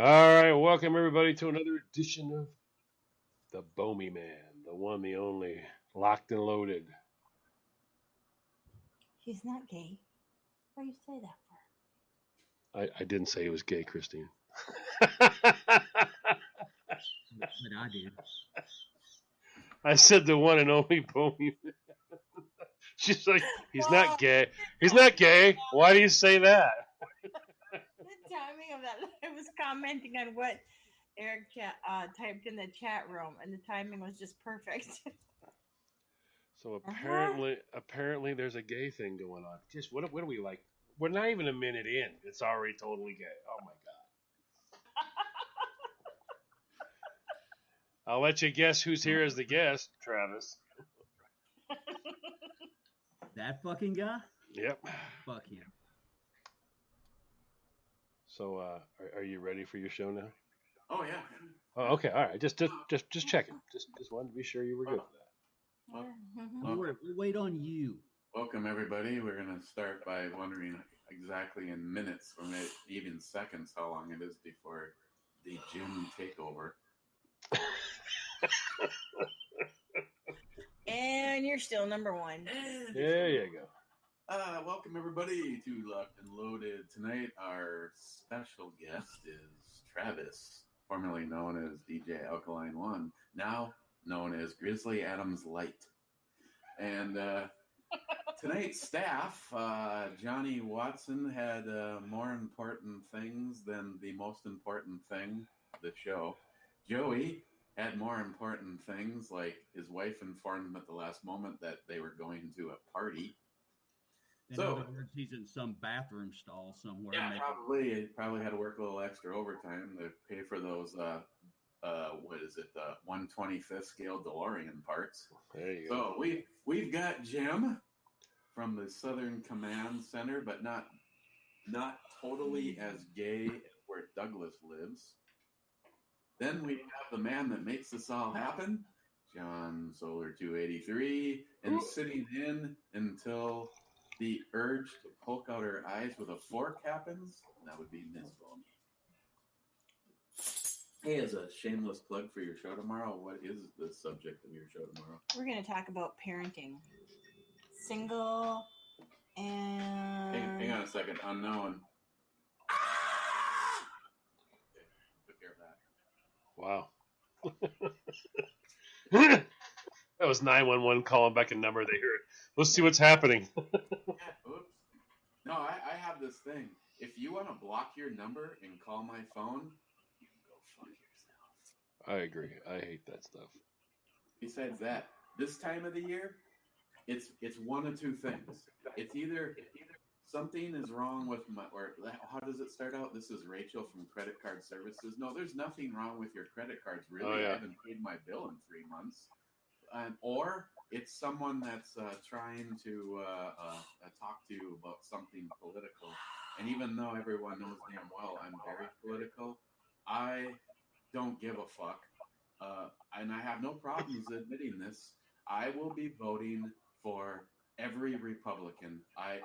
All right, welcome everybody to another edition of the Bomy Man, the one, the only, locked and loaded. He's not gay. Why you say that for? I didn't say he was gay, Christine. But I did. I said the one and only Bomy Man. She's like, he's not gay. He's not gay. Why do you say that? The timing of that, I was commenting on what Eric typed in the chat room, and the timing was just perfect. So apparently, there's a gay thing going on. Just what are we like? We're not even a minute in. It's already totally gay. Oh my god! I'll let you guess who's here as the guest, Travis. That fucking guy? Yep. Fuck him. So, are you ready for your show now? Oh yeah. Oh, okay. All right. Just checking. Just wanted to be sure you were good for that. We'll wait on you. Welcome everybody. We're gonna start by wondering exactly in minutes, or maybe even seconds, how long it is before the gym takeover. And you're still number one. There you go. Welcome everybody to Locked and Loaded. Tonight our special guest is Travis, formerly known as DJ Alkaline One, now known as Grizzly Adams Light. And tonight's staff, Johnny Watson had more important things than the most important thing, the show. Joey had more important things, like his wife informed him at the last moment that they were going to a party. In other words, he's in some bathroom stall somewhere. Yeah, probably had to work a little extra overtime to pay for those. What is it? The 125th scale DeLorean parts. There you go. So we've got Jim from the Southern Command Center, but not totally as gay where Douglas lives. Then we have the man that makes this all happen, John Solar 283, and sitting in until the urge to poke out her eyes with a fork happens, that would be Miss Boney. Hey, as a shameless plug for your show tomorrow, what is the subject of your show tomorrow? We're going to talk about parenting. Single and... Hang on a second. Unknown. Okay, took care of that. Wow. That was 911 calling back a number they heard. Let's see what's happening. Oops. No, I have this thing. If you want to block your number and call my phone, you can go fuck yourself. I agree. I hate that stuff. Besides that, this time of the year, it's one of two things. It's either something is wrong with or how does it start out? This is Rachel from Credit Card Services. No, there's nothing wrong with your credit cards. Really, I haven't paid my bill in 3 months. Or it's someone that's trying to talk to you about something political. And even though everyone knows damn well I'm very political, I don't give a fuck. And I have no problems admitting this. I will be voting for every Republican. I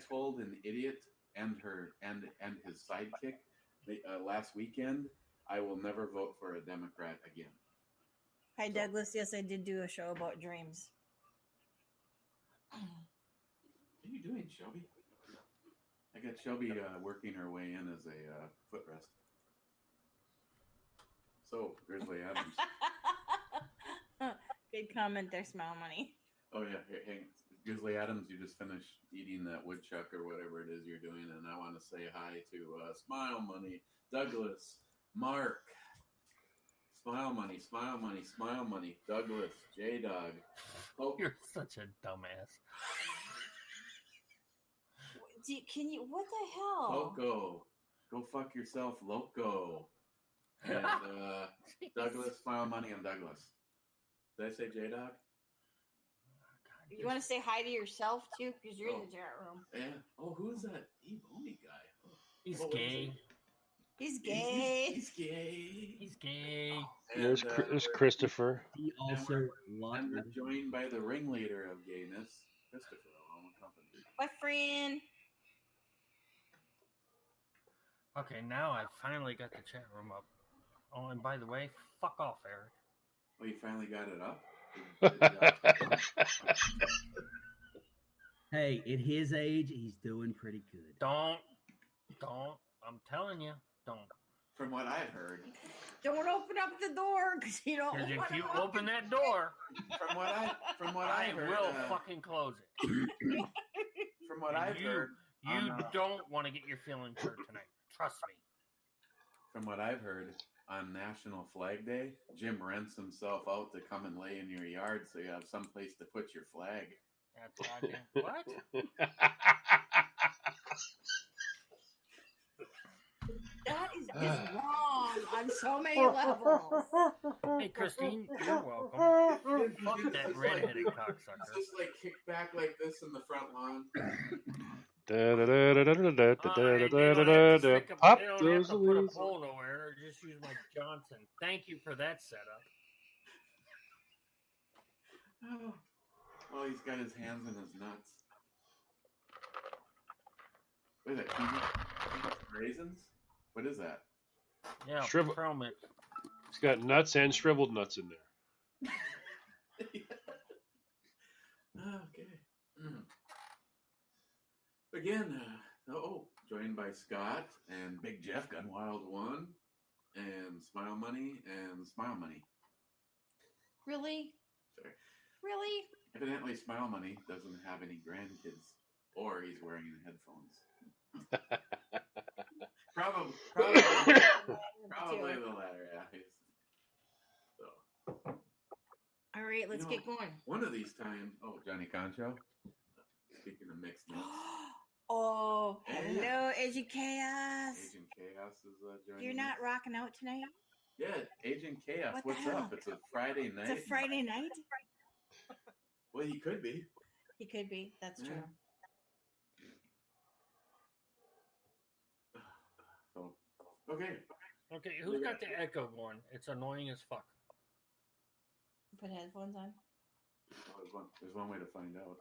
told an idiot and his sidekick last weekend, I will never vote for a Democrat again. Hi, Douglas. Yes, I did do a show about dreams. What are you doing, Shelby? I got Shelby working her way in as a footrest. So, Grizzly Adams. Good comment there, Smile Money. Oh, yeah. Hey, Grizzly Adams, you just finished eating that woodchuck or whatever it is you're doing, and I want to say hi to Smile Money, Douglas, Mark, Smile Money, Smile Money, Smile Money, Douglas, J-Dog. Oh, you're such a dumbass. Can you? What the hell? Loco. Go fuck yourself, Loco. And Douglas, Smile Money, and Douglas. Did I say J-Dog? You want to say hi to yourself, too? Because you're in the chat room. Yeah. Oh, who's that E-Boney guy? He's gay. He's gay. He's gay. He's gay. There's Christopher. He also and we're joined by the ringleader of gayness, Christopher, along with company. My friend. Okay, now I finally got the chat room up. Oh, and by the way, fuck off, Eric. Oh, you finally got it up? Hey, at his age, he's doing pretty good. Don't. I'm telling you, don't. From what I've heard. Don't open up the door because you don't. Because if wanna you walk open in that there. door, From what I I've heard, will fucking close it. from what And I've heard, You don't want to get your feelings hurt tonight. Trust me. from what I've heard, on National Flag Day, Jim rents himself out to come and lay in your yard so you have some place to put your flag. That's goddamn what? That is just wrong on so many levels. Hey, Christine, you're welcome. Fuck that redheaded It's cocksucker. just like kick back like this in the front lawn. They don't have to stick Pop they don't have those to put a wheels. pole nowhere. Just use my Johnson. Thank you for that setup. Oh, he's got his hands in his nuts. What is that? Peanuts raisins? What is that? Yeah, Shrivel- trail mix. It's got nuts and shriveled nuts in there. Okay. Again, joined by Scott and Big Jeff, Gunwild One, and Smile Money and Smile Money. Really? Sorry. Really? Evidently, Smile Money doesn't have any grandkids, or he's wearing headphones. Probably the latter. Yeah. So. All right, let's get going. One of these times, Johnny Concho. Speaking of mixed nuts, Oh, Yeah. hello, Agent Chaos. Agent Chaos is joining. You're not rocking out tonight? Yeah, Agent Chaos. What the What's hell? up? It's a Friday night. It's a Friday night? Well, he could be. He could be. That's Yeah. true. So, okay. Okay, who's got the echo going? It's annoying as fuck. Put headphones on. There's one way to find out.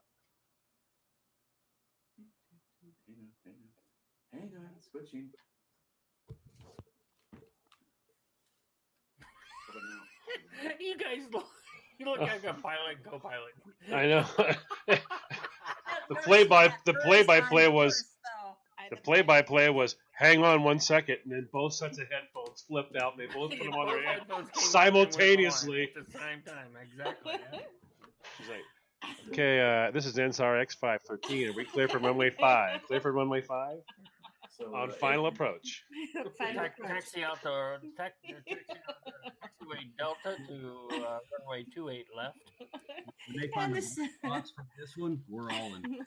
Hang on, switching. You guys you look like a pilot and co-pilot. I know. The play-by-play was hang on 1 second, and then both sets of headphones flipped out. And they both put them on their head simultaneously. At the same time, exactly. Yeah. She's like, okay, this is NSAR X513. Are we clear for runway 5? Clear for runway 5? So, On final approach. Taxi out the taxiway Delta to runway 28 left. When they find the spots for this one, we're all in.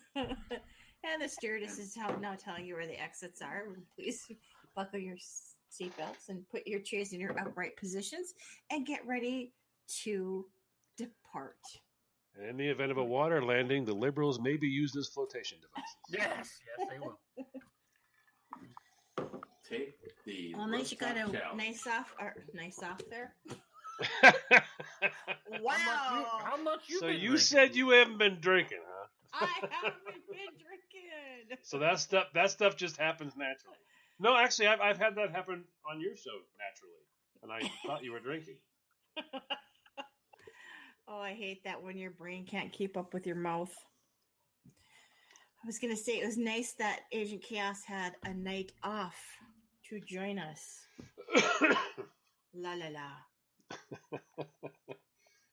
And the stewardess is now telling you where the exits are. Please buckle your seatbelts and put your chairs in your upright positions and get ready to depart. And in the event of a water landing, the Liberals may be used as flotation devices. Yes, they will. Take the. Well, nice you got a rooftop nice off there. So Wow. How much you been you drinking? said you haven't been drinking, huh? I haven't been drinking. So that stuff just happens naturally. No, actually, I've had that happen on your show naturally, and I thought you were drinking. Oh, I hate that when your brain can't keep up with your mouth. I was going to say it was nice that Agent Chaos had a night off to join us. La la la.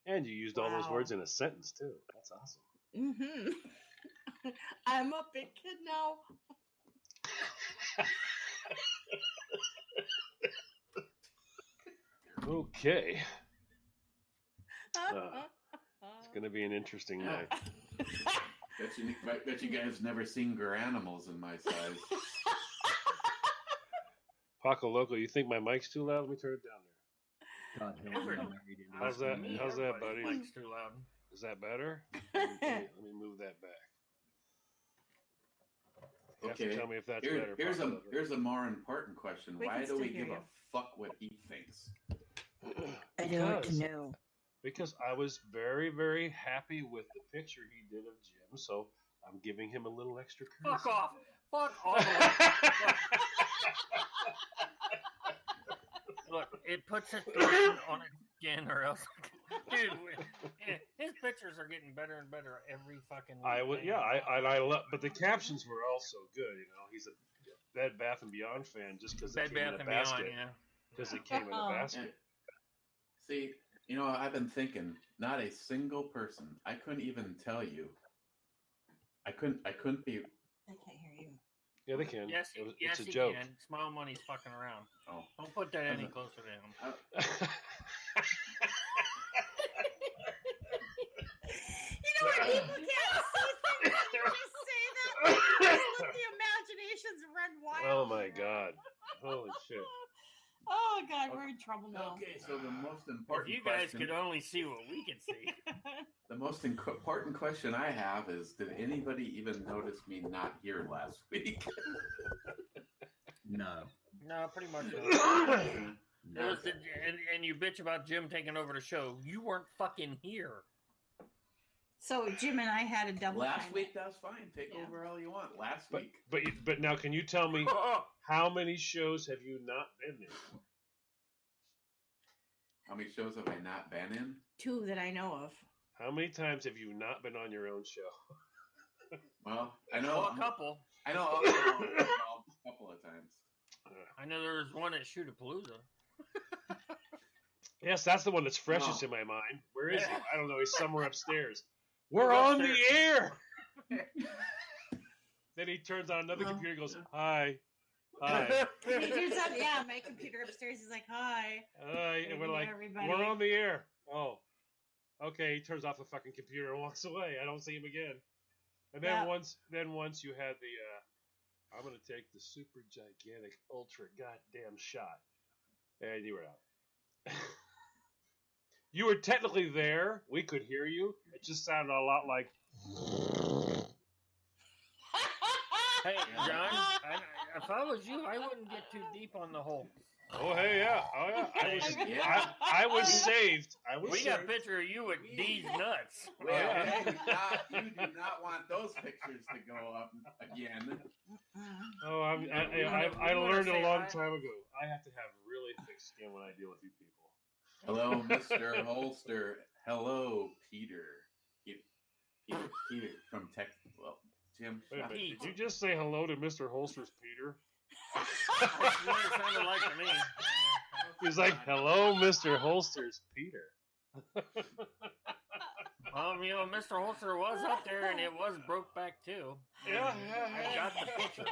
And you used all those Wow. words in a sentence too. That's awesome. Mm-hmm. I'm a big kid now. Okay. It's gonna be an interesting night. Bet you guys never seen Garanimals in my size. Paco Loco, you think my mic's too loud? Let me turn it down there. God help me, I'm married in How's this that? family. How's that, buddy? Everybody's mic's too loud. Is that better? Let me move that back. You have to Okay. tell me if that's better. Here's Paco a Loco. here's a more important question. We Why can do still we hear give a you. fuck what he thinks? I don't want to Because- know. Because I was very, very happy with the picture he did of Jim, so I'm giving him a little extra credit. Fuck off. Fuck all of it. Look, it puts its lotion on its skin, or else, dude, his pictures are getting better and better every fucking week. I would, yeah, I love, but the captions were also good. You know, he's a Bed Bath and Beyond fan just because it Bed came Bath in a and Beyond, basket. yeah. Because it came in a basket. See, you know, I've been thinking, not a single person. I couldn't even tell you. I couldn't be. I can't hear you. Yeah, they can. Yes, It's a he joke. can. Smile Money's fucking around. Oh, Don't put that any closer to him. You know what? People can't see things. You just say that. Just let the imaginations run wild. Oh my god! Holy shit! Oh god, we're in trouble now. okay. So the most If important you guys question, could only see what we can see. the most important question I have is: did anybody even notice me not here last week? No. No, pretty much not. It No. was and you bitch about Jim taking over the show. You weren't fucking here. So Jim and I had a double. Last time. week, that's fine. Take Yeah. over all you want. Last But week, but now, can you tell me how many shows have you not been in? how many shows have I not been in? 2 that I know of. How many times have you not been on your own show? Well, I know Well, a couple. I know a couple of times. I know there was one at Shootapalooza. Yes, that's the one that's freshest Oh. in my mind. Where is he? Yeah. I don't know. He's somewhere upstairs. We're He's on the upstairs. air. Then he turns on another Well, computer and goes, "Hi, hi, He turns on, yeah, my computer upstairs is like, hi. hi," and we're Hey, like, everybody. "We're on the air." Oh, okay. He turns off the fucking computer and walks away. I don't see him again. And then Yeah. once you had the, I'm gonna take the super gigantic ultra goddamn shot, and you were out. You were technically there. We could hear you. It just sounded a lot like. Hey, John, if I was you, I wouldn't get too deep on the whole. Oh hey yeah, oh yeah. Yeah. I was saved. I was We saved. got a picture of you with D's nuts. Well, Yeah. you do not want those pictures to go up again. Oh, I You wanna learned say a long hi? time ago. I have to have really thick skin when I deal with you people. Hello, Mr. Holster. Hello, Peter. Peter from Texas. Well, Jim. Wait a shut minute, Pete. did you just say hello to Mr. Holster's Peter? That's what it sounded like to me. He's like, hello, Mr. Holster's Peter. Well, you know, Mr. Holster was up there, and it was Brokeback too. Yeah, I got the picture.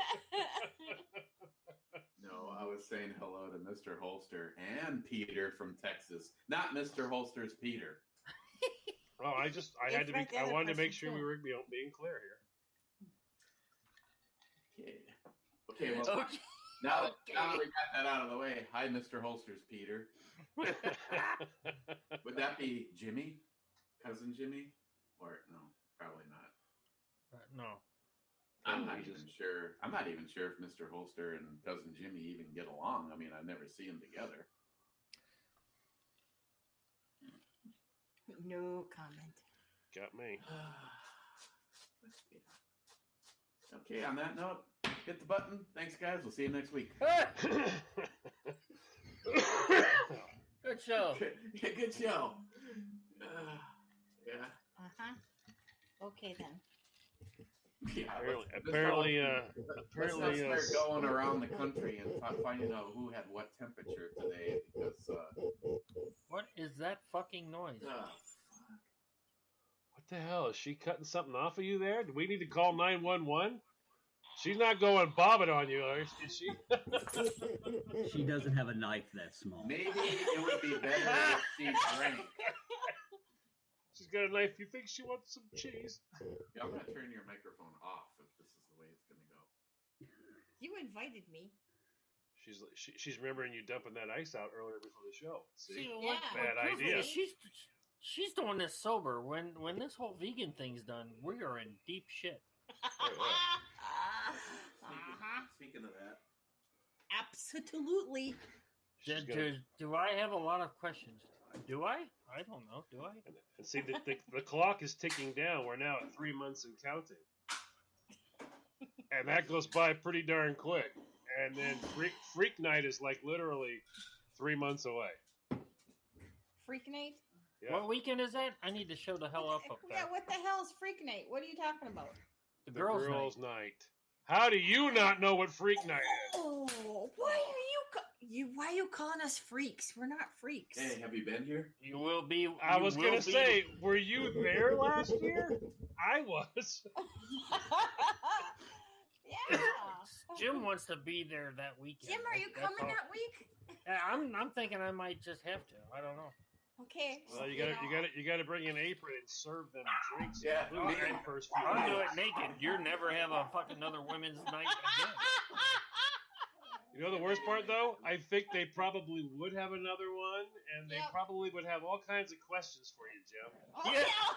No, I was saying hello to Mr. Holster and Peter from Texas. Not Mr. Holster's Peter. Oh, I had to be. It's the I other wanted to make person, sure too. we were being clear Okay. Okay, well, Okay. now that we got that out of the way, hi, Mr. Holster's Peter. here. Would that be Jimmy? Cousin Jimmy? Or no, probably not. No. I'm Oh, not he even just- sure. I'm not even sure if Mr. Holster and Cousin Jimmy even get along. I mean, I never see them together. No comment. Got me. Okay, on that note, hit the button. Thanks, guys. We'll see you next week. Good show. Good show. Yeah. Uh-huh. Okay then. Yeah, apparently, let's not start going around the country and finding out who had what temperature today because What is that fucking noise? what the hell? Is she cutting something off of you there? Do we need to call 911? She's not going bobbing on you, is she? She doesn't have a knife that small. maybe it would be better if she drank. She's got a knife. You think she wants some cheese? Yeah, I'm gonna turn your microphone off if this is the way it's gonna go. You invited me. She's remembering you dumping that ice out earlier before the show. See? Yeah. Bad proof idea. is She's doing this sober. When this whole vegan thing's done, we are in deep shit. Uh-huh. Speaking of that, Absolutely. She's gonna- Do I have a lot of questions? Do I? I don't know. Do I? and see, the clock is ticking down. We're now at 3 months and counting. and that goes by pretty darn quick. And then Freak Night is like literally 3 months away. Freak Night? Yeah. What weekend is that? I need to show the hell up Yeah, there. what the hell is Freak Night? What are you talking about? The girls' night. Night. How do you not know what Freak Night is? Oh, why are you calling us freaks? We're not freaks. Hey, have you been here? You will be. I was going to say, were you there last year? I was. Yeah. Jim wants to be there that weekend. Jim, are you That's coming all. that week? I'm thinking I might just have to. I don't know. Okay. Well, you got to bring an apron and serve them drinks. Yeah. including Okay. the first few I'll do days. it naked. You'll never have a fucking another women's night again. You know the worst part, though? I think they probably would have another one, and they Yep. probably would have all kinds of questions for you, Jim. Oh, Yeah. yeah.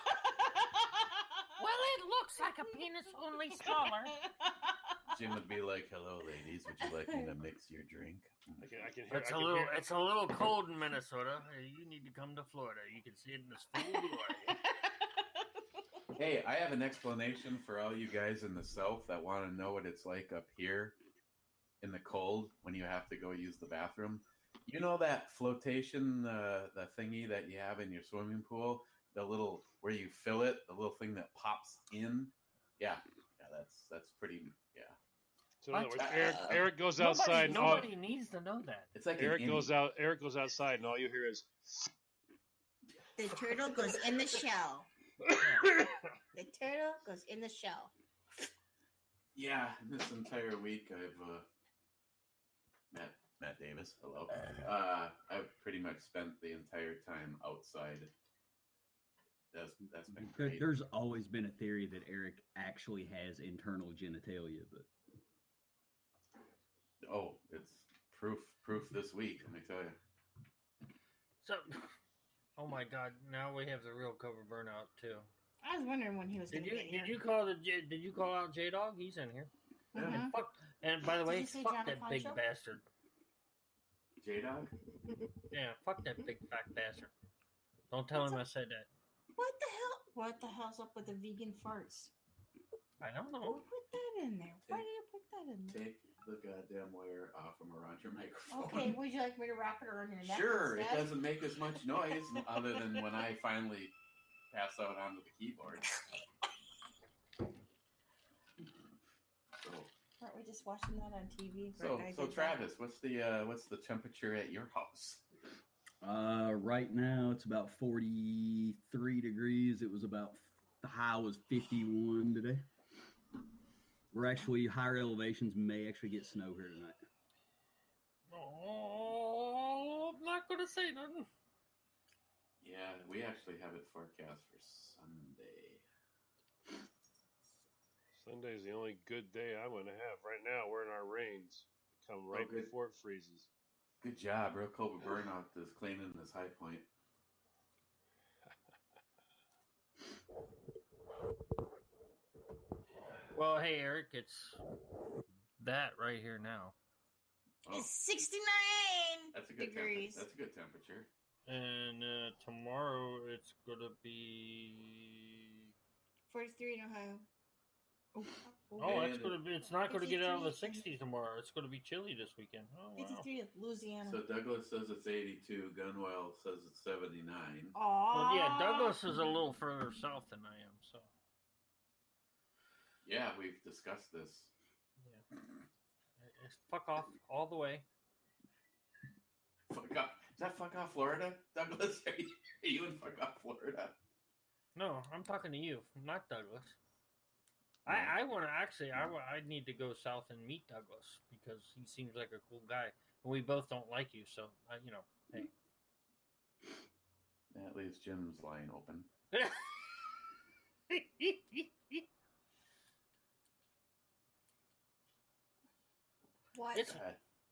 Well, it looks like a penis, only smaller. Jim would be like, "Hello, ladies. Would you like me to mix your drink?" I can hear. It's I a can little. hear- It's a little cold in Minnesota. You need to come to Florida. You can see it in this full glory. Hey, I have an explanation for all you guys in the South that want to know what it's like up here in the cold when you have to go use the bathroom. You know that flotation, the thingy that you have in your swimming pool, the little where you fill it, the little thing that pops in. Yeah, that's pretty. Yeah, So in other What? words, Eric goes outside, and all, Nobody needs to know that. it's like Eric an goes innie. out. Eric goes outside, and all you hear is. The turtle goes in the shell. The turtle goes in the shell. Yeah, this entire week I've Matt Davis. Hello. I've pretty much spent the entire time outside. That's been great. There's always been a theory that Eric actually has internal genitalia, but Oh, it's proof this week. Let me tell you. So, oh my God! Now we have the real cover burnout too. I was wondering when he was going Did to you get here. did you call out J Dog? He's in here. Mhm. And fuck. And by the Did way, you say fuck John that big Concho? bastard. J Dog. Yeah, fuck that big fat bastard. Don't tell him I said that. What the hell? What the hell's up with the vegan farts? I don't Who know. put that in there? Why did you put that in there? Take the goddamn wire off from around your microphone. Okay, would you like me to wrap it around your neck? Sure, it instead? doesn't make as much noise other than when I finally pass out onto the keyboard. So, Aren't we just watching that on TV? so, Right, I so did that. Travis, what's the temperature at your house? right now it's about 43 degrees. It was about the high was 51 today. We're actually higher elevations may actually get snow here tonight. Oh, I'm not gonna say nothing. Yeah, we actually have it forecast for Sunday. Sunday's the only good day I'm going to have. Right now, we're in our rains. Come right good. before it freezes. Good job, Real Cobra Burnout is claiming this high point. Well, hey Eric, it's that right here now, Oh, It's 69 that's a good degrees. That's a good temperature. and tomorrow it's gonna be. 43 in Ohio. Oh, Oh, And it's gonna be. It's not gonna get out of the 53. 60s tomorrow. It's gonna be chilly this weekend. Oh wow. 53 in Louisiana. So Douglas says it's 82. Gunwell says it's 79. Aw. Well, yeah, Douglas is a little further south than I am, so Yeah, we've discussed this. it's fuck off all the way. Fuck off. Is that fuck off Florida? Douglas, are you in fuck off Florida? No, I'm talking to you, not Douglas. No. I want to actually. I need to go south and meet Douglas because he seems like a cool guy, and we both don't like you. So you know, hey. That leaves Jim's line open. What? It's God,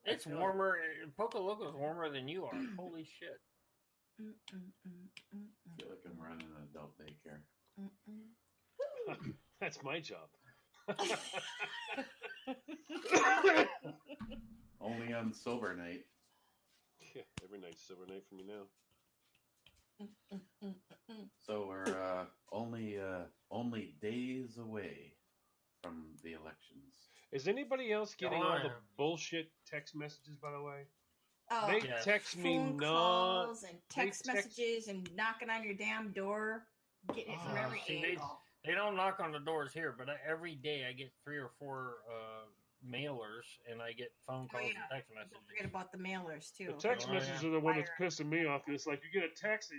it's I feel warmer. Pocaloco's warmer than you are. Holy shit! I feel like I'm running an adult daycare. That's my job. Only on sober night. Yeah, every night's silver night for me now. So we're only days away from the elections. Is anybody else getting Oh, all the yeah. bullshit text messages? By the way, Oh, they Yes. text me phone non. calls and they text text- messages and knocking on your damn door, getting it from Ah, every see, angle. They don't knock on the doors here, but every day I get 3 or 4 mailers, and I get phone calls and text Don't messages. forget about the mailers too. The text Oh, yeah. messages are the one that's pissing me off. It's like you get a text.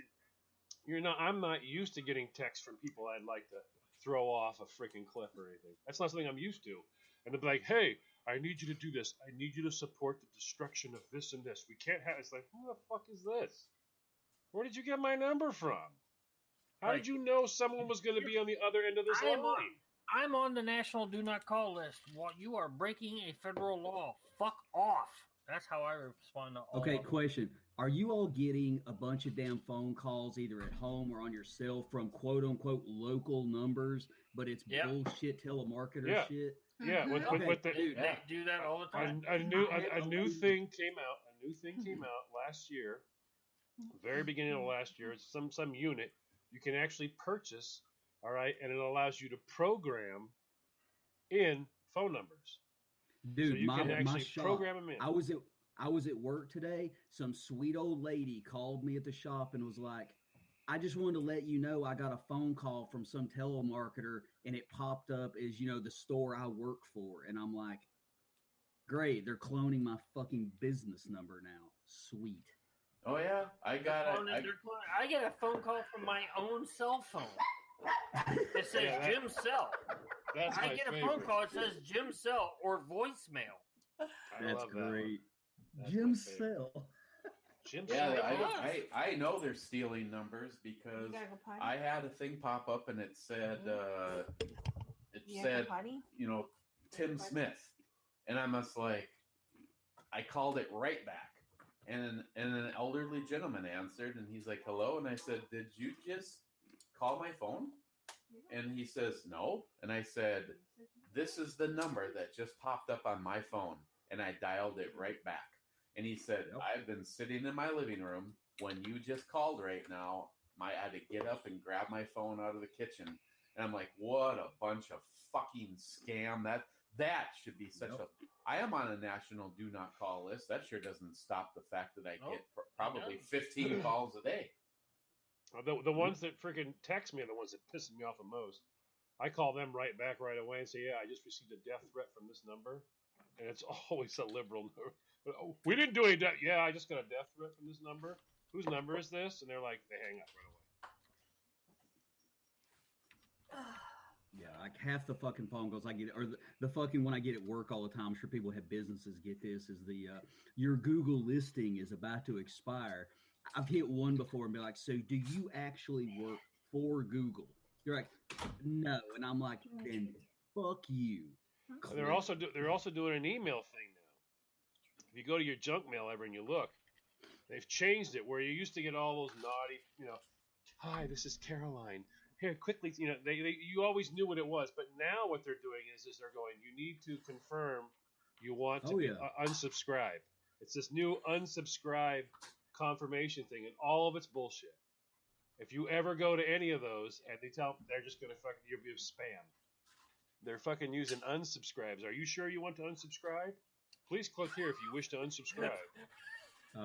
I'm not used to getting texts from people I'd like to throw off a freaking cliff or anything. That's not something I'm used to. And they'll be like, "Hey, I need you to do this. I need you to support the destruction of this and this. We can't have." It's like, who the fuck is this? Where did you get my number from? How Right. did you know someone was going to be on the other end of this I am line? I'm on the national do not call list. What, you are breaking a federal law. Fuck off. That's how I respond to all Okay, of them. question. Are you all getting a bunch of damn phone calls either at home or on your cell from quote unquote local numbers, but it's Yep. bullshit telemarketer Yeah. shit? Yeah, with, Okay, with the dude, They do that all the time. a new thing came out. A new thing came out last year. Very beginning of last year. It's some unit you can actually purchase. All right, and it allows you to program in phone numbers. dude, so you my can actually shop. program them in. I was at work today. Some sweet old lady called me at the shop and was like, "I just wanted to let you know I got a phone call from some telemarketer and it popped up as the store I work for." And I'm like, "Great, they're cloning my fucking business number now. Sweet." Oh yeah, I got it. I get a phone call from my own cell phone. It says Yeah, Jim Cell. That's I my get a favorite. phone call. It says Jim Cell or voicemail. I That's love that one. great. That's Jim my favorite. Cell. Jim Yeah, Cell. I know they're stealing numbers because You gotta go potty? I had a thing pop up and it said You gotta go potty? Tim Smith, and I must I called it right back, and an elderly gentleman answered, and he's like, "Hello," and I said, "Did you just call my phone?" And he says, "No," and I said, "This is the number that just popped up on my phone," and I dialed it right back. And he said, Yep. "I've been sitting in my living room when you just called right now. I had to get up and grab my phone out of the kitchen." And I'm like, "What a bunch of fucking scam! That should be such Yep. a." I am on a national do not call list. That sure doesn't stop the fact that I Nope, get probably it does. 15 calls a day. The ones that freaking text me are the ones that piss me off the most. I call them right back right away and say, "Yeah, I just received a death threat from this number," and it's always a liberal number. "Oh, we didn't do any death." "Yeah, I just got a death threat from this number. Whose number is this?" And they're like, they hang up right away. Yeah, like half the fucking phone calls I get, or the fucking when I get at work all the time. I'm sure people have businesses get this. Is your Google listing is about to expire. I've hit one before and be like, "So do you actually work for Google?" You're like, "No," and I'm like, "Then fuck you." And they're also doing an email thing now. If you go to your junk mail ever and you look, they've changed it where you used to get all those naughty, "Hi, this is Caroline. Here, quickly," you always knew what it was. But now what they're doing is they're going, "You need to confirm you want to unsubscribe." It's this new unsubscribe confirmation thing, and all of it's bullshit. If you ever go to any of those and they're just going to fucking you'll be spam. They're fucking using unsubscribes. "Are you sure you want to unsubscribe? Please click here if you wish to unsubscribe."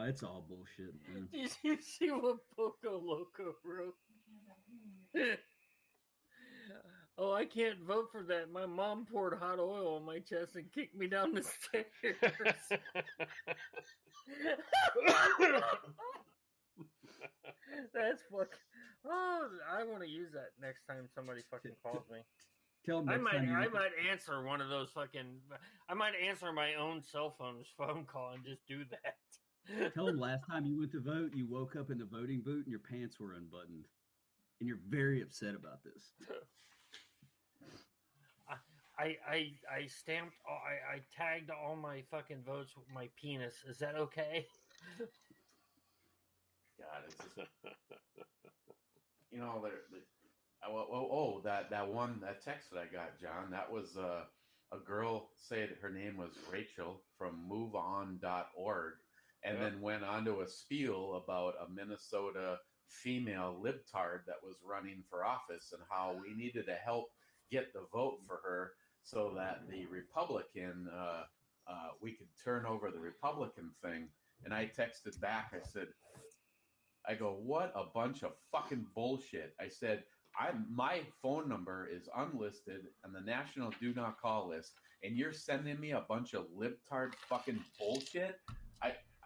It's all bullshit, man. Did you see what Poco Loco wrote? "Oh, I can't vote for that. My mom poured hot oil on my chest and kicked me down the stairs." That's fucking. Oh, I want to use that next time somebody fucking calls me. Tell them I next time you might answer one of those fucking. I might answer my own cell phone's phone call and just do that. tell them last time you went to vote, you woke up in the voting booth and your pants were unbuttoned, and you're very upset about this. I stamped. I tagged all my fucking votes with my penis. Is that okay? God, it's just, that text that I got, John, that was a girl said her name was Rachel from MoveOn.org, and Yep. then went on to a spiel about a Minnesota female libtard that was running for office and how we needed to help get the vote for her so that the Republican, we could turn over the Republican thing. And I texted back. I go, what a bunch of fucking bullshit. I said, my phone number is unlisted on the National Do Not Call list, and you're sending me a bunch of libtard fucking bullshit?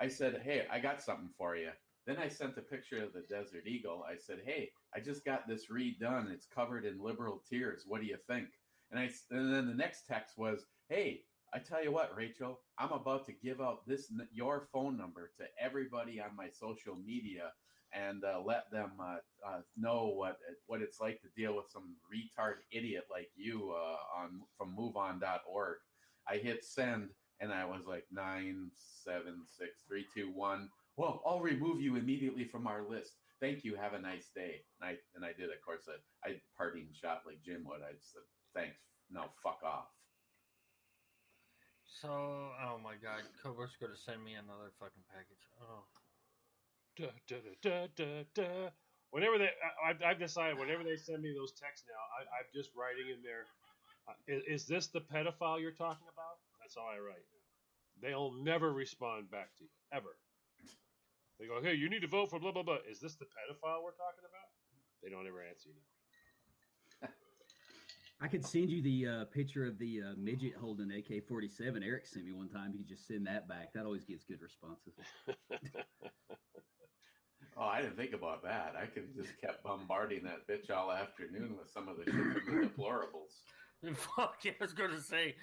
I said, hey, I got something for you. Then I sent a picture of the Desert Eagle. I said, hey, I just got this redone. It's covered in liberal tears. What do you think? And then the next text was, hey, I tell you what, Rachel, I'm about to give out your phone number to everybody on my social media and let them know what it's like to deal with some retard idiot like you from MoveOn.org. I hit send, and I was like 9, 7, 6, 3, 2, 1. Well, I'll remove you immediately from our list. Thank you. Have a nice day. And I did. Of course, I partying shot like Jim would. I just said, thanks. No, fuck off. So, oh my God, Cobra's going to send me another fucking package. Oh. Whenever I've decided whenever they send me those texts now, I'm just writing in there, is this the pedophile you're talking about? That's all I write. They'll never respond back to you, ever. They go, hey, you need to vote for blah, blah, blah. Is this the pedophile we're talking about? They don't ever answer you. I could send you the picture of the midget holding AK-47. Eric sent me one time. You just send that back. That always gets good responses. Oh, I didn't think about that. I could have just kept bombarding that bitch all afternoon with some of the shit from the deplorables. Fuck, yeah, I was going to say,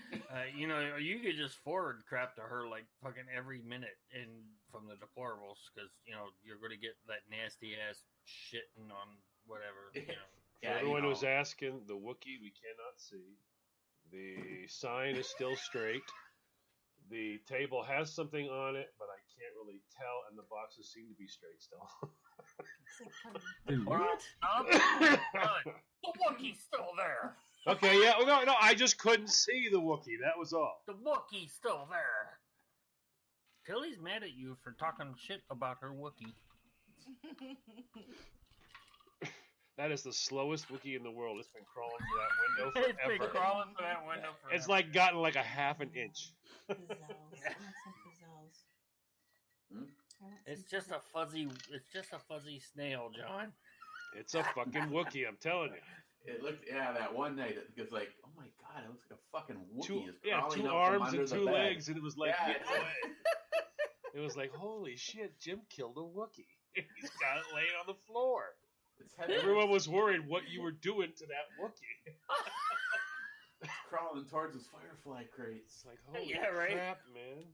you could just forward crap to her like fucking every minute from the deplorables because, you're going to get that nasty ass shitting on whatever, For everyone who's asking, the Wookiee we cannot see. The sign is still straight. The table has something on it, but I can't really tell, and the boxes seem to be straight still. What? The Wookiee's still there. Okay, yeah, no, I just couldn't see the Wookiee. That was all. The Wookiee's still there. Tilly's mad at you for talking shit about her Wookiee. That is the slowest Wookiee in the world. It's been crawling for that window forever. It's been crawling for that window forever. It's like gotten like a half an inch. It's just a fuzzy snail, John. It's a fucking Wookiee, I'm telling you. It looked, that one night it was like, oh my God, it looks like a fucking Wookiee is crawling two out arms from under and the two bed. legs, and it was like, Yeah. it was like, holy shit, Jim killed a Wookiee. He's got it laying on the floor. Everyone was worried what you were doing to that Wookiee. It's crawling towards his firefly crates. It's like, holy right? crap, man.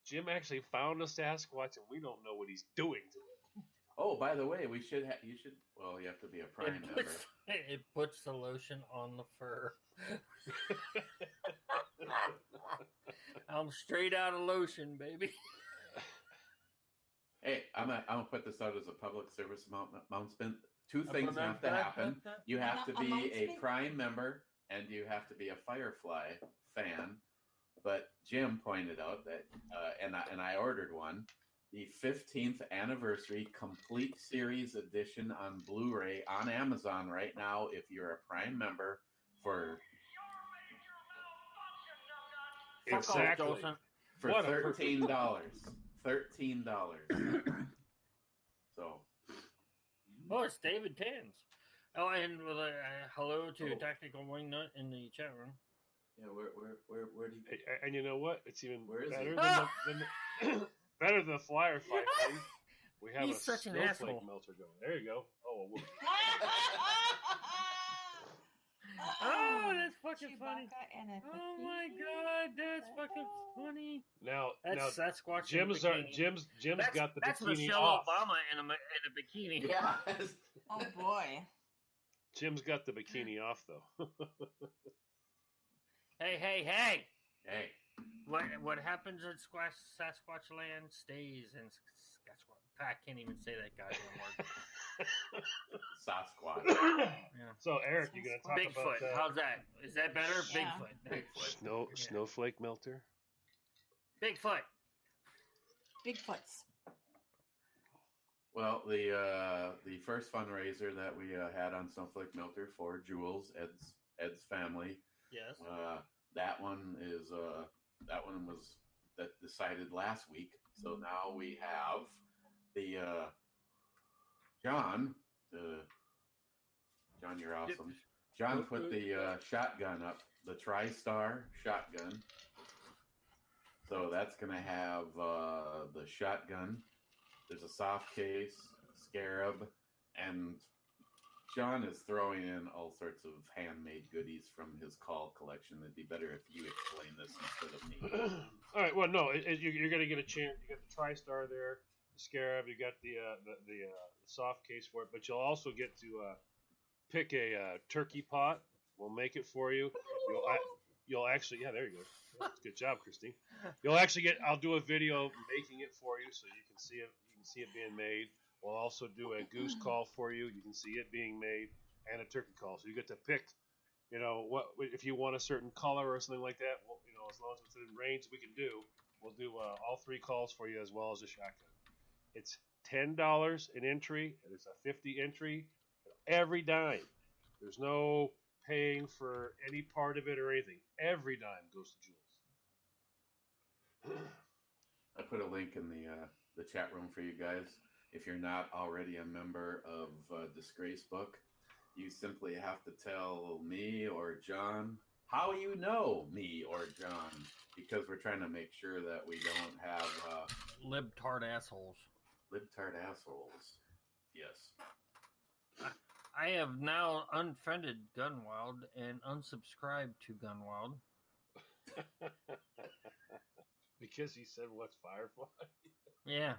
Jim actually found a Sasquatch, and we don't know what he's doing to it. Oh, by the way, you have to be a Prime member. It puts the lotion on the fur. I'm straight out of lotion, baby. Hey, I'm gonna put this out as a public service announcement. Two things have to happen. You have to be a Prime member, and you have to be a Firefly fan. But Jim pointed out that, and I ordered one, the 15th anniversary complete series edition on Blu-ray on Amazon right now. If you're a Prime member for exactly for $13, $13. So, it's David Tans. Oh, and hello to Tactical Wingnut in the chat room. yeah, where do you? And you know what? It's even Where is better he? than better than the flyer fight thing. We have He's a such an snowflake asshole. melter going. There you go. Oh, a Wookiee. Oh, that's fucking funny. Chewbacca and a Oh my bikini. God, that's fucking funny. Now That's Sasquatch. Jim's in a bikini. Jim's got the that's bikini Michelle off. Obama in a bikini. Yeah. Oh boy. Jim's got the bikini off though. Hey! Hey. What happens in Sasquatch land stays in Sasquatch. I can't even say that goddamn word. Sasquatch. Yeah. So Eric, you gonna talk Bigfoot. about How's that? Is that better? Yeah. Bigfoot. snowflake melter? Bigfoot. Bigfoots. Well, the first fundraiser that we had on Snowflake Melter for Jules, Ed's family, Yes. that one was that decided last week. So now we have the John. John, you're awesome. John put the shotgun up, the TriStar shotgun. So that's going to have the shotgun. There's a soft case, Scarab, and John is throwing in all sorts of handmade goodies from his call collection. It'd be better if you explain this instead of me. All right. Well, no, you're going to get a chance. You got the TriStar there, the Scarab. You got the soft case for it, but you'll also get to pick a turkey pot. We'll make it for you. You'll actually, yeah, there you go. Good job, Christine. You'll actually get. I'll do a video making it for you, so you can see it. You can see it being made. We'll also do a goose call for you. You can see it being made, and a turkey call. So you get to pick. You know what? If you want a certain color or something like that, well, you know, as long as it's within range, we can do. We'll do all 3 calls for you as well as a shotgun. It's $10 an entry, and it's a 50 entry every dime. There's no paying for any part of it or anything. Every dime goes to Jules. I put a link in the chat room for you guys. If you're not already a member of Disgrace Book, you simply have to tell me or John how you know me or John, because we're trying to make sure that we don't have libtard assholes. Libtard assholes. Yes. I have now unfriended Gunwild and unsubscribed to Gunwild. Because he said, "What's Firefly?" Yeah.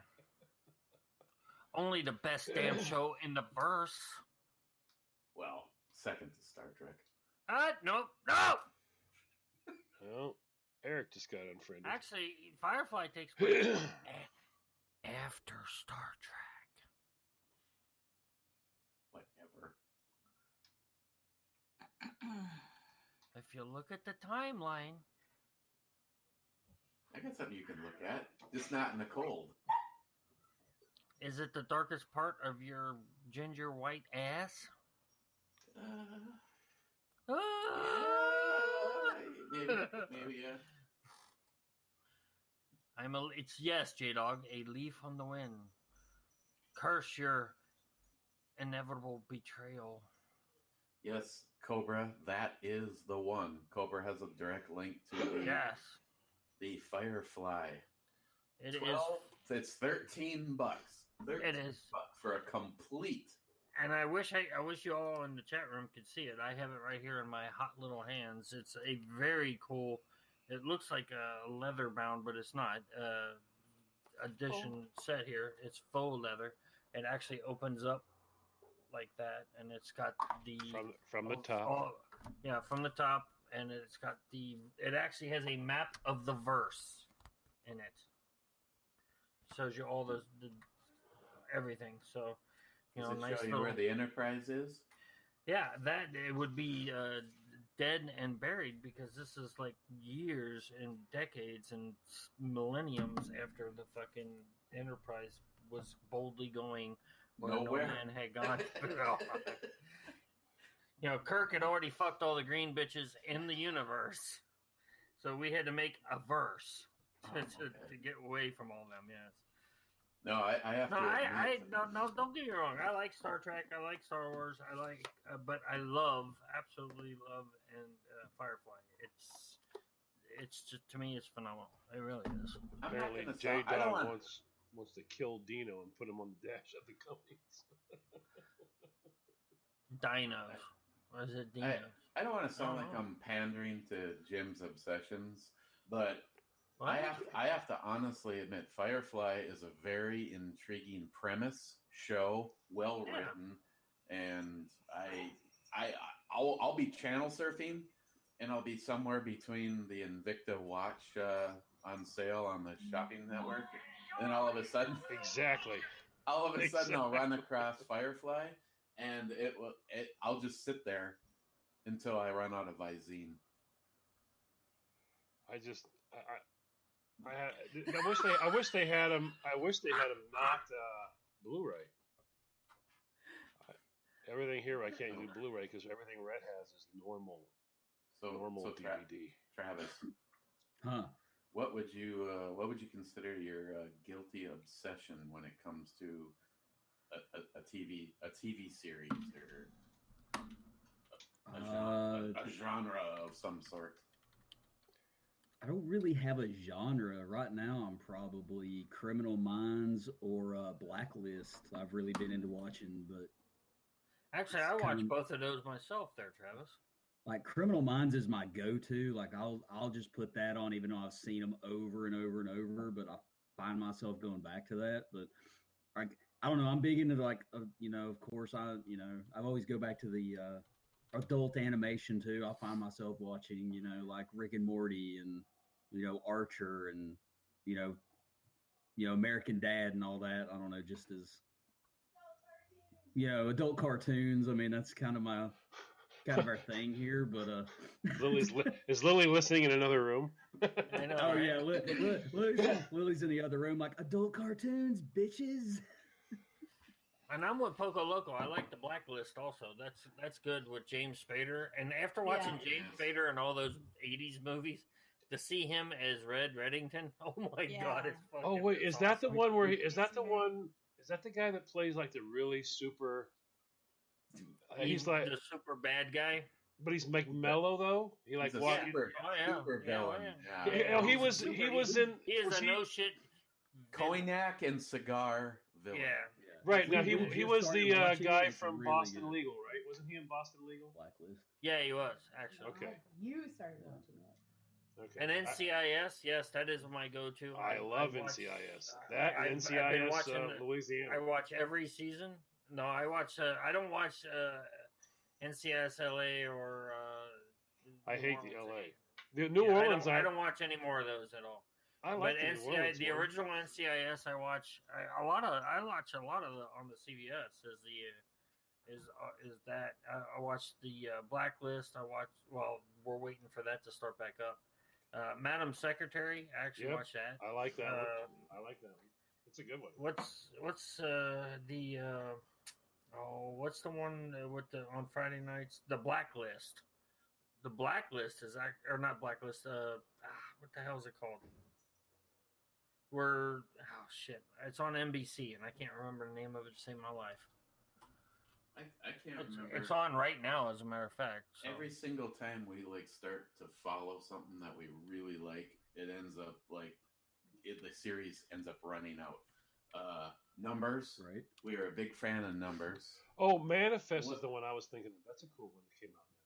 Only the best damn show in the verse. Well, second to Star Trek. No. Well, Eric just got unfriended. Actually, Firefly takes place after Star Trek. Whatever. If you look at the timeline. I got something you can look at. Just not in the cold. Is it the darkest part of your ginger white ass? Maybe, yeah. It's yes, J-Dog, a leaf on the wind. Curse your inevitable betrayal. Yes, Cobra, that is the one. Cobra has a direct link to the Firefly. It is. It's $13. It is for a complete. And I wish you all in the chat room could see it. I have it right here in my hot little hands. It's a very cool. It looks like a leather bound, but it's not. Edition set here. It's faux leather. It actually opens up like that, and it's got the from the top. From the top, and it's got it actually has a map of the verse in it. Shows you all the everything. So, Does it nice show you where the Enterprise is? Yeah, that it would be dead and buried, because this is like years and decades and millenniums after the fucking Enterprise was boldly going where nowhere. No man had gone. Kirk had already fucked all the green bitches in the universe, so we had to make a verse to get away from all them. Yes. No, I have to. No, don't get me wrong. I like Star Trek. I like Star Wars. I like, but I absolutely love, and Firefly. It's just, to me, it's phenomenal. It really is. Apparently, J-Dog wants to kill Dino and put him on the dash of the companies. Dinos. Or is it Dinos? I don't want to sound like I'm pandering to Jim's obsessions, but I have to honestly admit, Firefly is a very intriguing premise, show, well written, and I'll be channel surfing, and I'll be somewhere between the Invicta watch on sale on the shopping network, and all of a sudden, I'll run across Firefly, and I'll just sit there until I run out of Visine. I wish they had them. I wish they had them not Blu-ray. Everything here I can't do Blu-ray because everything Red has is normal DVD. Travis, Huh. what would you consider your guilty obsession when it comes to a TV series or a genre of some sort? I don't really have a genre right now. I'm probably Criminal Minds or Blacklist. I've really been into watching, but Actually, I watched both of those myself there, Travis. like Criminal Minds is my go-to. Like I'll just put that on, even though I've seen them over and over and over. But I find myself going back to that. But I don't know. I'm big into of course I always go back to the adult animation too. I find myself watching like Rick and Morty and Archer and American Dad and all that. I don't know, just as adult cartoons. I mean, that's kind of our thing here. But is Lily listening in another room? I know, oh right? yeah, Lily's in the other room, like adult cartoons, bitches. And I'm with Poco Loco. I like the Blacklist also. That's good with James Spader. And after watching James Spader and all those '80s movies, to see him as Red Reddington, oh my god, it's fucking. Oh wait, is that the one where is that the guy that plays like the really super? He's like the super bad guy. But he's like mellow though. He like walking. Super villain. He was in. He is a no shit. Cognac and cigar villain. Yeah. Right now, he was the guy from really Boston good. Legal, right? Wasn't he in Boston Legal? Blacklist. Yeah, he was actually. Okay. You started watching that. Okay. And NCIS, yes, that is my go-to. I love NCIS. NCIS Louisiana. I watch every season. No, I watch. I don't watch NCIS LA or. I hate the LA. The New Orleans. I don't watch any more of those at all. I like the original NCIS. I watch a lot of the on the CBS. Is that I watched the Blacklist. We're waiting for that to start back up. Madam Secretary. I actually watched that. I like that. I like that one. It's a good one. What's the one with the on Friday nights? The Blacklist. The Blacklist is or not Blacklist. What the hell is it called? It's on NBC, and I can't remember the name of it to save my life. I can't remember. It's on right now, as a matter of fact. So. Every single time we start to follow something that we really like, it ends up the series ends up running out. Numbers, right? We are a big fan of Numbers. Oh, Manifest is the one I was thinking of. That's a cool one that came out now.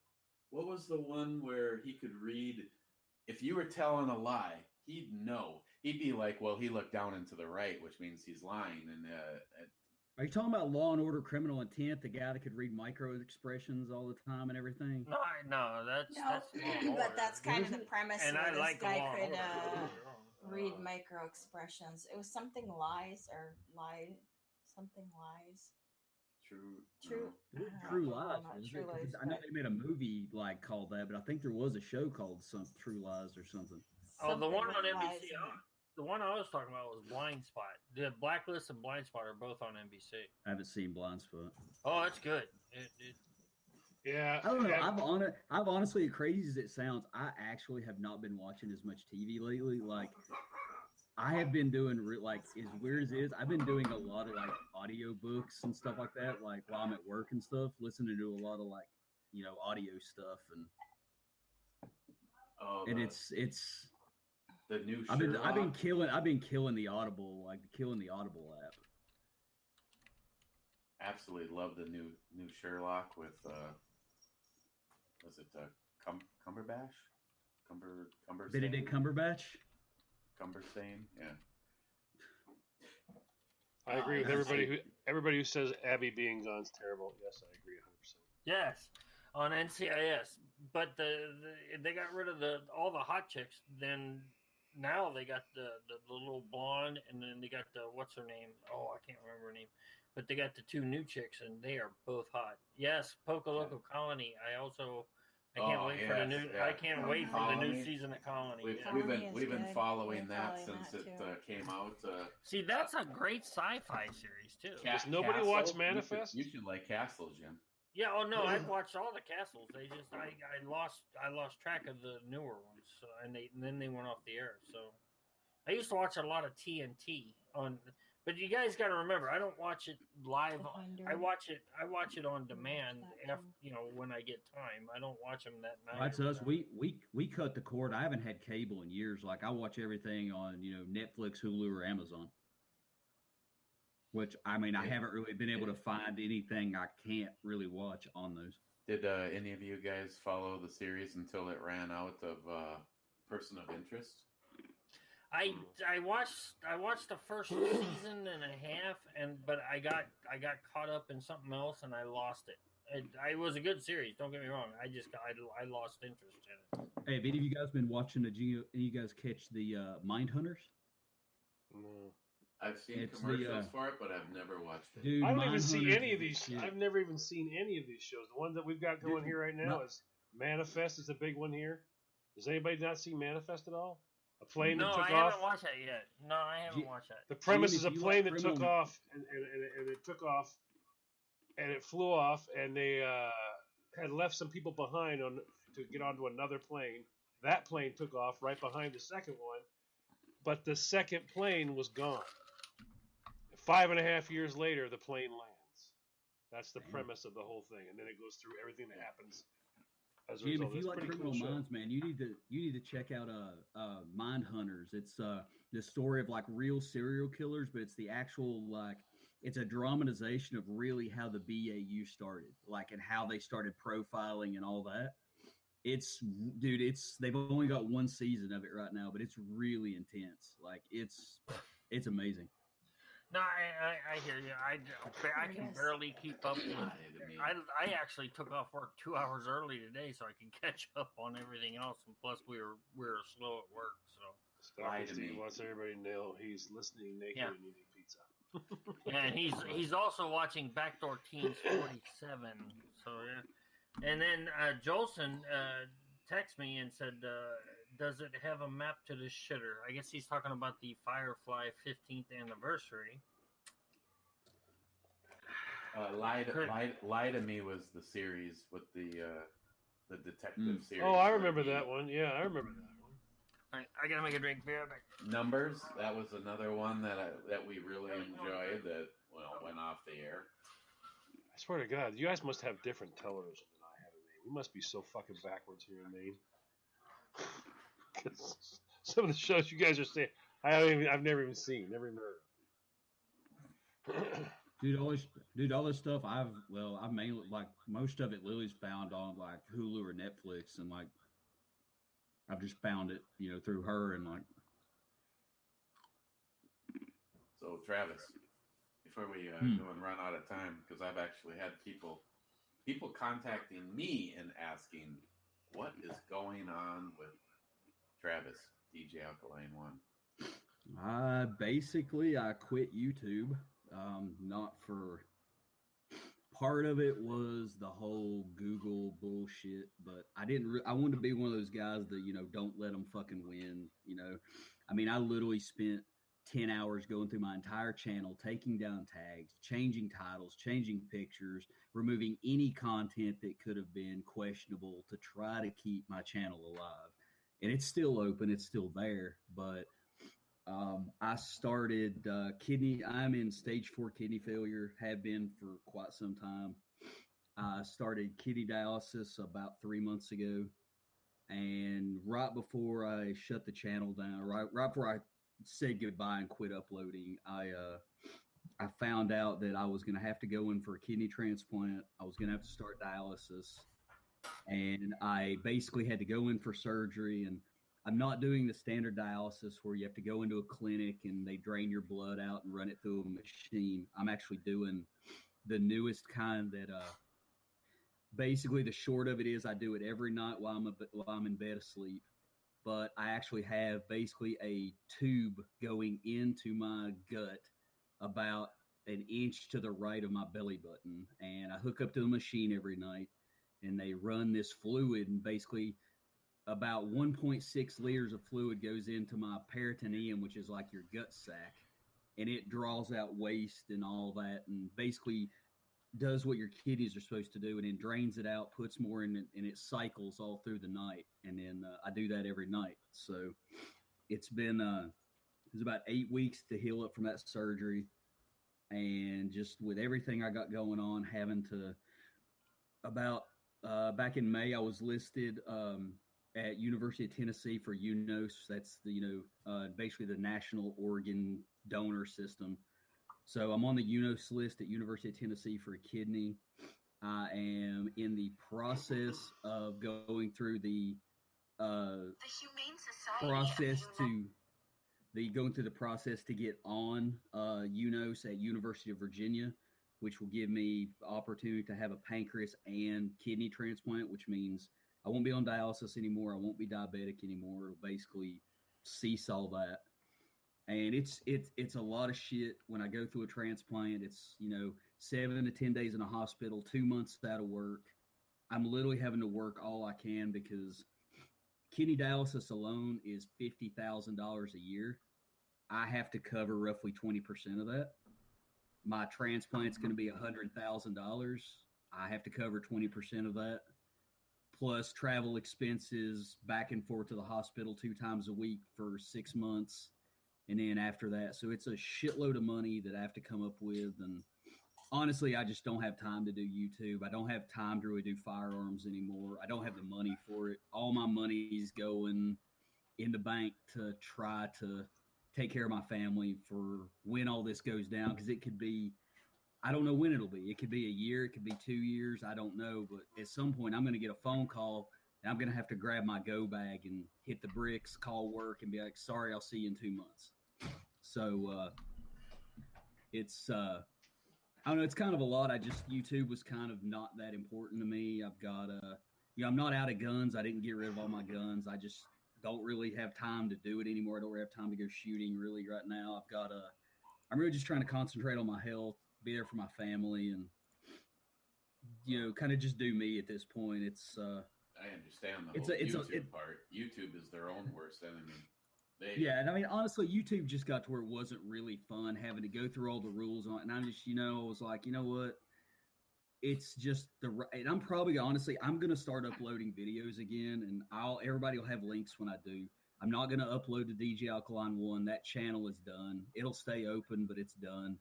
What was the one where he could read? If you were telling a lie, he'd know. He'd be like, "Well, he looked down and to the right, which means he's lying." And are you talking about Law and Order: Criminal Intent? The guy that could read micro expressions all the time and everything? No, that's but that's kind of the premise. And where I like this guy Law and could Order. read micro expressions. It was something lies or lie, something lies. True Lies. True Lies. I know they made a movie called that, but I think there was a show called True Lies or something. Oh, the one on NBC. The one I was talking about was Blind Spot. The Blacklist and Blind Spot are both on NBC. I haven't seen Blind Spot. Oh, it's good. Yeah. I don't know. I've honestly, as crazy as it sounds, I actually have not been watching as much TV lately. Like, I have been doing as weird as it is, I've been doing a lot of audio books and stuff like that. Like while I'm at work and stuff, listening to a lot of audio stuff and it's the new. I've been killing the Audible app. Absolutely love the new Sherlock with was it Cumberbatch? Benedict Cumberbatch? Cumberstain, yeah. I agree with everybody who says Abby being gone's terrible. Yes, I agree 100%. Yes, on NCIS, but they got rid of all the hot chicks. Then now they got the little blonde, and then they got what's her name? Oh, I can't remember her name. But they got the two new chicks, and they are both hot. Yes, Poco Loco Colony. I can't wait for the new. Yeah. I can't wait for the new season of Colony. We've been following that since it came out. See, that's a great sci-fi series too. Does nobody watch Manifest? You should like Castle, Jim. Yeah. Oh no, I've watched all the castles. They just I lost track of the newer ones, so, and then they went off the air. So I used to watch a lot of TNT on, but you guys got to remember, I don't watch it live. I watch it on demand after, when I get time. I don't watch them that night. That's us. We cut the cord. I haven't had cable in years. Like I watch everything on Netflix, Hulu, or Amazon. Which I haven't really been able to find anything I can't really watch on those. Did any of you guys follow the series until it ran out of Person of Interest? I watched the first season and a half, but I got caught up in something else and I lost it. It was a good series. Don't get me wrong. I lost interest in it. Hey, have any of you guys been watching any of you guys catch the Mind Hunters? No. I've seen commercials for it, but I've never watched it. Dude, I don't Mind even see Hunters any of is these. shit. I've never even seen any of these shows. The ones that we've got going here right now is Manifest is a big one here. Does anybody not see Manifest at all? A plane that No, took I off. haven't watched that yet. No, I haven't watched that. The premise is a If you plane like that took criminal- off, and it took off, and it flew off, and they had left some people behind to get onto another plane. That plane took off right behind the second one, but the second plane was gone. 5.5 years later, the plane lands. That's the premise of the whole thing, and then it goes through everything that happens as a Jim, result. if you It's a like pretty Criminal cool show. Minds, man, you need to check out Mind Hunters. It's the story of like real serial killers, but it's the actual it's a dramatization of really how the BAU started, like and how they started profiling and all that. They've only got one season of it right now, but it's really intense. Like it's amazing. No, I hear you. I can barely keep up with. I actually took off work 2 hours early today so I can catch up on everything else, and plus we were slow at work. So Lie to Steve me. wants everybody to know he's listening naked Yeah. and eating pizza. and he's also watching Backdoor Teens 47. So yeah, and then Jolson texted me and said, "Does it have a map to the shitter?" I guess he's talking about the Firefly 15th anniversary. Lie to Me was the series with the detective series. Oh, I where remember he- that one. Yeah, I remember that one. All right, I gotta make a drink. Be right back. Numbers. That was another one that we really enjoyed. That went off the air. I swear to God, you guys must have different television than I have in Maine. We must be so fucking backwards here in Maine. 'Cause some of the shows you guys are saying, I've never even seen, never even heard of. Dude, all this stuff I've mainly like most of it Lily's found on like Hulu or Netflix, and like I've just found it, through her and like. So Travis, before we go and run out of time, because I've actually had people contacting me and asking what is going on with Travis, DJ Alkaline One. Basically I quit YouTube. Not for part of it was the whole Google bullshit, but I wanted to be one of those guys that, don't let them fucking win. I literally spent 10 hours going through my entire channel, taking down tags, changing titles, changing pictures, removing any content that could have been questionable to try to keep my channel alive. And it's still open. It's still there, but I started I'm in stage 4 kidney failure, have been for quite some time. I started kidney dialysis about 3 months ago. And right before I shut the channel down, right before I said goodbye and quit uploading, I found out that I was going to have to go in for a kidney transplant. I was going to have to start dialysis. And I basically had to go in for surgery, and I'm not doing the standard dialysis where you have to go into a clinic and they drain your blood out and run it through a machine. I'm actually doing the newest kind that basically the short of it is I do it every night while I'm in bed asleep. But I actually have basically a tube going into my gut about an inch to the right of my belly button. And I hook up to the machine every night, and they run this fluid, and basically about 1.6 liters of fluid goes into my peritoneum, which is like your gut sac, and it draws out waste and all that. And basically does what your kidneys are supposed to do, and then drains it out, puts more in it, and it cycles all through the night. And then I do that every night. So it's been it's about 8 weeks to heal up from that surgery, and just with everything I got going on, having to about back in May, I was listed at University of Tennessee for UNOS. That's the basically the national organ donor system. So I'm on the UNOS list at University of Tennessee for a kidney. I am in the process of going through the Humane Society process to get on UNOS at University of Virginia, which will give me the opportunity to have a pancreas and kidney transplant, which means I won't be on dialysis anymore. I won't be diabetic anymore. It'll basically cease all that. And it's a lot of shit when I go through a transplant. It's 7 to 10 days in a hospital, 2 months out of work. I'm literally having to work all I can because kidney dialysis alone is $50,000 a year. I have to cover roughly 20% of that. My transplant's going to be $100,000. I have to cover 20% of that, plus travel expenses back and forth to the hospital 2 times a week for 6 months. And then after that, so it's a shitload of money that I have to come up with. And honestly, I just don't have time to do YouTube. I don't have time to really do firearms anymore. I don't have the money for it. All my money is going in the bank to try to take care of my family for when all this goes down. Because it could be, I don't know when it'll be. It could be a year. It could be 2 years. I don't know. But at some point, I'm going to get a phone call. And I'm going to have to grab my go bag and hit the bricks, call work, and be like, sorry, I'll see you in 2 months. So it's I don't know, it's kind of a lot. YouTube was kind of not that important to me. I've got I'm not out of guns. I didn't get rid of all my guns. I just don't really have time to do it anymore. I don't really have time to go shooting really right now. I'm really just trying to concentrate on my health, be there for my family, and kind of just do me at this point. It's I understand the whole YouTube part. YouTube is their own worst enemy. Yeah, and I mean, honestly, YouTube just got to where it wasn't really fun having to go through all the rules on it. And I'm just, I was like, you know what? It's just and I'm probably, honestly, I'm going to start uploading videos again, and everybody will have links when I do. I'm not going to upload to DJ Alkaline 1. That channel is done. It'll stay open, but it's done.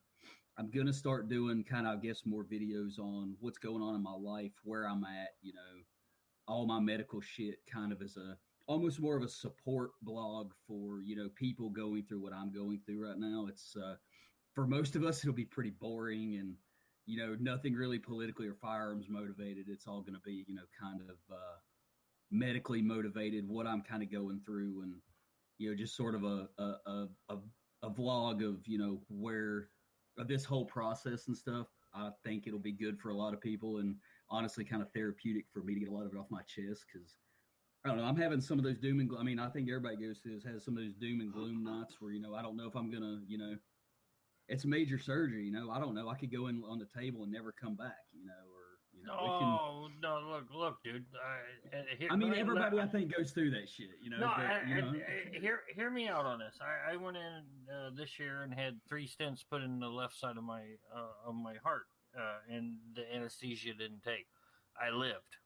I'm going to start doing kind of, I guess, more videos on what's going on in my life, where I'm at, all my medical shit kind of as almost more of a support blog for, people going through what I'm going through right now. It's, for most of us, it'll be pretty boring and, nothing really politically or firearms motivated. It's all going to be, kind of medically motivated, what I'm kind of going through, and, just sort of a vlog of, where this whole process and stuff. I think it'll be good for a lot of people, and honestly kind of therapeutic for me to get a lot of it off my chest, because I don't know. I'm having some of those doom and gloom. I mean, I think everybody goes through this, has some of those doom and gloom nights where, I don't know if I'm going to, it's major surgery, I don't know. I could go in on the table and never come back, or, no, look, dude. Everybody I think goes through that shit, Hear me out on this. I went in this year and had 3 stents put in the left side of my heart, and the anesthesia didn't take. I lived.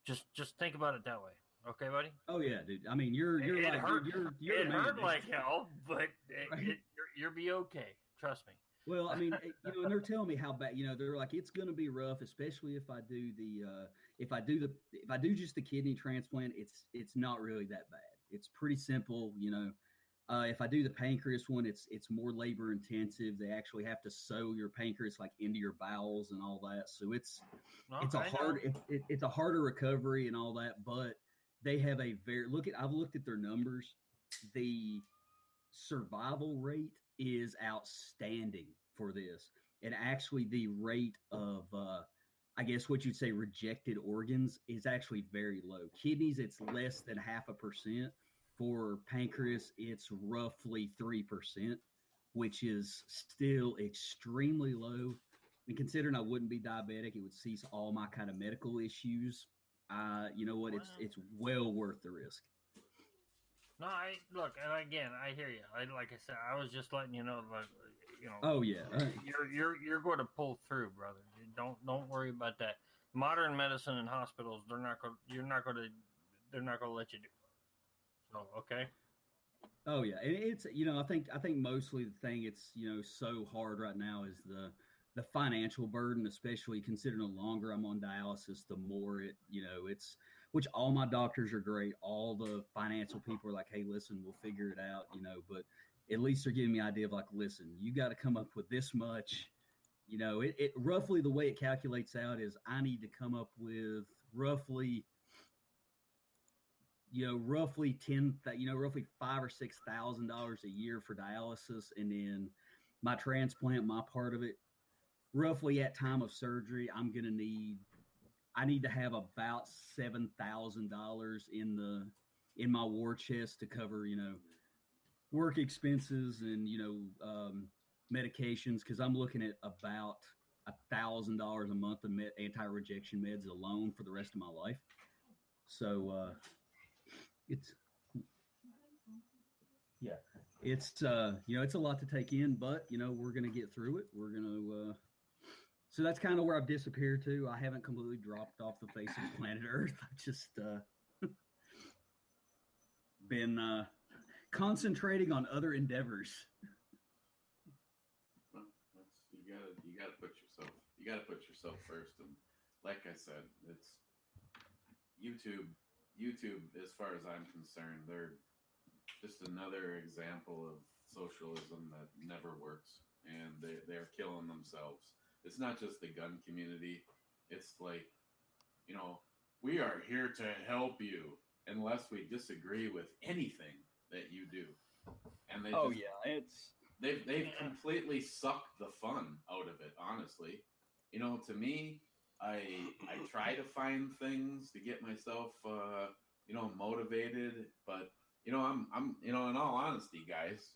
Just think about it that way. Okay, buddy. Oh yeah, dude. I mean, you're it like hurt. you're it man, hurt dude. like hell, but you'll be okay. Trust me. Well, I mean, and they're telling me how bad. They're like, it's going to be rough, especially if I do just the kidney transplant. It's not really that bad. It's pretty simple. If I do the pancreas one, it's more labor intensive. They actually have to sew your pancreas like into your bowels and all that. So it's a harder recovery and all that, but they have I've looked at their numbers. The survival rate is outstanding for this. And actually the rate of, I guess what you'd say rejected organs is actually very low. Kidneys, it's less than 0.5%. For pancreas, it's roughly 3%, which is still extremely low. And considering I wouldn't be diabetic, it would cease all my kind of medical issues. You know what? It's well worth the risk. No, look, and again, I hear you. Like I said, I was just letting you know, like, Oh yeah. You're going to pull through, brother. Don't worry about that. Modern medicine and hospitals, they're not going to let you do. So okay. Oh yeah, it's I think mostly the thing it's so hard right now is the financial burden, especially considering the longer I'm on dialysis, the more it's which all my doctors are great. All the financial people are like, hey, listen, we'll figure it out, but at least they're giving me an idea of like, listen, you got to come up with this much. It roughly the way it calculates out is I need to come up with roughly roughly roughly $5,000 or $6,000 a year for dialysis, and then my transplant, my part of it, roughly at time of surgery, I need to have about $7,000 in my war chest to cover work expenses and medications, because I'm looking at about $1,000 a month of anti-rejection meds alone for the rest of my life. So it's it's a lot to take in, but we're gonna get through it. We're gonna so that's kind of where I've disappeared to. I haven't completely dropped off the face of planet Earth. I've just been concentrating on other endeavors. Well, you gotta put yourself first, and like I said, it's YouTube, as far as I'm concerned, they're just another example of socialism that never works, and they're killing themselves. It's not just the gun community. It's like, we are here to help you unless we disagree with anything that you do. And they've completely sucked the fun out of it, honestly. To me, I try to find things to get myself motivated, but I'm in all honesty, guys,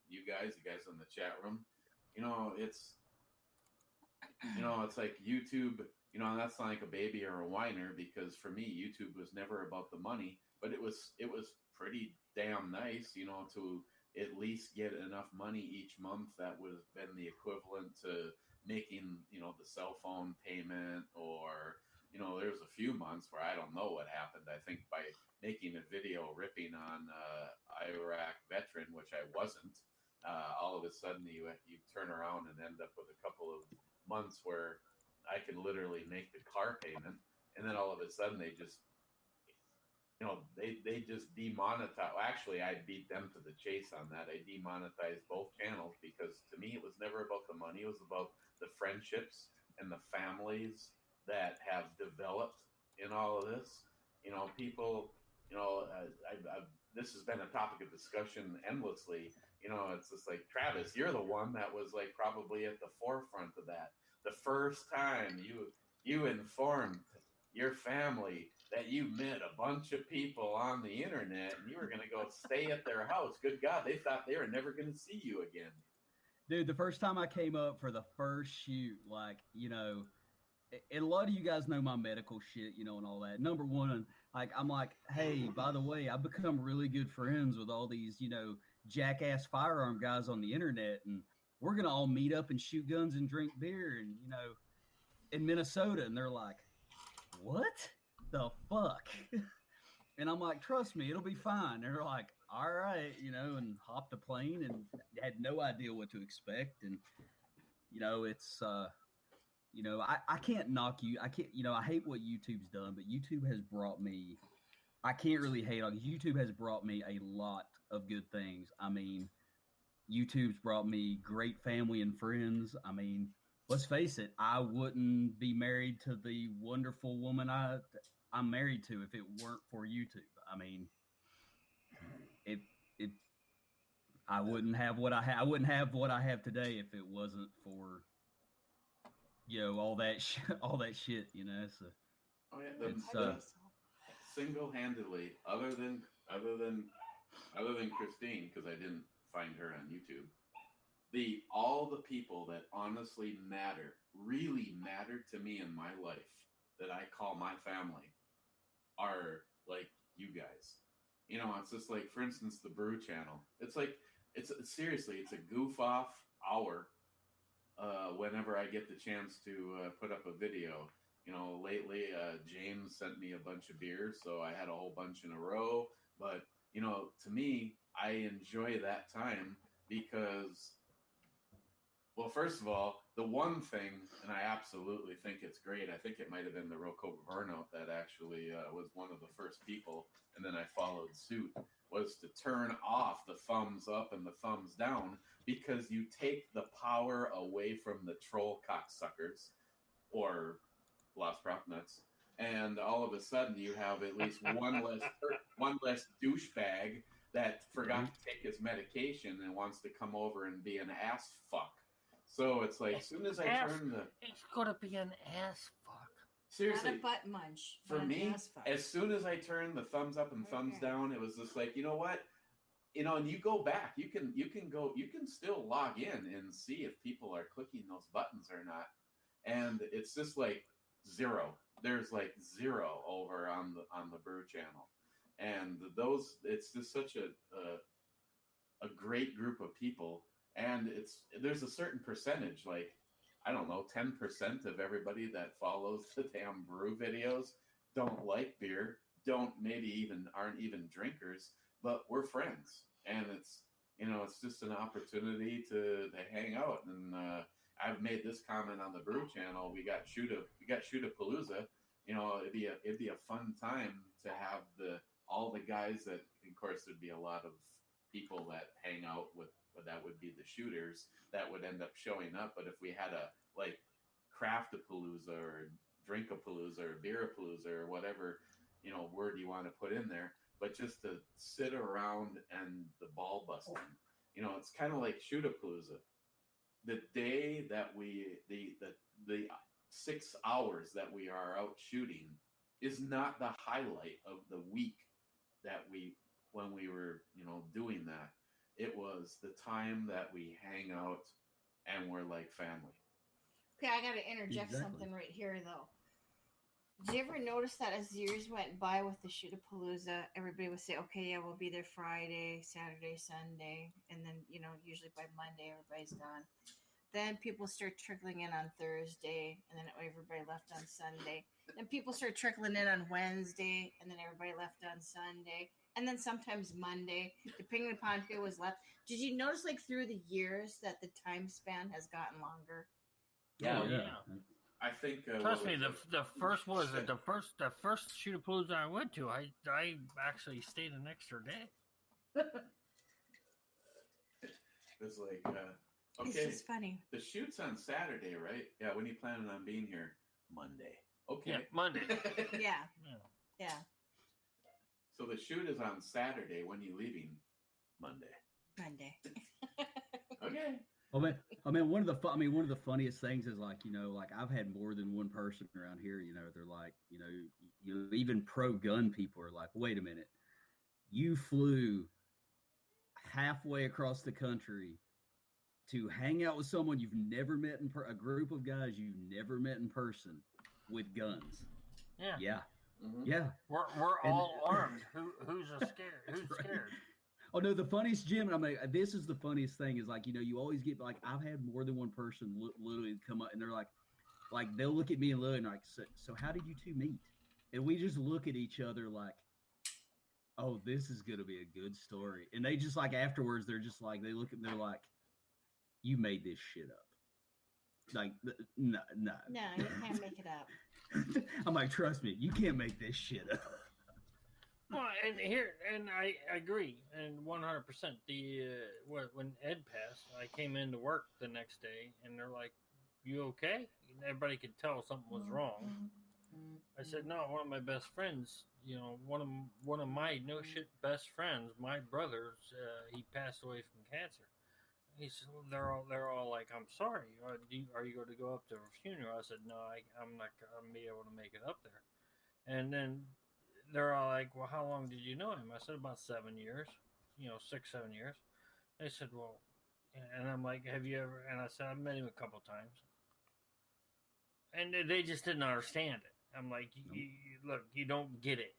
you guys in the chat room, it's like YouTube, that's not like a baby or a whiner, because for me, YouTube was never about the money, but it was pretty damn nice, to at least get enough money each month that would have been the equivalent to making, the cell phone payment, or, there's a few months where I don't know what happened. I think by making a video ripping on Iraq veteran, which I wasn't, all of a sudden you turn around and end up with a couple of months where I can literally make the car payment, and then all of a sudden they just they just demonetize. Well, actually, I beat them to the chase on that. I demonetized both channels because to me it was never about the money. It was about the friendships and the families that have developed in all of this. People. This has been a topic of discussion endlessly. It's just like, Travis, you're the one that was like probably at the forefront of that. The first time you informed your family that you met a bunch of people on the internet and you were going to go stay at their house. Good God, they thought they were never going to see you again. Dude, the first time I came up for the first shoot, and a lot of you guys know my medical shit, and all that. Number one, I'm like, hey, by the way, I've become really good friends with all these, jackass firearm guys on the internet, and we're going to all meet up and shoot guns and drink beer and, in Minnesota. And they're like, what the fuck? And I'm like, trust me, it'll be fine. They're like, all right, and hopped a plane and had no idea what to expect. And, it's, I can't knock you. I can't, I hate what YouTube's done, but YouTube has brought me, I can't really hate on YouTube has brought me a lot of good things. I mean, YouTube's brought me great family and friends. I mean, let's face it, I wouldn't be married to the wonderful woman I'm married to if it weren't for YouTube. I mean, I wouldn't have what I wouldn't have what I have today if it wasn't for all that shit. So oh yeah, single-handedly, other than Christine, because I didn't find her on YouTube. All the people that honestly really matter to me in my life, that I call my family, are like you guys. It's just like, for instance, the Brew channel. It's like, seriously, it's a goof off hour whenever I get the chance to put up a video. Lately, James sent me a bunch of beers, so I had a whole bunch in a row. But, to me, I enjoy that time because, well, first of all, the one thing, and I absolutely think it's great, I think it might have been the Rocco Burnout that actually was one of the first people, and then I followed suit, was to turn off the thumbs up and the thumbs down because you take the power away from the troll cocksuckers or Lost Prop Nuts, and all of a sudden you have at least one less douchebag that forgot to take his medication and wants to come over and be an ass fuck. So it's like, as soon as I turn the... It's gonna be an ass fuck. Seriously. Not a butt munch. For me, as soon as I turned the thumbs up and thumbs down, it was just like, you know what? And you go back, you can still log in and see if people are clicking those buttons or not. And it's just like zero. There's like zero over on the Brew channel. And it's just such a great group of people. And there's a certain percentage, like, I don't know, 10% of everybody that follows the damn Brew videos don't like beer, aren't even drinkers, but we're friends. And it's just an opportunity to hang out. And I've made this comment on the Brew channel. We got Shootapalooza. It'd be a fun time to have all the guys that, of course, there'd be a lot of people that hang out with. That would be the shooters that would end up showing up. But if we had a like Craftapalooza or Drinkapalooza or Beerapalooza or whatever, word you want to put in there, but just to sit around and the ball busting, it's kind of like Shootapalooza. The day that the 6 hours that we are out shooting is not the highlight of the week when we were, doing that. It was the time that we hang out and we're like family. Okay, I got to interject something right here, though. Did you ever notice that as years went by with the Shootapalooza, everybody would say, okay, yeah, we'll be there Friday, Saturday, Sunday, and then, usually by Monday, everybody's gone. Then people start trickling in on Thursday, and then everybody left on Sunday. Then people start trickling in on Wednesday, and then everybody left on Sunday. And then sometimes Monday, depending upon who was left. Did you notice, like, through the years that the time span has gotten longer? Yeah. I think. Trust me, the first was it the first Shootapalooza I went to. I actually stayed an extra day. It's like okay. It's just funny. The shoot's on Saturday, right? Yeah. When are you planning on being here? Monday. Okay. Yeah, Monday. Yeah. So the shoot is on Saturday. When are you leaving? Monday. Okay. I mean, one of the funniest things is like, I've had more than one person around here, they're like, even pro gun people are like, wait a minute, you flew halfway across the country to hang out with someone you've never met a group of guys you've never met in person with guns. Yeah. Mm-hmm. Yeah. We're all armed. Who's scared? Who's scared? Oh no, the funniest, Jim. I mean, this is the funniest thing is like, you always get like, I've had more than one person literally come up and they're like they'll look at me and look and like, so how did you two meet? And we just look at each other like, oh, this is gonna be a good story. And they just like afterwards, they're just like, they look at, they're like, you made this shit up. Like, no, you can't make it up. I'm like, trust me, you can't make this shit up. Well, and I agree, and 100%. When Ed passed, I came into work the next day, and they're like, "You okay?" And everybody could tell something was wrong. I said, "No, one of my best friends, one of my no shit best friends, my brother's, he passed away from cancer." He said, "They're all like, I'm sorry. Are you going to go up to a funeral?" I said, "No, I'm not going to be able to make it up there." And then they're all like, "Well, how long did you know him?" I said, "About 7 years, 6, 7 years." They said, "Well," and I'm like, "Have you ever?" And I said, "I've met him a couple times." And they just didn't understand it. I'm like, "Look, you don't get it.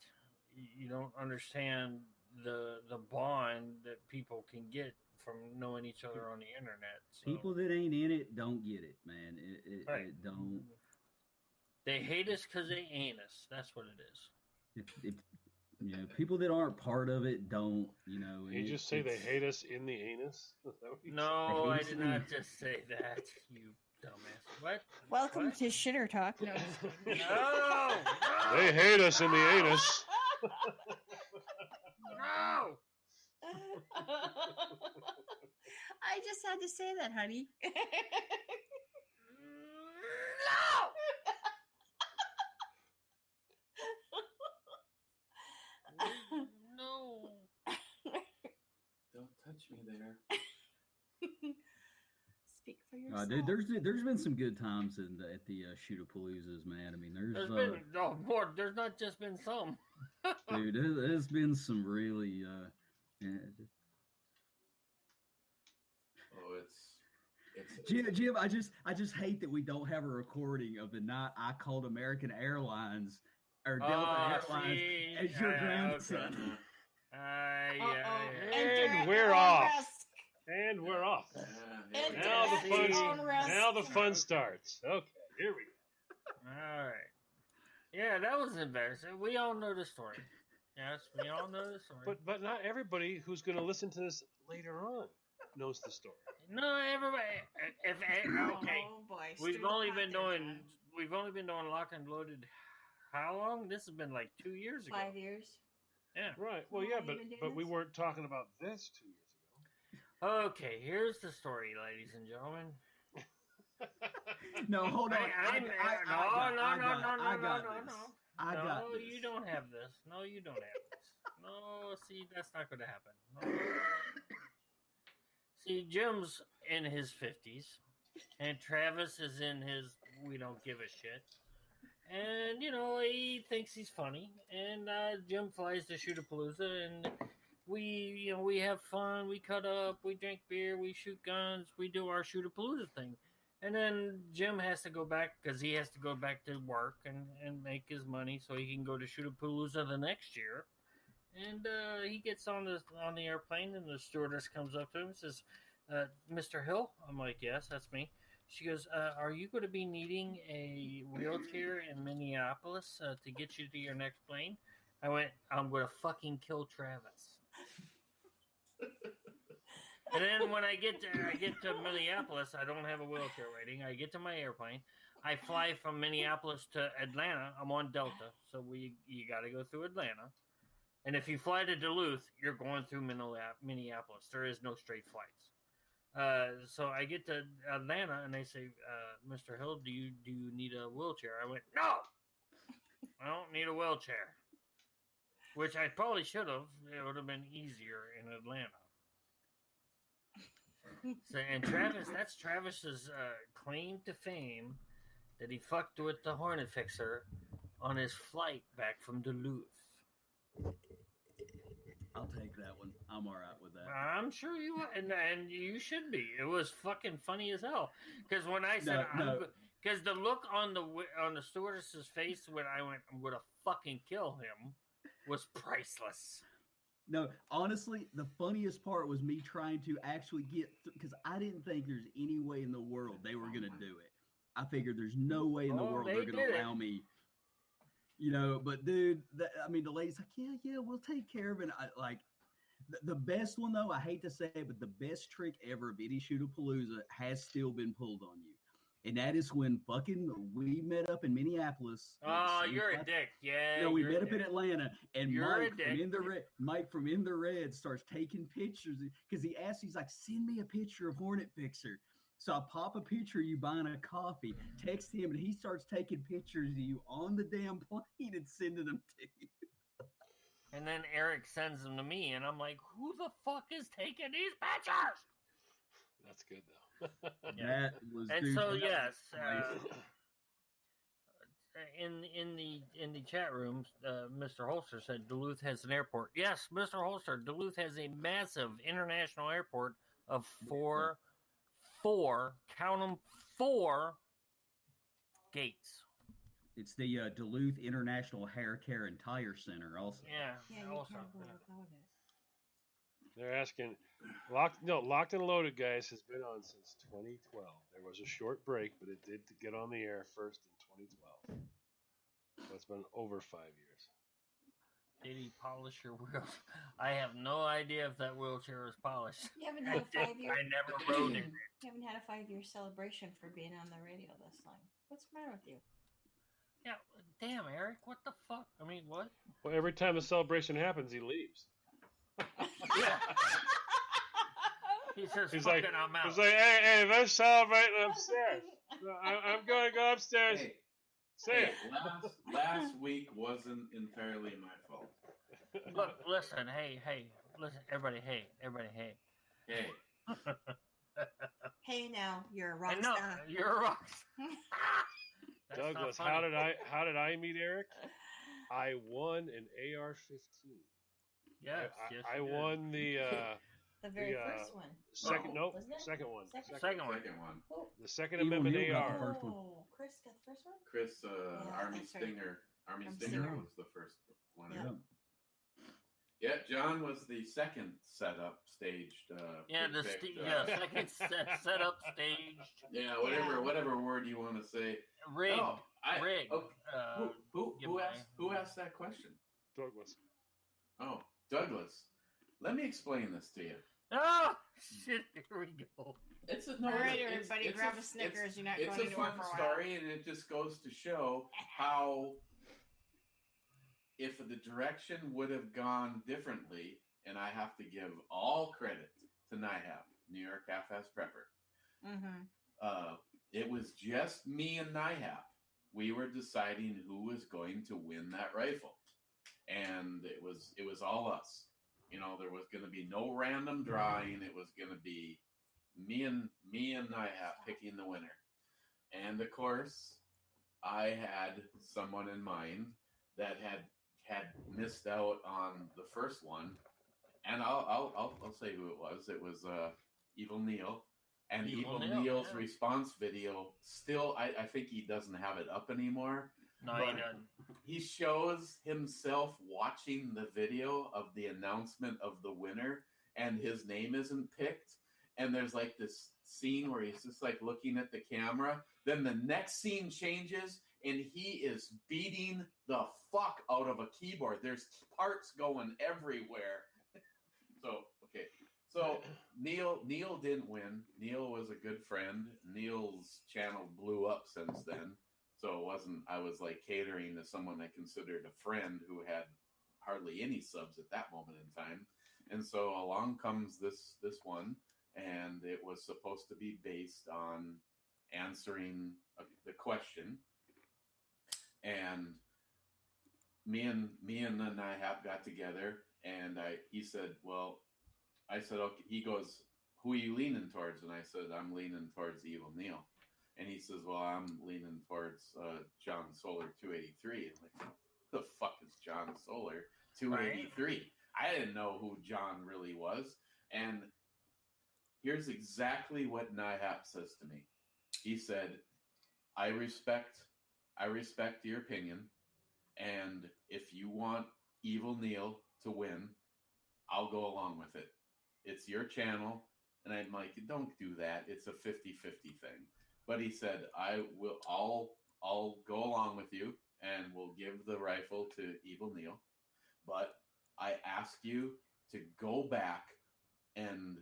You don't understand the bond that people can get from knowing each other on the internet. So. People that ain't in it don't get it, man. Right. It don't. They hate us because they ain't us. That's what it is. People that aren't part of it don't. You just say they hate us in the anus? Is that what you No, They I hate did us. not just say that. You dumbass. What? Welcome What? to Shitter Talk. No, just kidding. No! They hate us in the anus. No! I just had to say that, honey. No! No. Don't touch me there. Speak for yourself. Dude, there's been some good times at the Shootapaloozas, man. I mean, There's been more. There's not just been some. dude, there's been some really. Oh, it's Jim, I just hate that we don't have a recording of the night I called American Airlines or Delta Airlines see? as your Yeah, grandson. Yeah. And we're off. And we're off. Enter Now at the your fun. own risk. Now the fun starts. Okay, here we go. All right. Yeah, that was embarrassing. We all know the story. Yes, we all know the story. But not everybody who's going to listen to this later on knows the story. No, everybody. Okay, Oh boy. we've stir the only pot been there, doing. John. We've only been doing Lock and Loaded. How long? This has been like 2 years ago. 5 years. Yeah. Right. Well, How yeah, long but you been doing but we this? weren't talking about this 2 years ago. Okay, here's the story, ladies and gentlemen. No, hold on. I got No, this. you don't have this. No, you don't have this. No, see, that's not going to happen. No. See, Jim's in his 50s, and Travis is in his we don't give a shit. And, he thinks he's funny. And Jim flies to Shootapalooza, and we have fun. We cut up, we drink beer, we shoot guns, we do our Shootapalooza thing. And then Jim has to go back because he has to go back to work and make his money so he can go to Shootapalooza the next year. And he gets on the airplane, and the stewardess comes up to him and says, Mr. Hill? I'm like, yes, that's me. She goes, are you going to be needing a wheelchair in Minneapolis to get you to your next plane? I went, I'm going to fucking kill Travis. And then when I get to Minneapolis, I don't have a wheelchair waiting. I get to my airplane. I fly from Minneapolis to Atlanta. I'm on Delta, so you got to go through Atlanta. And if you fly to Duluth, you're going through Minneapolis. There is no straight flights. So I get to Atlanta, and they say, Mr. Hill, do you need a wheelchair? I went, no, I don't need a wheelchair. Which I probably should have. It would have been easier in Atlanta. So, and that's Travis's claim to fame that he fucked with the Hornet Fixer on his flight back from Duluth. I'll take that one. I'm all right with that. I'm sure you and you should be. It was fucking funny as hell. Because when I said, because the look on the stewardess's face when I went, I'm gonna fucking kill him, was priceless. No, honestly, the funniest part was me trying to actually get because I didn't think there's any way in the world they were gonna do it. I figured there's no way in the world they're gonna allow me. But dude, the lady's like, yeah, we'll take care of it. The best one though, I hate to say it, but the best trick ever of any Shootapalooza has still been pulled on you. And that is when we met up in Minneapolis. Oh, you're a dick. Yeah. No, we met up in Atlanta, and You're Mike from In the Red starts taking pictures because he's like, send me a picture of Hornet Fixer. So I pop a picture of you buying a coffee, text him, and he starts taking pictures of you on the damn plane and sending them to you. And then Eric sends them to me, and I'm like, who the fuck is taking these pictures? That's good though. That was. And dude, so that yes, was in the chat room, Mr. Holster said Duluth has an airport. Yes, Mr. Holster, Duluth has a massive international airport of four, count them, 4 gates. It's the Duluth International Hair Care and Tire Center, also. Yeah, Yeah, you also. can't go without it. They're asking, Locked and Loaded, guys, has been on since 2012. There was a short break, but it did get on the air first in 2012. So it's been over 5 years. Did he polish your wheels? I have no idea if that wheelchair is polished. You haven't had a 5-year. I never rode it. You haven't had a 5-year celebration for being on the radio this long. What's the matter with you? Yeah, damn, Eric, what the fuck? I mean, what? Well, every time the celebration happens, he leaves. Yeah. He says, He's fuck like, it, I'm out. he's like, hey, they're celebrating upstairs. I'm going to go upstairs. Hey, Say hey, it. last week wasn't entirely my fault. Look, listen, hey, listen, everybody, hey. Hey, Hey, now you're a rock I know, star. you're a rock star. That's not Douglas, funny. how did I meet Eric? I won an AR-15. Yes, yes, I you did. won the The very the, first one. second. Nope, Wasn't it? second one. Second one. second one. Who? The Second Evil Amendment Neil got AR. the first one. Oh, Chris got the first one? Chris, Yeah, Army that's right. Stinger. Army Army Stinger Stinger. was the first one. Yeah. Yeah. Yeah, John was the second setup staged. Yeah, the picked, second set up staged, Yeah, Yeah. whatever word you want to say. rigged, No, rigged. okay. Who give who asked that question? Douglas. Oh, Douglas. Let me explain this to you. Oh shit! Here we go. It's a All right, it's- everybody, it's grab a Snickers. You're not It's going a anywhere fun for a while. story, and it just goes to show how if the direction would have gone differently, and I have to give all credit to NIHAP, New York Half-Ass Prepper. Mm-hmm. It was just me and NIHAP. We were deciding who was going to win that rifle, and it was all us. You know, there was going to be no random drawing. It was going to be me and NIHAP picking the winner. And of course, I had someone in mind that had missed out on the first one, and I'll say who it was. It was Evil Neil. And Evil Evil Neil, Neil's yeah. response video still, I think he doesn't have it up anymore. No, But he doesn't. he shows himself watching the video of the announcement of the winner, and his name isn't picked. And there's like this scene where he's just like looking at the camera. Then the next scene changes, and he is beating the fuck out of a keyboard. There's parts going everywhere. So Neil didn't win. Neil was a good friend. Neil's channel blew up since then. So it wasn't, I was like catering to someone I considered a friend who had hardly any subs at that moment in time. And so along comes this one, and it was supposed to be based on answering the question. And me and the NIHAP got together, and he said, well, I said, okay. He goes, who are you leaning towards? And I said, I'm leaning towards Evil Neil. And he says, well, I'm leaning towards John Solar 283. I'm like, who the fuck is John Solar 283? Right. I didn't know who John really was. And here's exactly what NIHAP says to me. He said, I respect your opinion. And if you want Evil Neil to win, I'll go along with it. It's your channel. And I'm like, don't do that. It's a 50-50 thing. But he said, I'll go along with you, and we'll give the rifle to Evil Neil. But I ask you to go back and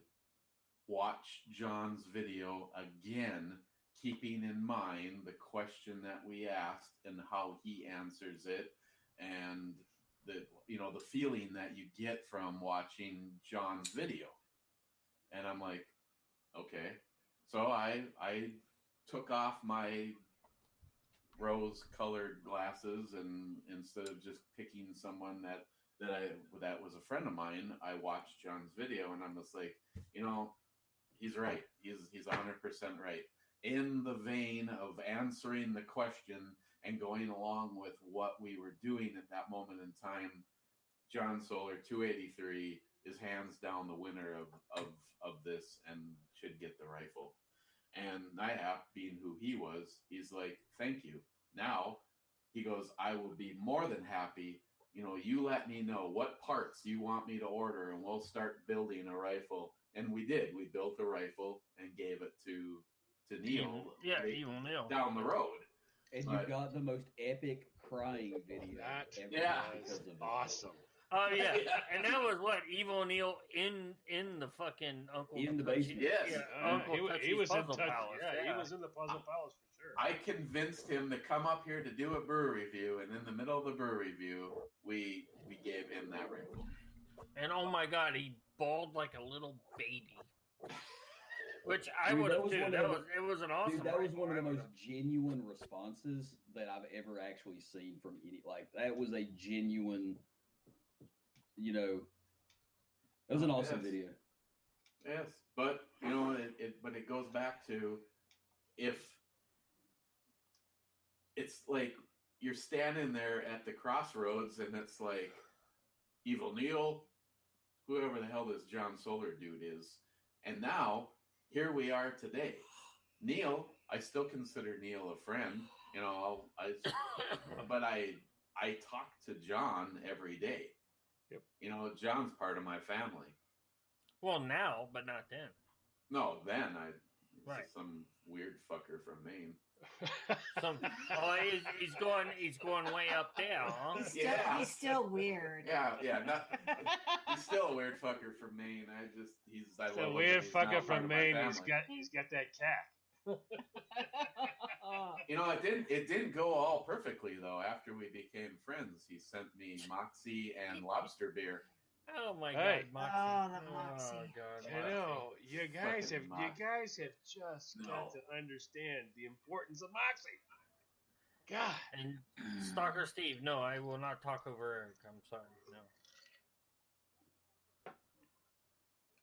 watch John's video again, keeping in mind the question that we asked and how he answers it, and the feeling that you get from watching John's video. And I'm like, okay. So I took off my rose-colored glasses, and instead of just picking someone that was a friend of mine, I watched John's video, and I'm just like, he's right. He's 100% right. In the vein of answering the question and going along with what we were doing at that moment in time, John Solar 283 is hands down the winner of this and should get the rifle. And NIHAP, being who he was, he's like, thank you. Now, he goes, I will be more than happy, you let me know what parts you want me to order, and we'll start building a rifle. And we did. We built a rifle and gave it to Neil. Evil Neil down the road. And you got the most epic crying video That ever. was because of it. awesome. Oh yeah. And that was what Evil Neil in the fucking Uncle In the Touchy- basement. Yes. Yeah, Uncle he Touchy's was in Puzzle touch. Palace. Yeah, he was in the Puzzle Palace for sure. I convinced him to come up here to do a brewery review, and in the middle of the brewery review, we gave him that rifle. And oh my god, he bawled like a little baby. Which I Dude, would that have was too. one That of the- was it was an awesome. Dude, that was rifle. one of the I most would've- genuine responses that I've ever actually seen from any. Like that was a genuine, it was an awesome Yes. video. Yes, but it goes back to if it's like you're standing there at the crossroads and it's like Evil Neil, whoever the hell this John Solar dude is, and now here we are today. Neil, I still consider Neil a friend, but I talk to John every day. Yep. John's part of my family. Well, now, but not then. No, then Right. some weird fucker from Maine. He's going way up there, huh? Yeah. He's still weird. Yeah, he's still a weird fucker from Maine. I It's love a him, weird but he's not fucker part from of my Maine. family. He's got that cat. It didn't go all perfectly though. After we became friends, he sent me Moxie and lobster beer. Oh my Hey. god, Moxie. Oh, the Moxie. Oh, God, I know you guys have Moxie. just No. got to understand the importance of Moxie. God, And Stalker Steve, no, I will not talk over Eric. I'm sorry, no.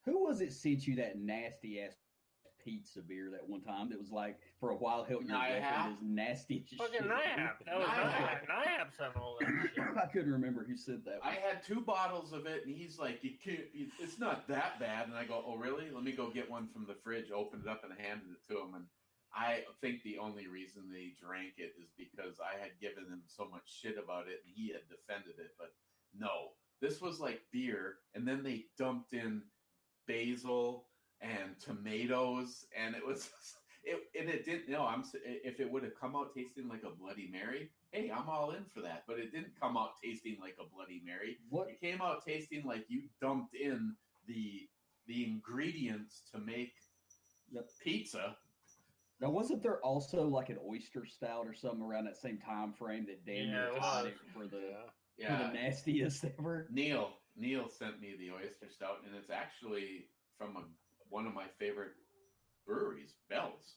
Who was it sent you that nasty ass pizza beer that one time that was like for a while helped your Nyhap? record as nasty as Fucking shit? Nyhap. That was Nyhap. Nyhap's having all that shit. I couldn't remember who said that. I had 2 bottles of it, and he's like, "It's not that bad." And I go, "Oh, really? Let me go get one from the fridge." Opened it up and handed it to him. And I think the only reason they drank it is because I had given him so much shit about it, and he had defended it. But no, this was like beer, and then they dumped in basil and tomatoes, and it was it didn't. No, if it would have come out tasting like a Bloody Mary, hey, I'm all in for that. But it didn't come out tasting like a Bloody Mary. What? It came out tasting like you dumped in the ingredients to make Yep. pizza. Now, wasn't there also like an oyster stout or something around that same time frame that Dan Yeah, it tied was. it for the yeah. for the nastiest ever? Neil sent me the oyster stout, and it's actually from one of my favorite breweries, Bell's.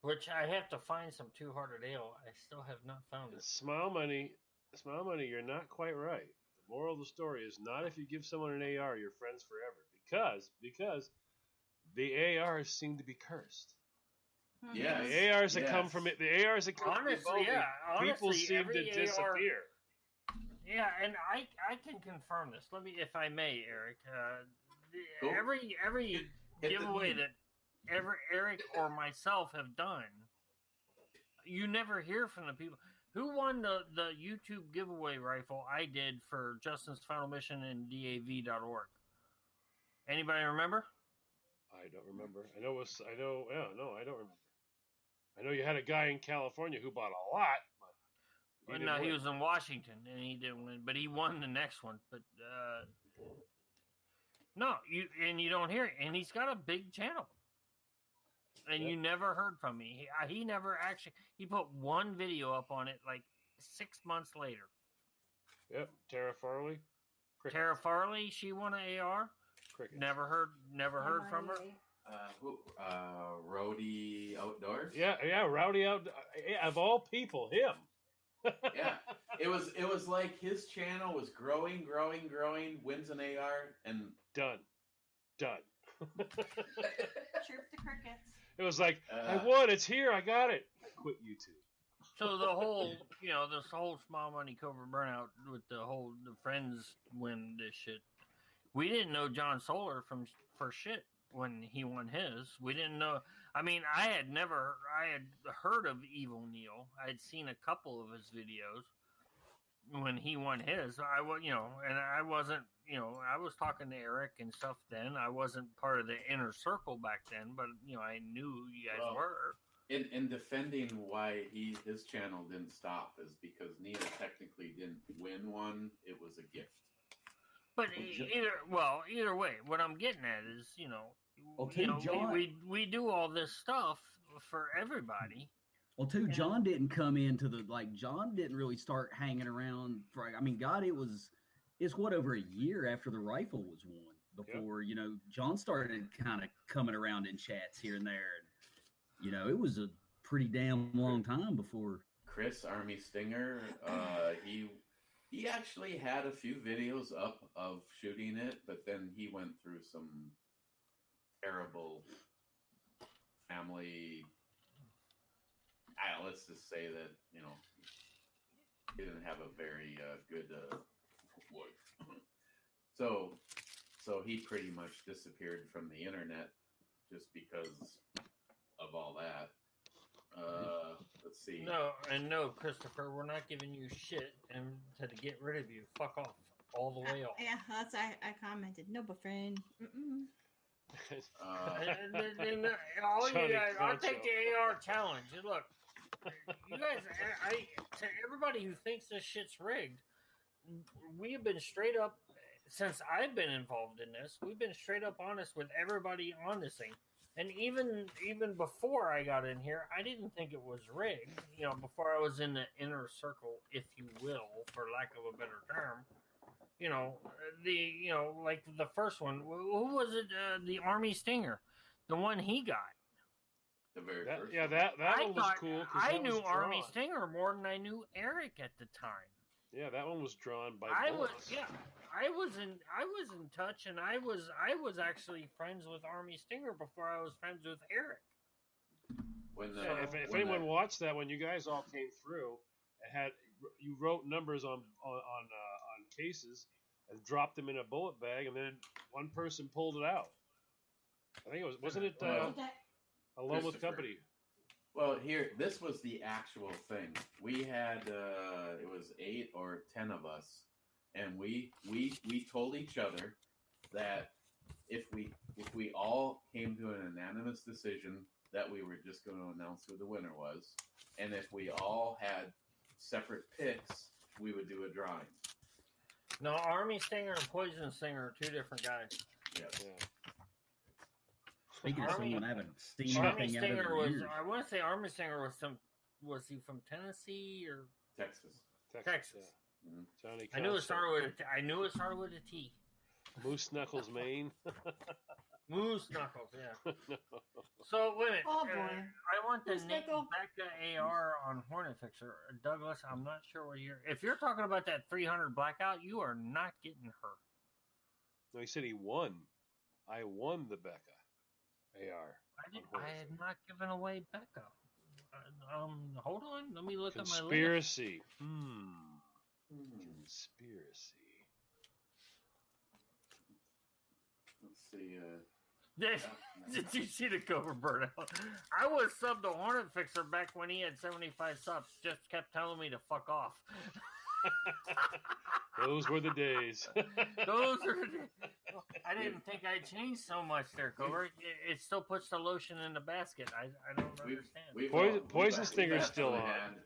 Which I have to find some Two Hearted Ale. I still have not found it. Smile money, you're not quite right. The moral of the story is not if you give someone an AR, you're friends forever. Because the ARs seem to be cursed. Yes. The ARs that come yes. from it, the ARs that come Honestly, from yeah. people Honestly, seem every to AR disappear. Yeah, and I can confirm this. Let me, if I may, Eric. Go. Every Hit the giveaway beat. that ever Eric or myself have done, you never hear from the people who won the YouTube giveaway rifle I did for Justin's Final Mission and DAV.org. Anybody remember? I don't remember. I don't remember. I know you had a guy in California who bought a lot. But Well, no, he was in Washington and he didn't win, but he won the next one. But no, you don't hear it, and he's got a big channel, and Yep. you never heard from me. He never actually. He put one video up on it like 6 months later. Yep, Tara Farley. Crickets. Tara Farley, she won an AR. Crickets. Never heard from her. Roadie Outdoors. Yeah, Rowdy out. Of all people, him. Yeah. It was like his channel was growing, wins an AR, and Done. Chirp the crickets. It was like, I won. It's here. I got it. I quit YouTube. So the whole, this whole Small Money Cobra burnout with the friends win this shit. We didn't know John Solar for shit when he won his. We didn't know. I mean, I had heard of Evil Neil. I had seen a couple of his videos, when he won his. I was, and I wasn't, I was talking to Eric and stuff then. I wasn't part of the inner circle back then, but I knew who you guys were. In defending why his channel didn't stop is because Nia technically didn't win one; it was a gift. But either way, what I'm getting at is, John, we do all this stuff for everybody. Well, too, John didn't come into John didn't really start hanging around God, it's what, over a year after the rifle was won before, John started kind of coming around in chats here and there. And, it was a pretty damn long time before. Chris Army Stinger, he actually had a few videos up of shooting it, but then he went through some terrible family. Let's just say that he didn't have a very good wife. So he pretty much disappeared from the internet just because of all that. Let's see. No, Christopher, we're not giving you shit and to get rid of you. Fuck off, all the way off. Yeah, that's I commented. No, but friend. All you guys, I'll take the AR challenge. Look, you guys, to everybody who thinks this shit's rigged, we have been straight up since I've been involved in this. We've been straight up honest with everybody on this thing. And even before I got in here, I didn't think it was rigged. Before I was in the inner circle, if you will, for lack of a better term. Like the first one. Who was it? The Army Stinger, the one he got. The very first. Yeah, that one was cool. I knew Army Stinger more than I knew Eric at the time. Yeah, that one was drawn by. I was in touch, and I was actually friends with Army Stinger before I was friends with Eric. If anyone watched that when you guys all came through, you wrote numbers on cases and dropped them in a bullet bag, and then one person pulled it out. I think wasn't it Alone with Company? Well, this was the actual thing. We had it was 8 or 10 of us, and we told each other that if we all came to an unanimous decision that we were just going to announce who the winner was, and if we all had separate picks, we would do a drawing. No, Army Stinger and Poison Stinger are two different guys. Yes. Yeah. Speaking of someone I haven't seen Army anything Stinger out of was. years. I want to say Army Stinger was he from Tennessee or Texas? Texas. Yeah. Mm-hmm. Johnny I knew it Constable. started with a T. Moose Knuckles, Maine. Moose Knuckles, yeah. So wait a minute. Oh, boy. I want the Moose Knuckle. Becca AR on Hornet Fixer. Douglas, I'm not sure what you're. If you're talking about that 300 blackout, you are not getting her. No, he said he won. I won the Becca AR. I had not given away Becca. Hold on. Let me look at my list. Conspiracy. Conspiracy. Let's see. Did you see the cover burn out? I was subbed to Hornet Fixer back when he had 75 subs. Just kept telling me to fuck off. Those were the days. Those are. I didn't think I changed so much there, Cobra. It still puts the lotion in the basket. I don't understand. Poison Stinger's still on.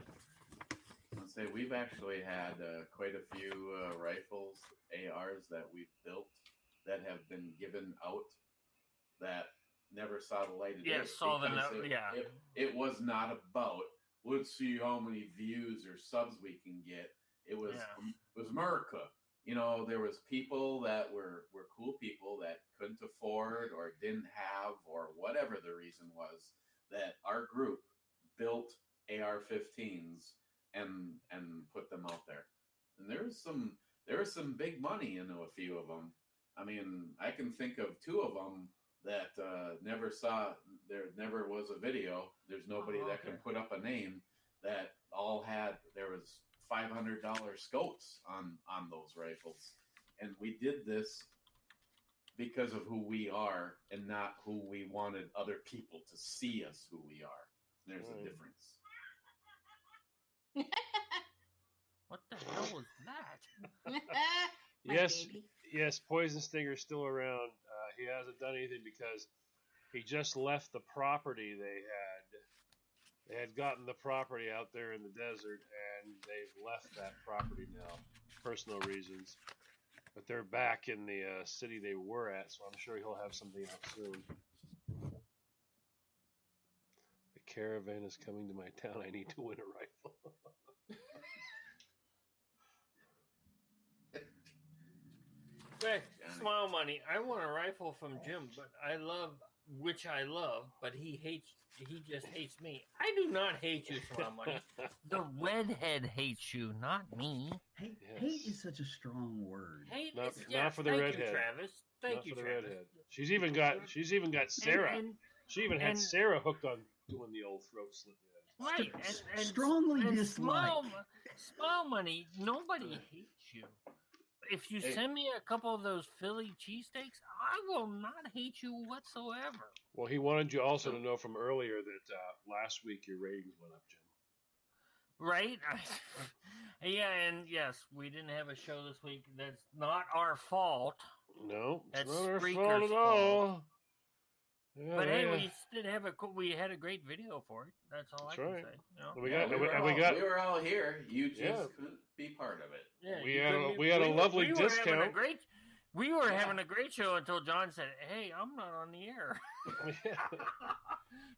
Let's say we've actually had quite a few rifles, ARs that we've built that have been given out that never saw the light of day. Yeah, saw the yeah. It was not about let's see how many views or subs we can get. It was America. There was people that were cool people that couldn't afford or didn't have or whatever the reason was that our group built AR-15s and put them out there. And there was some big money into a few of them. I mean, I can think of 2 of them that never saw. There never was a video. There's nobody that can put up a name that all had. There was $500 scopes on those rifles, and we did this because of who we are and not who we wanted other people to see us who we are. There's a difference. What the hell was that? My Yes, baby. yes, Poison Stinger's still around. He hasn't done anything because he just left the property they had. They had gotten the property out there in the desert, and they've left that property now, personal reasons. But they're back in the city they were at, so I'm sure he'll have something out soon. The caravan is coming to my town. I need to win a rifle. Hey, Smile Money. I want a rifle from Jim, but I love, but he just hates me. I do not hate you, Smile Money. The redhead hates you, not me. Hate, Yes. hate is such a strong word. Hate Not- is, not yes, for the thank redhead. You, Travis. Thank Not you, for the Travis. redhead. She's even got Sarah. And, She even had and- Sarah hooked on doing the old throat slit. right, and Strongly and dislike. Smile Money. Nobody hates you. If you Hey. send me a couple of those Philly cheesesteaks, I will not hate you whatsoever. Well, he wanted you also to know from earlier that last week your ratings went up, Jim. Right? Yeah, and yes, we didn't have a show this week. That's not our fault. No, it's That's not our fault Spreaker's at all. Yeah, But hey, yeah. we had a great video for it. That's all That's I can right. say. You know? We Yeah, got we were all here. You just Yeah. couldn't be part of it. Yeah, we you had couldn't- we had a lovely we were discount. having a great. We were Yeah. having a great show until John said, "Hey, I'm not on the air." Yeah.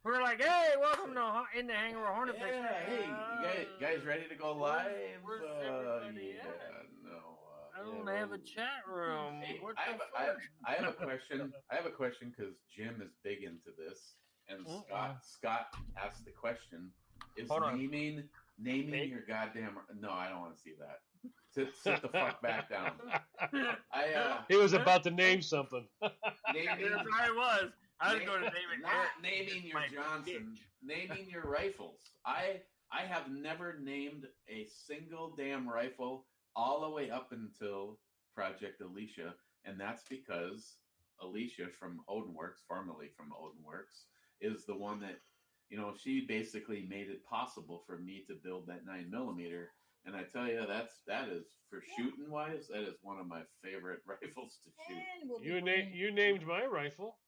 We're like, "Hey, welcome to In the Hangar with Hornet Fix." Yeah, hey, you guys ready to go live? Where's everybody yeah, at? no. I don't Yeah, have a well, chat room. Hey, What I the have, I, have, fuck? I have a question. I have a question because Jim is big into this, and Scott asked the question: Is Hold on. naming Hey. your goddamn? No, I don't want to see that. Sit the fuck back down. He was about to name something. Naming, That's what I was. I was going to name it. not Eric. naming your My Johnson, naming your rifles. I have never named a single damn rifle all the way up until Project Alicia, and that's because Alicia from Odinworks, formerly from Odinworks, is the one that, she basically made it possible for me to build that 9mm. And I tell you, that is for shooting wise, that is one of my favorite rifles to shoot. And we'll be You playing- you named my rifle.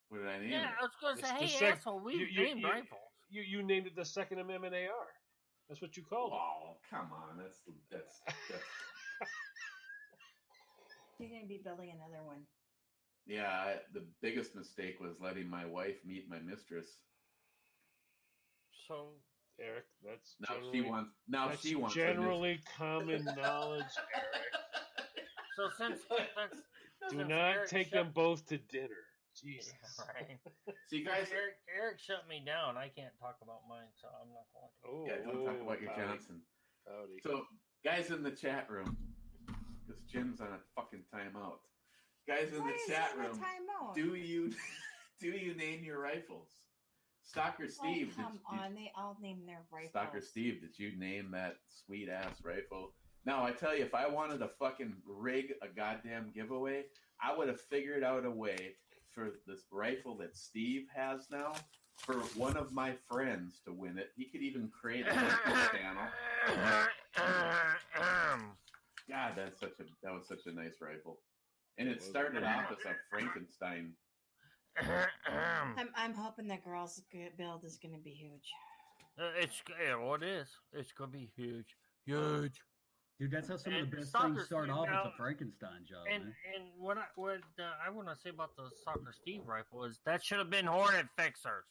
What did I name Yeah, it? I was going to say, It's the hey, sec- asshole, we you- named you- rifles. You named it the Second Amendment AR. That's what you called it. Oh, come on, that's You're going to be building another one. yeah. The biggest mistake was letting my wife meet my mistress. So, Eric, that's Now generally, that's she wants generally common knowledge, Eric. so since Do since not Eric take shut- them both to dinner. Jesus. Yeah, right. See, guys. Eric shut me down. I can't talk about mine, so I'm not going to. Oh, Yeah, don't talk about your howdy, Johnson. howdy. So, guys in the chat room, because Jim's on a fucking timeout. Guys in Why the is chat it in a room, timeout? do you name your rifles? Stalker Steve, Oh, come on. They all name their rifles. Stalker Steve, did you name that sweet ass rifle? Now, I tell you, if I wanted to fucking rig a goddamn giveaway, I would have figured out a way for this rifle that Steve has now for one of my friends to win it. He could even create a YouTube channel. God, that was such a nice rifle. And it started off as a Frankenstein. I'm hoping the girls' build is going to be huge. It is. It's going to be huge. Huge. Dude, that's how some of And the best Stalker things start Steve off. now- It's a Frankenstein job, And man. what I want to say about the Soccer Steve rifle is that should have been Hornet Fixers.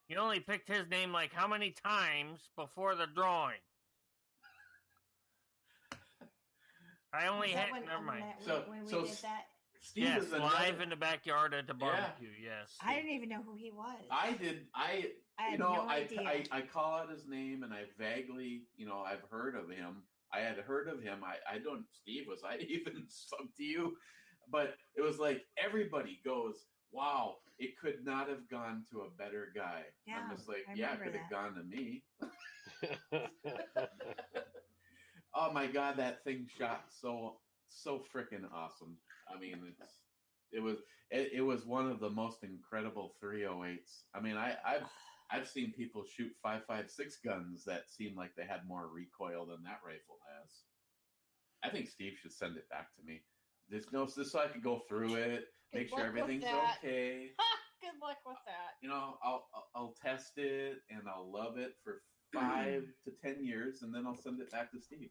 You only picked his name like how many times before the drawing? I only Was that had. when- Never mind. When we So- did that? Steve Yes, is live another. in the backyard at the barbecue. Yes. I didn't even know who he was. I did. I had no idea. I call out his name and I vaguely, I've heard of him. I had heard of him. I don't, Steve, was I even sub to you? But it was like everybody goes, wow, it could not have gone to a better guy. Yeah, I'm just like, I yeah, it remember could have that. gone to me. Oh my God, that thing shot so freaking awesome. I mean, it was one of the most incredible 308s. I mean, I've seen people shoot 5.56 guns that seem like they had more recoil than that rifle has. I think Steve should send it back to me. This so I can go through it, make sure luck with everything's that. okay. Good luck with that. You know, I'll test it and I'll love it for 5 to 10 years, and then I'll send it back to Steve.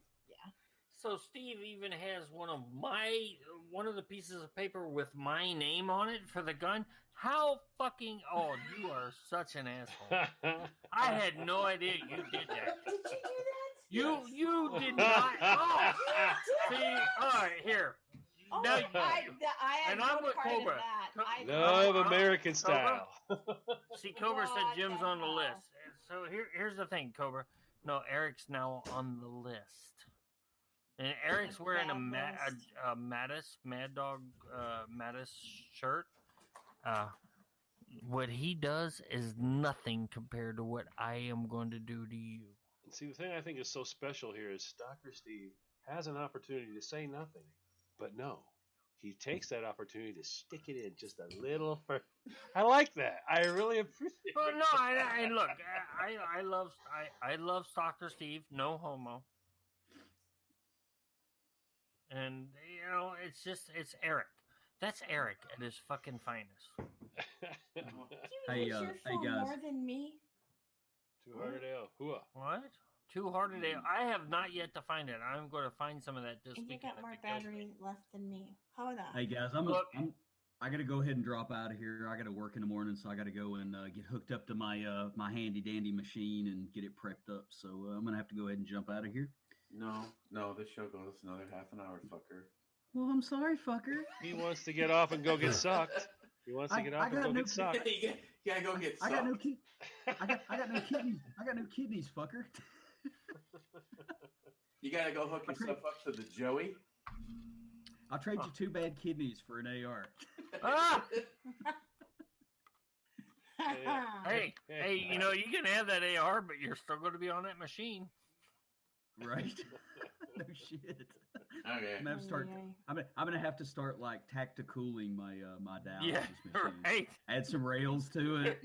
So Steve even has one of the pieces of paper with my name on it for the gun. How fucking you are such an asshole. I had no idea you did that. Did you do that? You did not. Oh, see, all right, here. Oh, Now, I had and I'm no with part Cobra. of that. I Love American style. See, Cobra said What Jim's the on the hell? list. So here's the thing, Cobra. No, Eric's now on the list. And Eric's wearing a Mad Dog Mattis shirt. What he does is nothing compared to what I am going to do to you. See, the thing I think is so special here is Stalker Steve has an opportunity to say nothing, but no, he takes that opportunity to stick it in just a little further. I like that. I really appreciate it. Well, no, I look, I love Stalker Steve, no homo. And it's Eric. That's Eric at his fucking finest. You use your phone guys. more than me. 200 AO. Hooah. What? 200 AO. I have not yet to find it. I'm going to find some of that this And you weekend. got more battery left than me. How the? Hey guys, I got to go ahead and drop out of here. I got to work in the morning, so I got to go and get hooked up to my my handy dandy machine and get it prepped up. So I'm gonna have to go ahead and jump out of here. No, this show goes another half an hour, fucker. Well, I'm sorry, fucker. He wants to get off and go get sucked. He wants to get off and go get sucked. You gotta go get I got no sucked. I got no kidneys. I got no kidneys, fucker. You gotta go hook yourself up to the Joey. I'll trade you 2 bad kidneys for an AR. Ah! Yeah. Hey, you know, you can have that AR, but you're still going to be on that machine. Right? No shit. Okay. I'm gonna have to start. I'm gonna have to start like tacticooling my my dialysis Yeah, machine. right. Add some rails to it.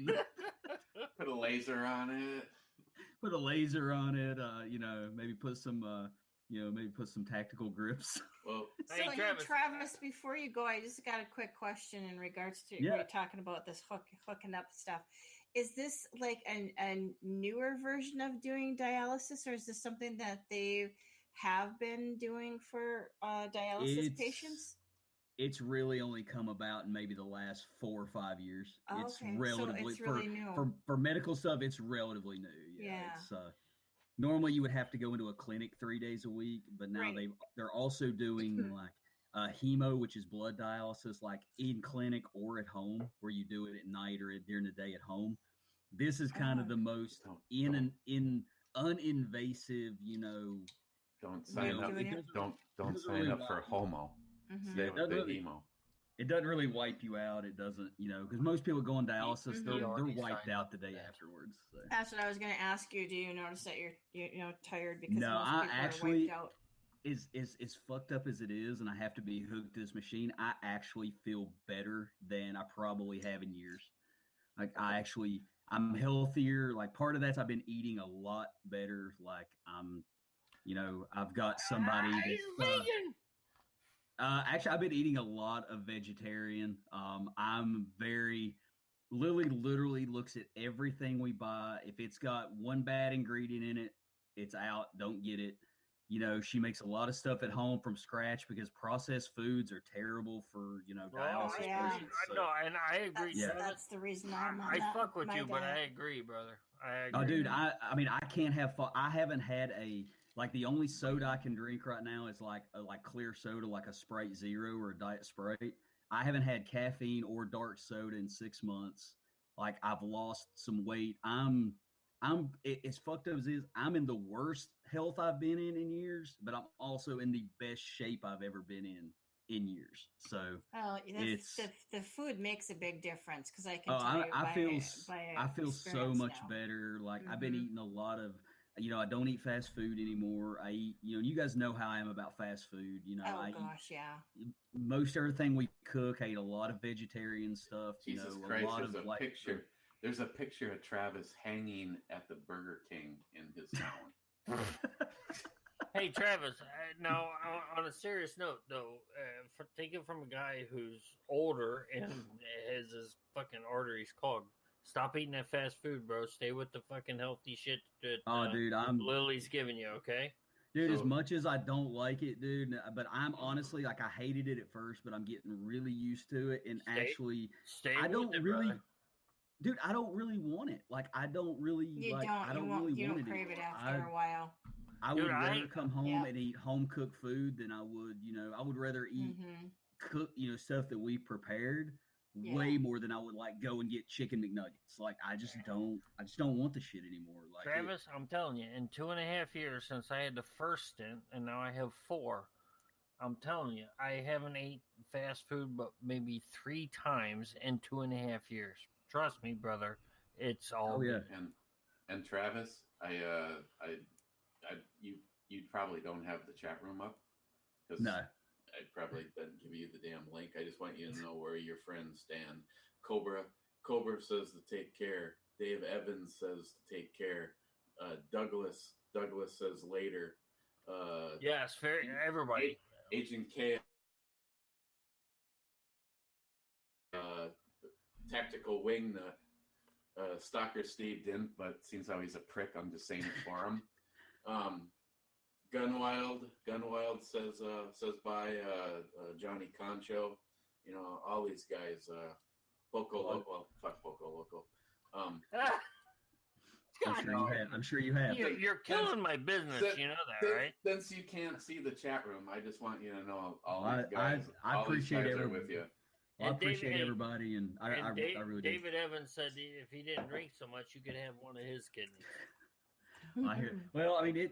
Put a laser on it. Put a laser on it. You know, maybe put some. Maybe put some tactical grips. Well, Hey, So, Travis, before you go, I just got a quick question in regards to Yeah. you're talking about this hooking up stuff. Is this like a newer version of doing dialysis, or is this something that they have been doing for dialysis patients? It's really only come about in maybe the last 4 or 5 years. Oh, It's okay. So relatively it's really new. for medical stuff. It's relatively new. Yeah. It's, normally you would have to go into a clinic 3 days a week, but now Right. they're also doing like hemo, which is blood dialysis, like in clinic or at home, where you do it at night or during the day at home. This is kind of the most uninvasive, don't sign up. doing it. Don't doesn't sign really up for work. homo. Mhm. Stay It with doesn't the really- hemo. It doesn't really wipe you out. It doesn't, because most people go on dialysis, Mhm. they're already wiped signed out the day that. afterwards. So. That's what I was going to ask you. Do you notice that you're tired because No, most I people actually- are wiped out? As fucked up as it is, and I have to be hooked to this machine, I actually feel better than I probably have in years. Like I'm healthier. Like part of that's I've been eating a lot better. Like I've got somebody He's that's vegan. actually I've been eating a lot of vegetarian. I'm very Lily literally looks at everything we buy. If it's got one bad ingredient in it, it's out. Don't get it. She makes a lot of stuff at home from scratch because processed foods are terrible for, dialysis yeah. patients. So. No, and I agree. Yeah. That's the reason I'm on I that, fuck with my you, but I diet. agree, brother. I Oh, agree. dude, I can't have fun. I haven't had the only soda I can drink right now is like clear soda, like a Sprite Zero or a Diet Sprite. I haven't had caffeine or dark soda in 6 months. Like I've lost some weight. As fucked up as it is, I'm in the worst health I've been in years, but I'm also in the best shape I've ever been in years. So Oh, it's- the food makes a big difference because I can oh, tell you I feel by I feel so experience much now. better. Like I've been Mhm. eating a lot of, I don't eat fast food anymore. I eat, you guys know how I am about fast food. Oh I gosh, yeah. eat most everything we cook. I eat a lot of vegetarian stuff. Jesus a Christ, lot there's of a picture. There's a picture of Travis hanging at the Burger King in his town. Hey, Travis. Now, on a serious note, though, take it from a guy who's older and has his fucking arteries clogged. Stop eating that fast food, bro. Stay with the fucking healthy shit that dude, Lily's giving you, okay? Dude, So- as much as I don't like it, dude, but I'm honestly like I hated it at first, but I'm getting really used to it. And actually, Stay I with don't it, really, brother. dude, I don't really want it. Like I don't really You like. don't. I You don't won't. really You want don't it. crave it anymore. after a while. I Dude, would I rather ain't- come home Yeah. and eat home cooked food than I would, I would rather eat Mm-hmm. cook, stuff that we prepared Yeah. way more than I would like go and get chicken McNuggets. Like I just don't want the shit anymore. Like Travis, I'm telling you, in 2.5 years since I had the first stint, and now I have 4, I'm telling you, I haven't ate fast food but maybe 3 times in 2.5 years. Trust me, brother. It's all Oh, yeah. good. And Travis, you probably don't have the chat room up because No. I probably didn't give you the damn link. I just want you to know where your friends stand. Cobra says to take care. Dave Evans says to take care. Douglas says later. Yes, everybody. Agent K. Tactical Wing Nut. Stalker Steve didn't, but seems how he's a prick. I'm just saying it for him. Gunwild says bye. Johnny Concho, all these guys. Poco Loco, fuck Poco Loco. I'm sure you have. You're killing my business. You know that, right? Since you can't see the chat room, I just want you to know all I- these guys. I all these appreciate guys are everybody. with you. Well, I And David- appreciate everybody, and I really do. David Evans said if he didn't drink so much, you could have one of his kidneys. I hear. Well, I mean,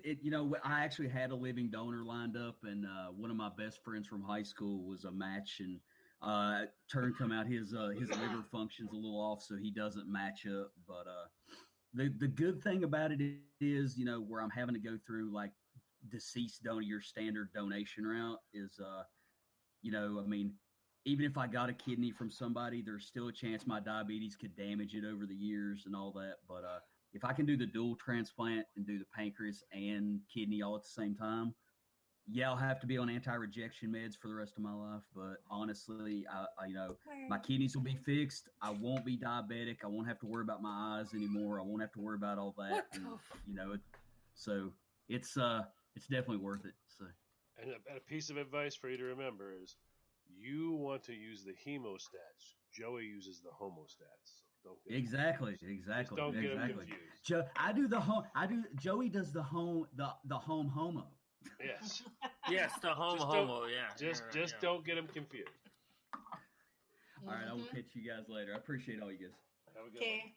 I actually had a living donor lined up, and one of my best friends from high school was a match, and come out his liver function's a little off, so he doesn't match up. But the good thing about it is, where I'm having to go through like deceased donor, your standard donation route is, I mean, even if I got a kidney from somebody, there's still a chance my diabetes could damage it over the years and all that. But if I can do the dual transplant and do the pancreas and kidney all at the same time, yeah, I'll have to be on anti-rejection meds for the rest of my life. But honestly, my kidneys will be fixed. I won't be diabetic. I won't have to worry about my eyes anymore. I won't have to worry about all that. So it's definitely worth it. So. And a piece of advice for you to remember is you want to use the hemostats. Joey uses the homostats. So don't get Exactly. Just don't get them confused. Joey does the home homo. Yes. Yes, the Just homo. Yeah. Just don't get them confused. All right, I will catch you guys later. I appreciate all you guys. Have a good Okay.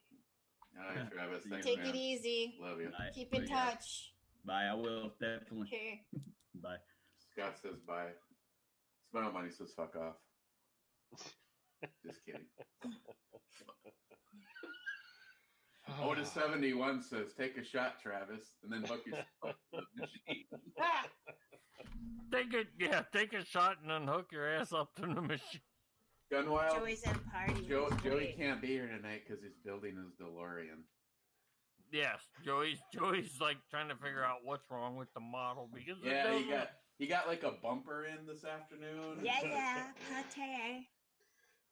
All right, Travis. Thanks, Take man. it easy. Love you. Bye. Keep in Yeah. touch. Bye. I will definitely. Okay. Bye. Scott says bye. Smile Money says fuck off. Just kidding. one. Otis 71 says take a shot, Travis, and then hook yourself to the machine. Take a shot and then hook your ass up to the machine. Gunwild. Joey's at a party. Joey can't be here tonight because he's building his DeLorean. Yes, Joey's like trying to figure out what's wrong with the model because it Yeah, doesn't- he got like a bumper in this afternoon. Yeah, pate.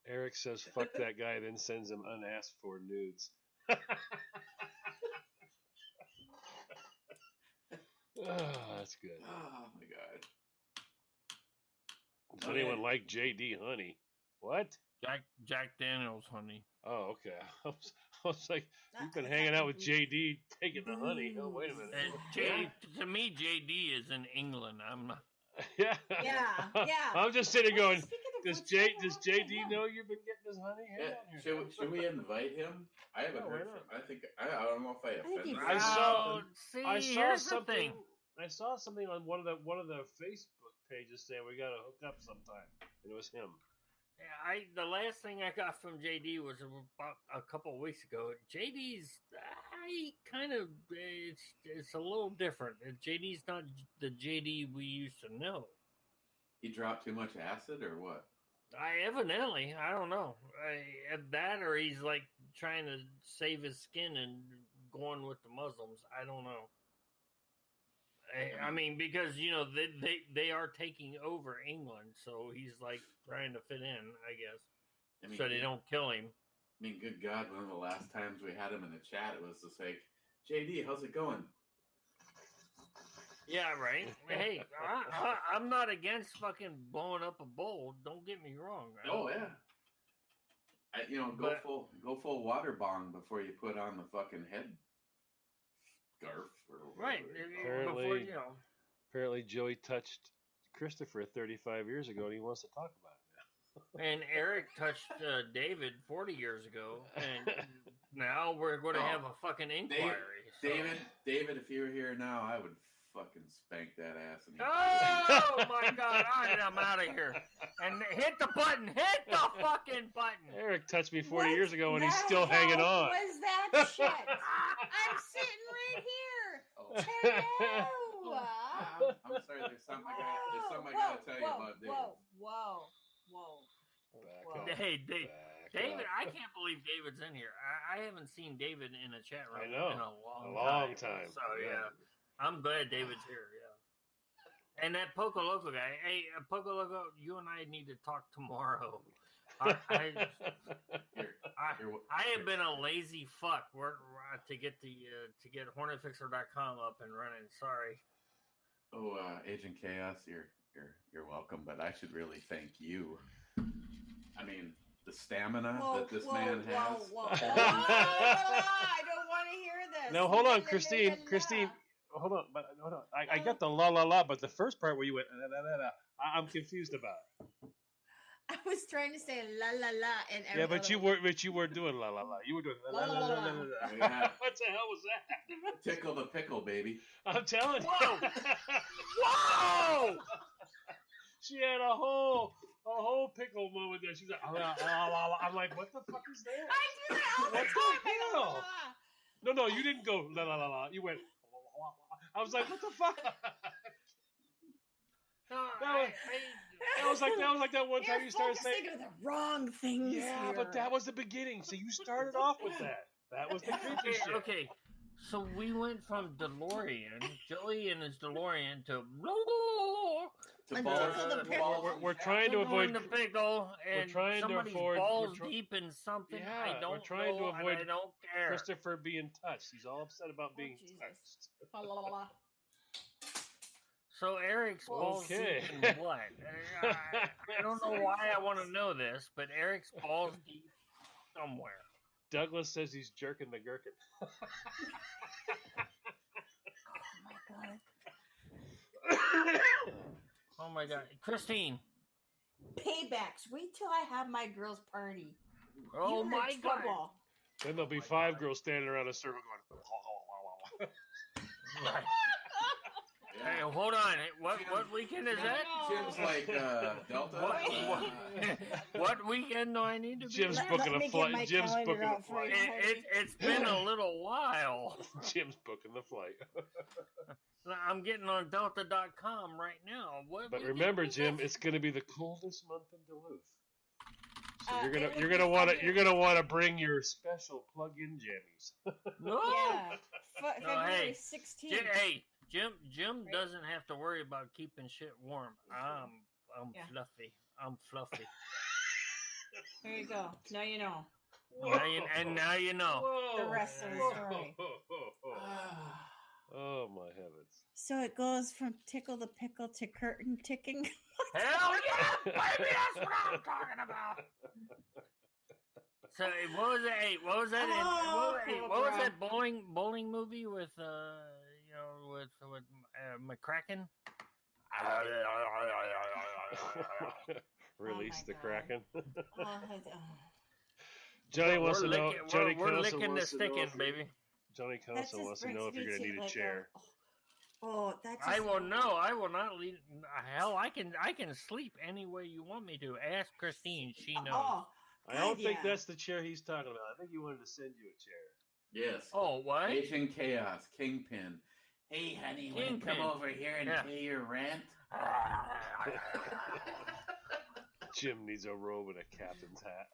Eric says fuck that guy, then sends him unasked for nudes. That's good. Oh my god. Does anyone like JD Honey? What? Jack Daniels, honey. Oh, okay. I was like, you've been hanging out with JD taking the honey. Oh, wait a minute. To me, JD is in England. I'm not. Yeah. Yeah. I'm just sitting there going, Speaking of does which, JD know you've been getting his honey? Hang Yeah, on here. should we invite him? I haven't No, why heard not? from. I don't know if I think offended. he's- I saw- Oh, see, I saw here's the something. thing. I saw something on one of the Facebook pages saying we gotta hook up sometime, and it was him. The last thing I got from JD was about a couple of weeks ago. JD's, it's a little different. JD's not the JD we used to know. He dropped too much acid or what? I don't know. That or he's like trying to save his skin and going with the Muslims. I don't know. I mean, because they are taking over England, so he's like trying to fit in, I guess, so they don't kill him. I mean, good God, one of the last times we had him in the chat, it was just like, JD, how's it going? Yeah, right. Hey, I'm not against fucking blowing up a bowl. Don't get me wrong. Oh yeah. Go full water bong before you put on the fucking head scarf or right. Apparently, apparently Joey touched Christopher 35 years ago, and he wants to talk about it now. And Eric touched David 40 years ago, and now we're going to have a fucking inquiry. David, if you were here now, I would fucking spank that ass. Oh my God! I'm out of here. And hit the button. Hit the fucking button. Eric touched me 40 years ago, and he's still hanging on. What was that shit? I'm sitting right here. Hello. I'm sorry. There's something I gotta tell you about David. Whoa. Hey, David, I can't believe David's in here. I haven't seen David in a chat room in a long time. So yeah. I'm glad David's here, yeah. And that Poco Loco guy, hey, Poco Loco, you and I need to talk tomorrow. I have been a lazy fuck to get HornetFixer.com up and running. Sorry. Oh, Agent Chaos, you're welcome, but I should really thank you. I mean, the stamina that this man has. I don't want to hear this. No, hold on, Christine. Hold on. I got the la la la, but the first part where you went la la la, I'm confused about. I was trying to say la la la and yeah, but you weren't doing la la la. You were doing la la la la la. Yeah. What the hell was that? Tickle the pickle, baby. I'm telling you. Whoa! She had a whole pickle moment there. She's like, la, la, la, la. I'm like, what the fuck is that? I do that all the What time. the hell? No, you didn't go la la la la. You went. I was like, what the fuck? That was like that one time you started saying the wrong things. Yeah, here. but that was the beginning. So you started off with that. That was the creepy shit. Okay, so we went from DeLorean, Joey and his DeLorean to we're trying to avoid the pickle, and somebody's balls deep in something. Yeah, I don't we're trying know, to avoid and I don't care. Christopher being touched. He's all upset about being touched. So Eric's balls deep in what? I don't know why I want to know this, but Eric's balls deep somewhere. Douglas says he's jerking the gherkin. Oh my god. Christine. Paybacks. Wait till I have my girls' party. Oh my god. Then there'll be 5 girls standing around a circle going. Right. Hey, hold on. What weekend is that? Jim's like Delta. What weekend do I need to be? Jim's booking a flight. Jim's booking a flight. It's been a little while. Jim's booking the flight. I'm getting on Delta.com right now. But remember, Jim, it's going to be the coldest month in Duluth. So you're gonna want to bring your special plug-in jammies. No. Yeah. February 16th. Hey, Jim doesn't have to worry about keeping shit warm. I'm fluffy. I'm fluffy. There you go. Now you know. Now you know. The rest of the story. Oh my heavens! So it goes from tickle the pickle to curtain ticking. Hell yeah, baby! That's what I'm talking about. So what was that? What was that? What was that bowling movie with with McCracken? Release the Kraken. Johnny wants to know. Johnny we're licking the sticking, baby. Johnny Council wants to know if you're going to need a chair. I will know. I will not leave. Hell, I can sleep any way you want me to. Ask Christine. She knows. I don't think that's the chair he's talking about. I think he wanted to send you a chair. Yes. Oh, what? Asian Chaos, Kingpin. Hey, honey, come over here and pay your rent? Jim needs a robe and a captain's hat.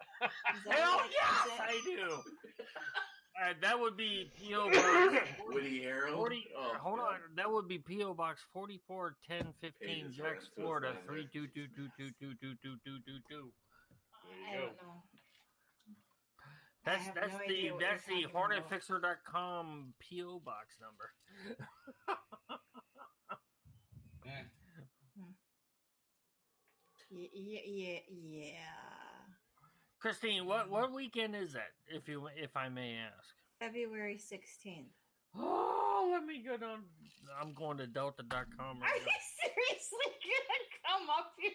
Is that Hell like- is yes, that- I do. That would be P.O. Box Woody Harold. 40, Oh, hold God. on. That would be P.O. Box 441015, Pages Jacks, right into his Florida, line there. 32222222222. There you I go. don't know. I That's have that's no the idea what that's you're the talking about. HornetFixer.com P.O. Box number. Yeah. Christine, what weekend is that? If I may ask. February 16th. Oh, let me go down. I'm going to Delta.com Are right you now. seriously gonna come up here?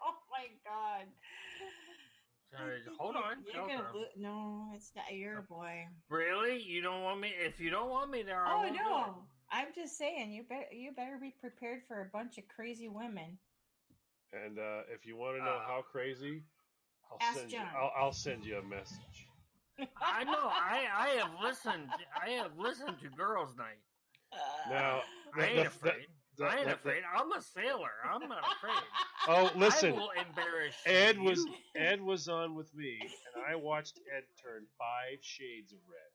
Oh my god. Sorry, I think hold on. You're gonna Delta. no, it's not your boy. Really? You don't want me? If you don't want me there, I Oh won't do it. no. I'm just saying you better be prepared for a bunch of crazy women. And if you want to know how crazy, Ask send you. John. I'll send you a message. I know. I have listened. I have listened to Girls' Night. Now, I ain't afraid. I ain't afraid. I'm a sailor. I'm not afraid. Oh, listen. I will embarrass Ed you. was on with me, and I watched Ed turn 5 shades of red,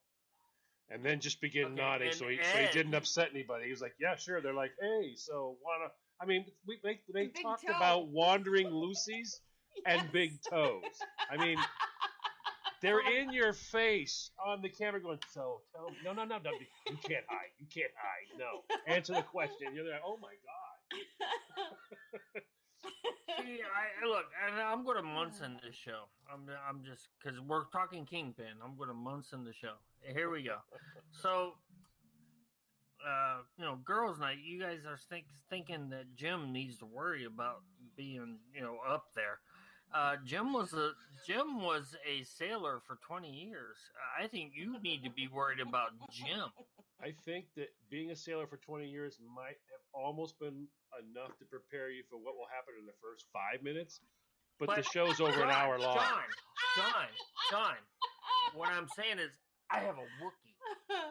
and then just begin Okay, nodding, and so he Ed- didn't upset anybody. He was like, "Yeah, sure." They're like, "Hey, so wanna?" I mean, they Big talked toe. about wandering Lucy's and Yes. big toes. I mean, they're in your face on the camera, going, "So tell me, no, you can't hide, no, answer the question." You're like, "Oh my god." See, I look, and I'm going to Munson this show. I'm just because we're talking Kingpin. I'm going to Munson the show. Here we go. So, Girls' Night. You guys are thinking that Jim needs to worry about being, up there. Jim was a sailor for 20 years. I think you need to be worried about Jim. I think that being a sailor for 20 years might have almost been enough to prepare you for what will happen in the first 5 minutes, but the show's over an hour long. John. What I'm saying is, I have a Wookiee.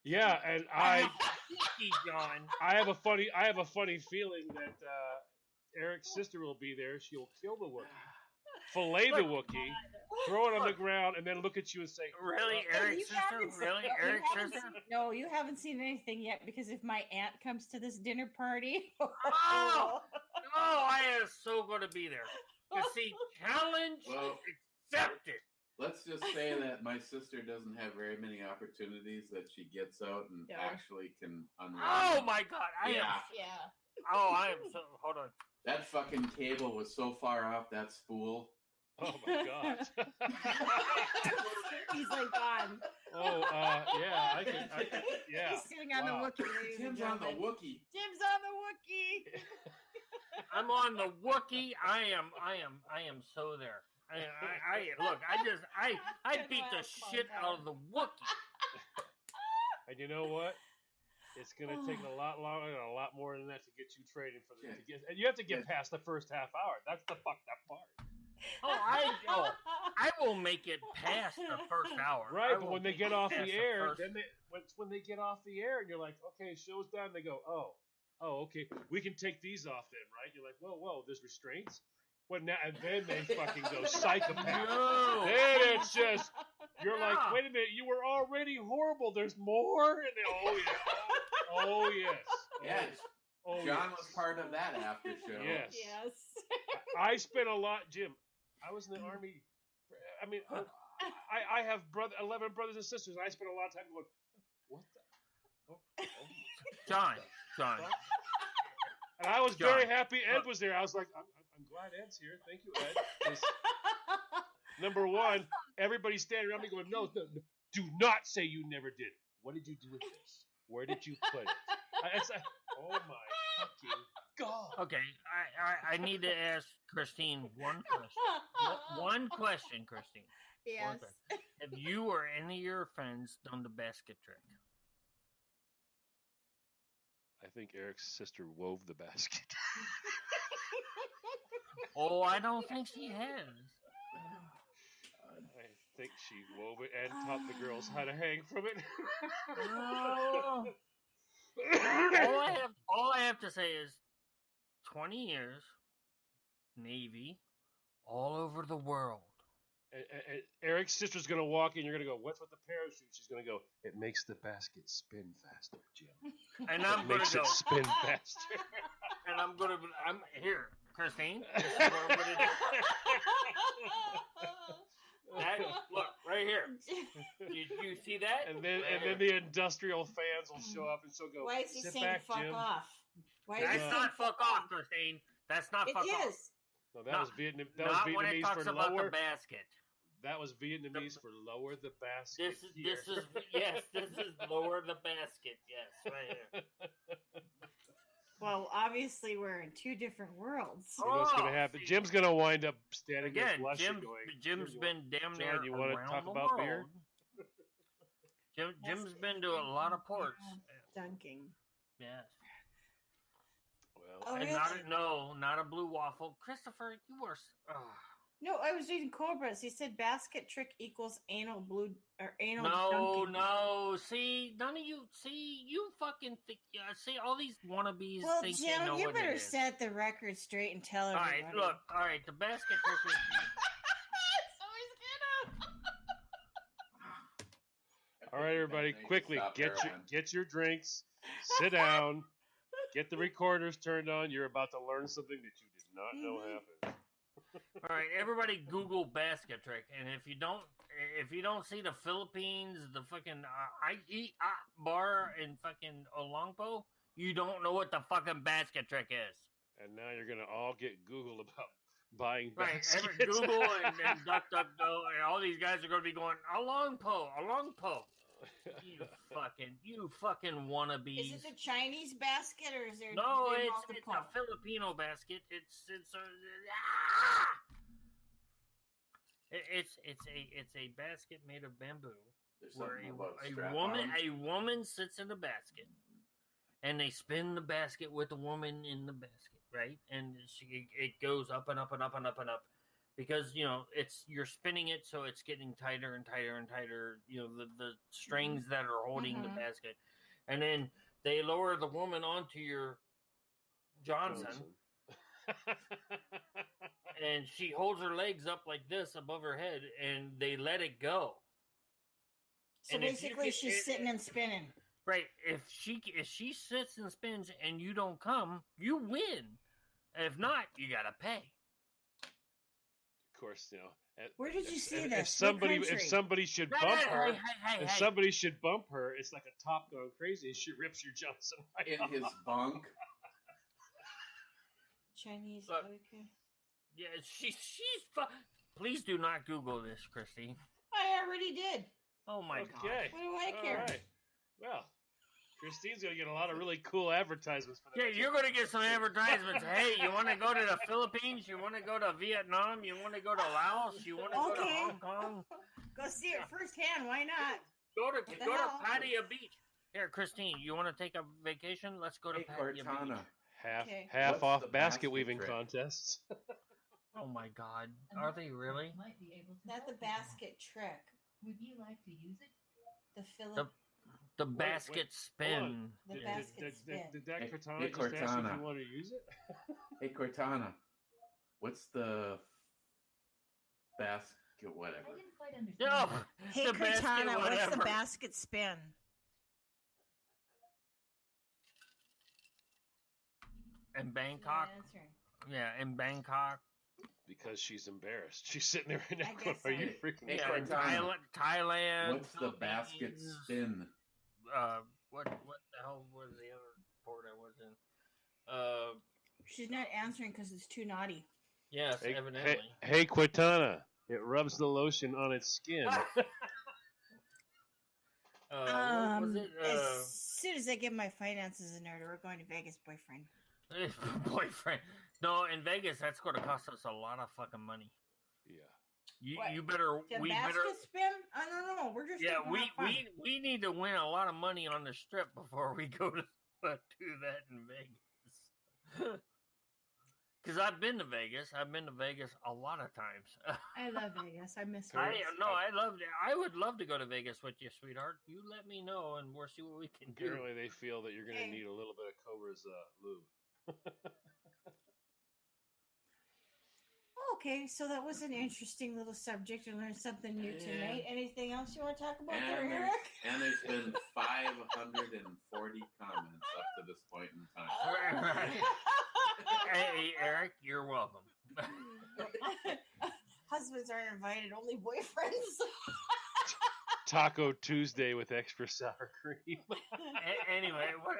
Yeah, and Wookiee, John. I have a funny feeling that Eric's sister will be there. She'll kill the Wookiee, fillet the Wookiee, throw it on the ground, and then look at you and say, Really, Hey, Eric's you sister? haven't seen- Really, you Eric's haven't sister? seen- No, you haven't seen anything yet because if my aunt comes to this dinner party, Oh! Oh, I am so going to be there. You see, challenge Well- accepted. Let's just say that my sister doesn't have very many opportunities that she gets out and Yeah. actually can unwind. Oh my God! I am. yeah. I am so. Hold on. That fucking cable was so far off that spool. "Oh my god." He's like gone. Oh, yeah, I can, yeah. He's sitting on Wow. the Wookiee. ladies and Tim's on the gentlemen. Wookiee. Jim's on the Wookiee. I'm on the Wookiee. I am so there. I look. I beat the shit out of the Wookiee. And you know what? It's going to take a lot longer and a lot more than that to get you training for the. Yeah. To get, and you have to get Yeah. past the first half hour. That's the fucked up part. I will make it past the first hour. Right, I but will when they make get it off past the air, first- then when they get off the air, and you're like, okay, show's done. They go, oh, okay, we can take these off then, right? You're like, whoa, there's restraints. What now? And then they fucking go psychopath. No. Then it's just you're like, Yeah. wait a minute, you were already horrible. There's more, and they, oh yes, Yes. oh John yes. was part of that after show. Yes. Yes. I spent a lot, Jim. I was in the army. I mean, I have 11 brothers and sisters. And I spent a lot of time going, what the? Oh. John. And I was John. very happy Ed was there. I was like, I'm glad Ed's here. Thank you, Ed. 'Cause number one, everybody's standing around me going, no, do not say you never did. What did you do with this? Where did you put it? It's like, oh my fucking God. Okay, I need to ask Christine one question. One question, Christine. Yes. Have you or any of your friends done the basket trick? I think Eric's sister wove the basket. Oh, I don't think she has. I think she wove it and taught the girls how to hang from it. Oh. All I have to say is 20 years, Navy, all over the world. And Eric's sister's gonna walk in. You're gonna go, "What's with the parachute?" She's gonna go, "It makes the basket spin faster, Jim. And I'm It going makes to go, it spin faster." and I'm here, Christine. This is what I'm going to do. That, look, right here. You see that? And then Right and then here. the industrial fans will show up and she'll go, Why is he "Sit saying back, fuck Jim." off? Why is he That's saying not fuck off, Christine. That's not It fuck off. is. No, that Not- was Vietnam. That was Not when it Vietnamese talks for about lower. the basket. That was Vietnamese for lower the basket. This is yes. This is lower the basket. Yes, right here. Well, obviously we're in two different worlds. You know what's gonna happen? see. Jim's gonna wind up standing there Again, blushing, going, Jim's "Jim, been damn John, near you wanna around talk the about world. beer?" Jim's been to a lot of ports. Dunking. Yes. Well, Oh, And really? not a blue waffle. Christopher, you were. No, I was reading Cobras. He said basket trick equals anal blue or anal No, dunking. no. See, none of you. See, you fucking think. See, all these wannabes Well, think they Jim, know you what better it is. set the record straight and tell All everybody. right, look. All right, the basket trick is. all right, everybody, They need to quickly stop heroin. get your drinks, sit down, get the recorders turned on. You're about to learn something that you did not know happened. All right, everybody, Google basket trick, and if you don't see the Philippines, the fucking I eat bar in fucking Olongpo, you don't know what the fucking basket trick is. And now you're gonna all get Google about buying Right, baskets. Google and DuckDuckGo, and all these guys are going to be going Olongpo. You fucking wannabes. Is it the Chinese basket or is there? No, there it's multiple? a Filipino basket. It's a basket made of bamboo There's where something about a strap-ons. woman sits in the basket and they spin the basket with the woman in the basket, right? And it goes up and up and up and up and up because you're spinning it, so it's getting tighter and tighter and tighter. The strings that are holding the basket, and then they lower the woman onto your Johnson. And she holds her legs up like this above her head, and they let it go. So And if you basically, can- she's sitting and spinning. Right. If she sits and spins and you don't come, you win. If not, you gotta pay. Of course, Where did you see if this? What somebody country? should bump her, if Hey. somebody should bump her, it's like a Top Gun crazy. She rips your Johnson right In off. his bunk. Chinese. Look. Okay. Yeah, she's. Please do not Google this, Christine. I already did. Oh my Okay. What do I All care? right. Well, Christine's gonna get a lot of really cool advertisements for god. that. Yeah, you're gonna get some advertisements. Hey, you want to go to the Philippines? You want to go to Vietnam? You want to go to Laos? You want to go to Okay. Hong Kong? Go see it firsthand. Why not? Go to the hell? Pattaya Beach. Here, Christine, you want to take a vacation? Let's go to Hey, Pattaya Cortana. Beach. Okay. half What's off the basket basket weaving trick? contests. Oh my God, are they really? Might be able to That's a help you. basket trick. Would you like to use it? The Philip. The Wait, basket hold spin. on. The Did- basket did, spin. did that Hey, Cortana hey, just ask you if Cortana. you want to use it? Hey, Cortana. What's the basket? I Whatever. didn't quite understand. No, that. Hey, the basket, Cortana, what's the whatever. basket spin? In She's not Bangkok, answering. yeah, in Bangkok, Because she's embarrassed. She's sitting there right now. I going, guess Are you so. freaking Hey, yeah, in Cortana. Thailand. What's the basket Philippines, spin? What the hell was the other port I was in? She's not answering because it's too naughty. Yes, Hey, evidently. hey, Cortana. It rubs the lotion on its skin. What was it? As soon as I get my finances in order, we're going to Vegas, boyfriend. Boyfriend. No, in Vegas, that's going to cost us a lot of fucking money. Yeah. What? You better. The We basket better. spin? Oh, no. We're just Yeah, gonna have fun. we need to win a lot of money on the strip before we go to do that in Vegas. Because I've been to Vegas. I've been to Vegas a lot of times. I love Vegas. I miss I Vegas. loved it. I would love to go to Vegas with you, sweetheart. You let me know, and we'll see what we can do. Apparently, they feel that you're going to Okay. need a little bit of Cobra's lube. Okay, so that was an interesting little subject. I learned something new tonight. Anything else you want to talk about there, And, there, Eric? and there's been 540 comments up to this point in time. Right. Hey, Eric, you're welcome. Husbands aren't invited, only boyfriends. Taco Tuesday with extra sour cream. Anyway, what?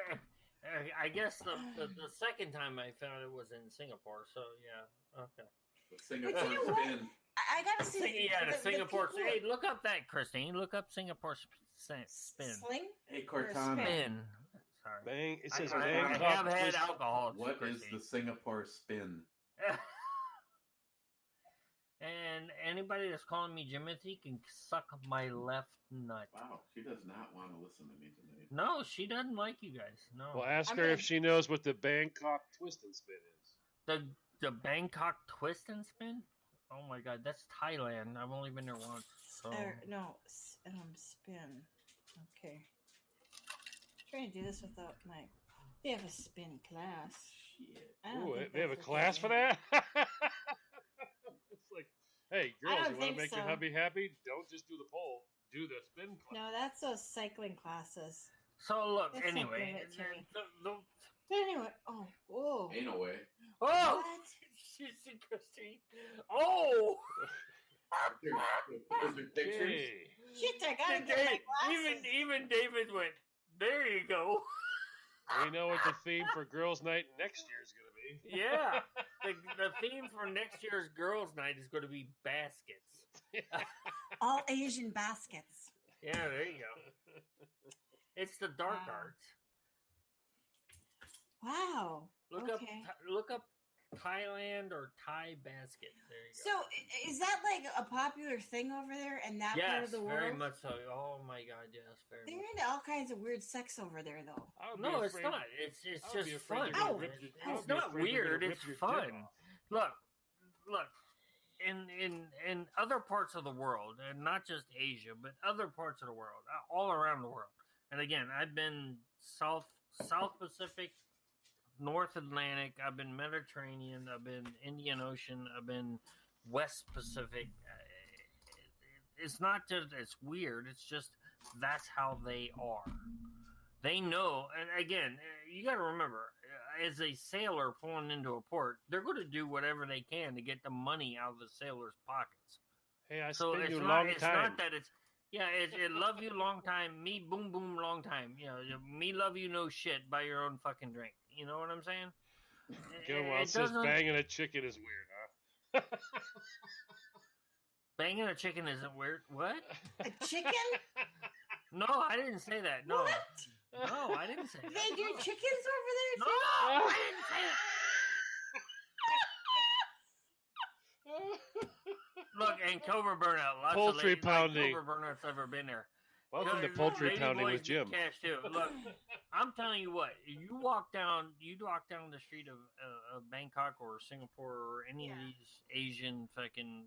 I guess the second time I found it was in Singapore. So yeah, okay. The Singapore But you know spin. I gotta see. The Singapore. people- Hey, look up that, Christine. Look up Singapore spin. Sling? Hey, Or Cortana, Spin. Sorry. Bang! It says I Bangkok have had twist- alcohol. what is Christine. the Singapore spin? And anybody that's calling me Jimothy can suck my left nut. Wow, she does not want to listen to me tonight. No, she doesn't like you guys. No. Well, ask I'm her gonna- if she knows what the Bangkok twist and spin is. The Bangkok twist and spin? Oh my god, that's Thailand. I've only been there once. So No, spin. Okay. Trying to do this without my. They have a spin class. Shit. I don't Ooh, think they have a that's class for they that? It's like, hey, girls, don't you want think to make your so. hubby happy? Don't just do the pole. Do the spin class. No, that's those cycling classes. look, That's not anyway. giving it to me. the- But anyway, whoa. Ain't no way. oh, What? she's Christine. Oh, Is there pictures? Okay. Shit, I gotta get my glasses. even David went. There you go. We know what the theme for girls' night next year is going to be. Yeah, the theme for next year's girls' night is going to be baskets. All Asian baskets. Yeah, there you go. It's the dark Wow. arts. Wow. Look Okay. look up Thailand or Thai basket. There you So, go. is that like a popular thing over there in that part yes, of the world? very much so. Oh my god, yes, very They're much. into all kinds of weird sex over there, though. I would be No, it's afraid- not. It's I would be just afraid fun. they're gonna Ow. rip your- I It's would be not afraid they're gonna weird. rip It's your dick fun. off. Look. In other parts of the world, and not just Asia, but other parts of the world, all around the world. And again, I've been South Pacific, North Atlantic. I've been Mediterranean. I've been Indian Ocean. I've been West Pacific. It's not just it's weird. It's just that's how they are. They know, and again, you got to remember, as a sailor pulling into a port, they're going to do whatever they can to get the money out of the sailor's pockets. Hey, I So spin it's you not, long it's time. not that it's it love you long time, me boom boom long time. You know, me love you no shit. Buy your own fucking drink. You know what I'm saying? Gilmore It says doesn't- banging a chicken is weird, huh? banging a chicken isn't weird. What? A chicken? No, I didn't say that. No, What? no, I didn't say that. They do chickens over there No, too? I didn't say that. Look, and Cobra Burnout. Lots Poultry of ladies, pounding. Like Cobra Burnout's ever been there. Welcome to Good, Poultry lady Pounding boys with Jim. get cash too. Look, I'm telling you what. You walk down the street of Bangkok or Singapore or any of Yeah. these Asian fucking,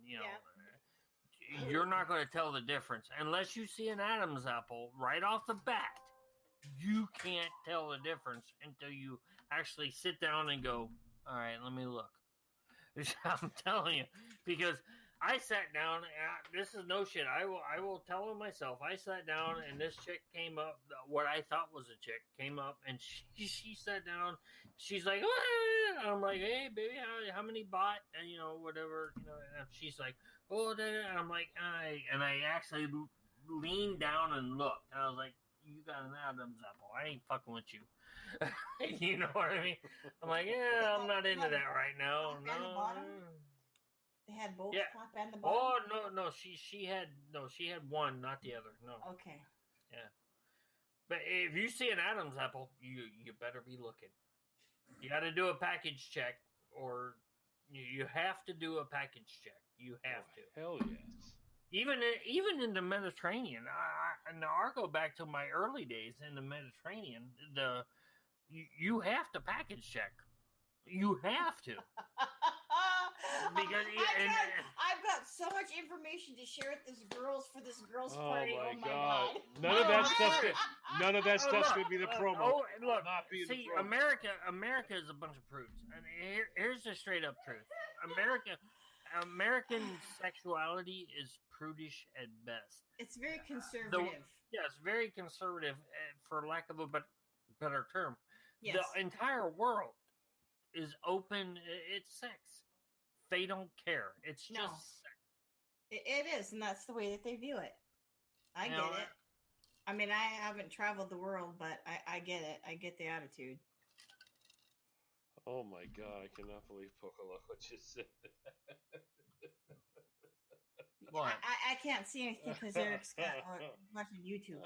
you're not going to tell the difference unless you see an Adam's apple right off the bat. You can't tell the difference until you actually sit down and go, all right, let me look. I'm telling you, because I sat down. This is no shit. I will tell it myself. I sat down and this chick came up. What I thought was a chick came up and she sat down. She's like, "Ah," and I'm like, hey baby, how many baht? And whatever. And she's like, oh, and I'm like, I actually leaned down and looked. And I was like, you got an Adam's apple. I ain't fucking with you. You know what I mean? I'm like, yeah, I'm not into that right now. Top and the bottom? They had both Yeah. top and the Oh bottom? no, she had one, not the other. No. Okay. But if you see an Adam's apple, you better be looking. You got to do a package check, or you have to do a package check. You have to. Hell yes. Even in the Mediterranean, I'll go back to my early days in the Mediterranean. You have to package check. You have to. Because I've got so much information to share with this girls Oh party. my Oh my god. god. None of that Oh, stuff's look. none of that Oh, stuff's look. gonna be the promo. Oh, look. Not be in the See, promo. America is a bunch of prudes, and here's the straight up truth. America, American sexuality is prudish at best. It's very conservative. Yes, very conservative, for lack of a better term. Yes. The entire world is open. It's sex. They don't care. It's just No. sex. It is, and that's the way that they view it. I You get know, it. I mean, I haven't traveled the world, but I get it. I get the attitude. Oh my god, I cannot believe Pocoloco just said that. What? I can't see anything because Eric's got watching YouTube.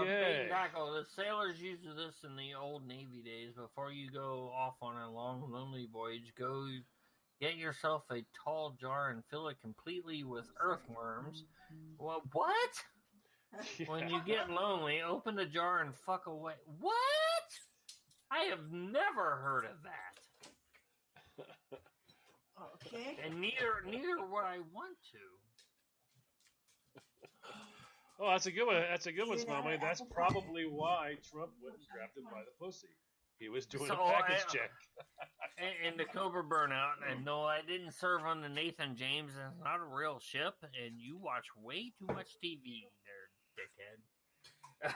Okay. Big Taco, the sailors used this in the old Navy days. Before you go off on a long, lonely voyage, go get yourself a tall jar and fill it completely with earthworms. Well, what? When you get lonely, open the jar and fuck away. What? I have never heard of that. Okay. And neither would I want to. Oh, that's a good one. That's a good one, You're not Smallmate. an That's apple pie. probably why Trump went and grabbed him by the pussy. He was doing So, a package check. And the Cobra Burnout, and no, I didn't serve on the Nathan James. It's not a real ship, and you watch way too much TV there, dickhead.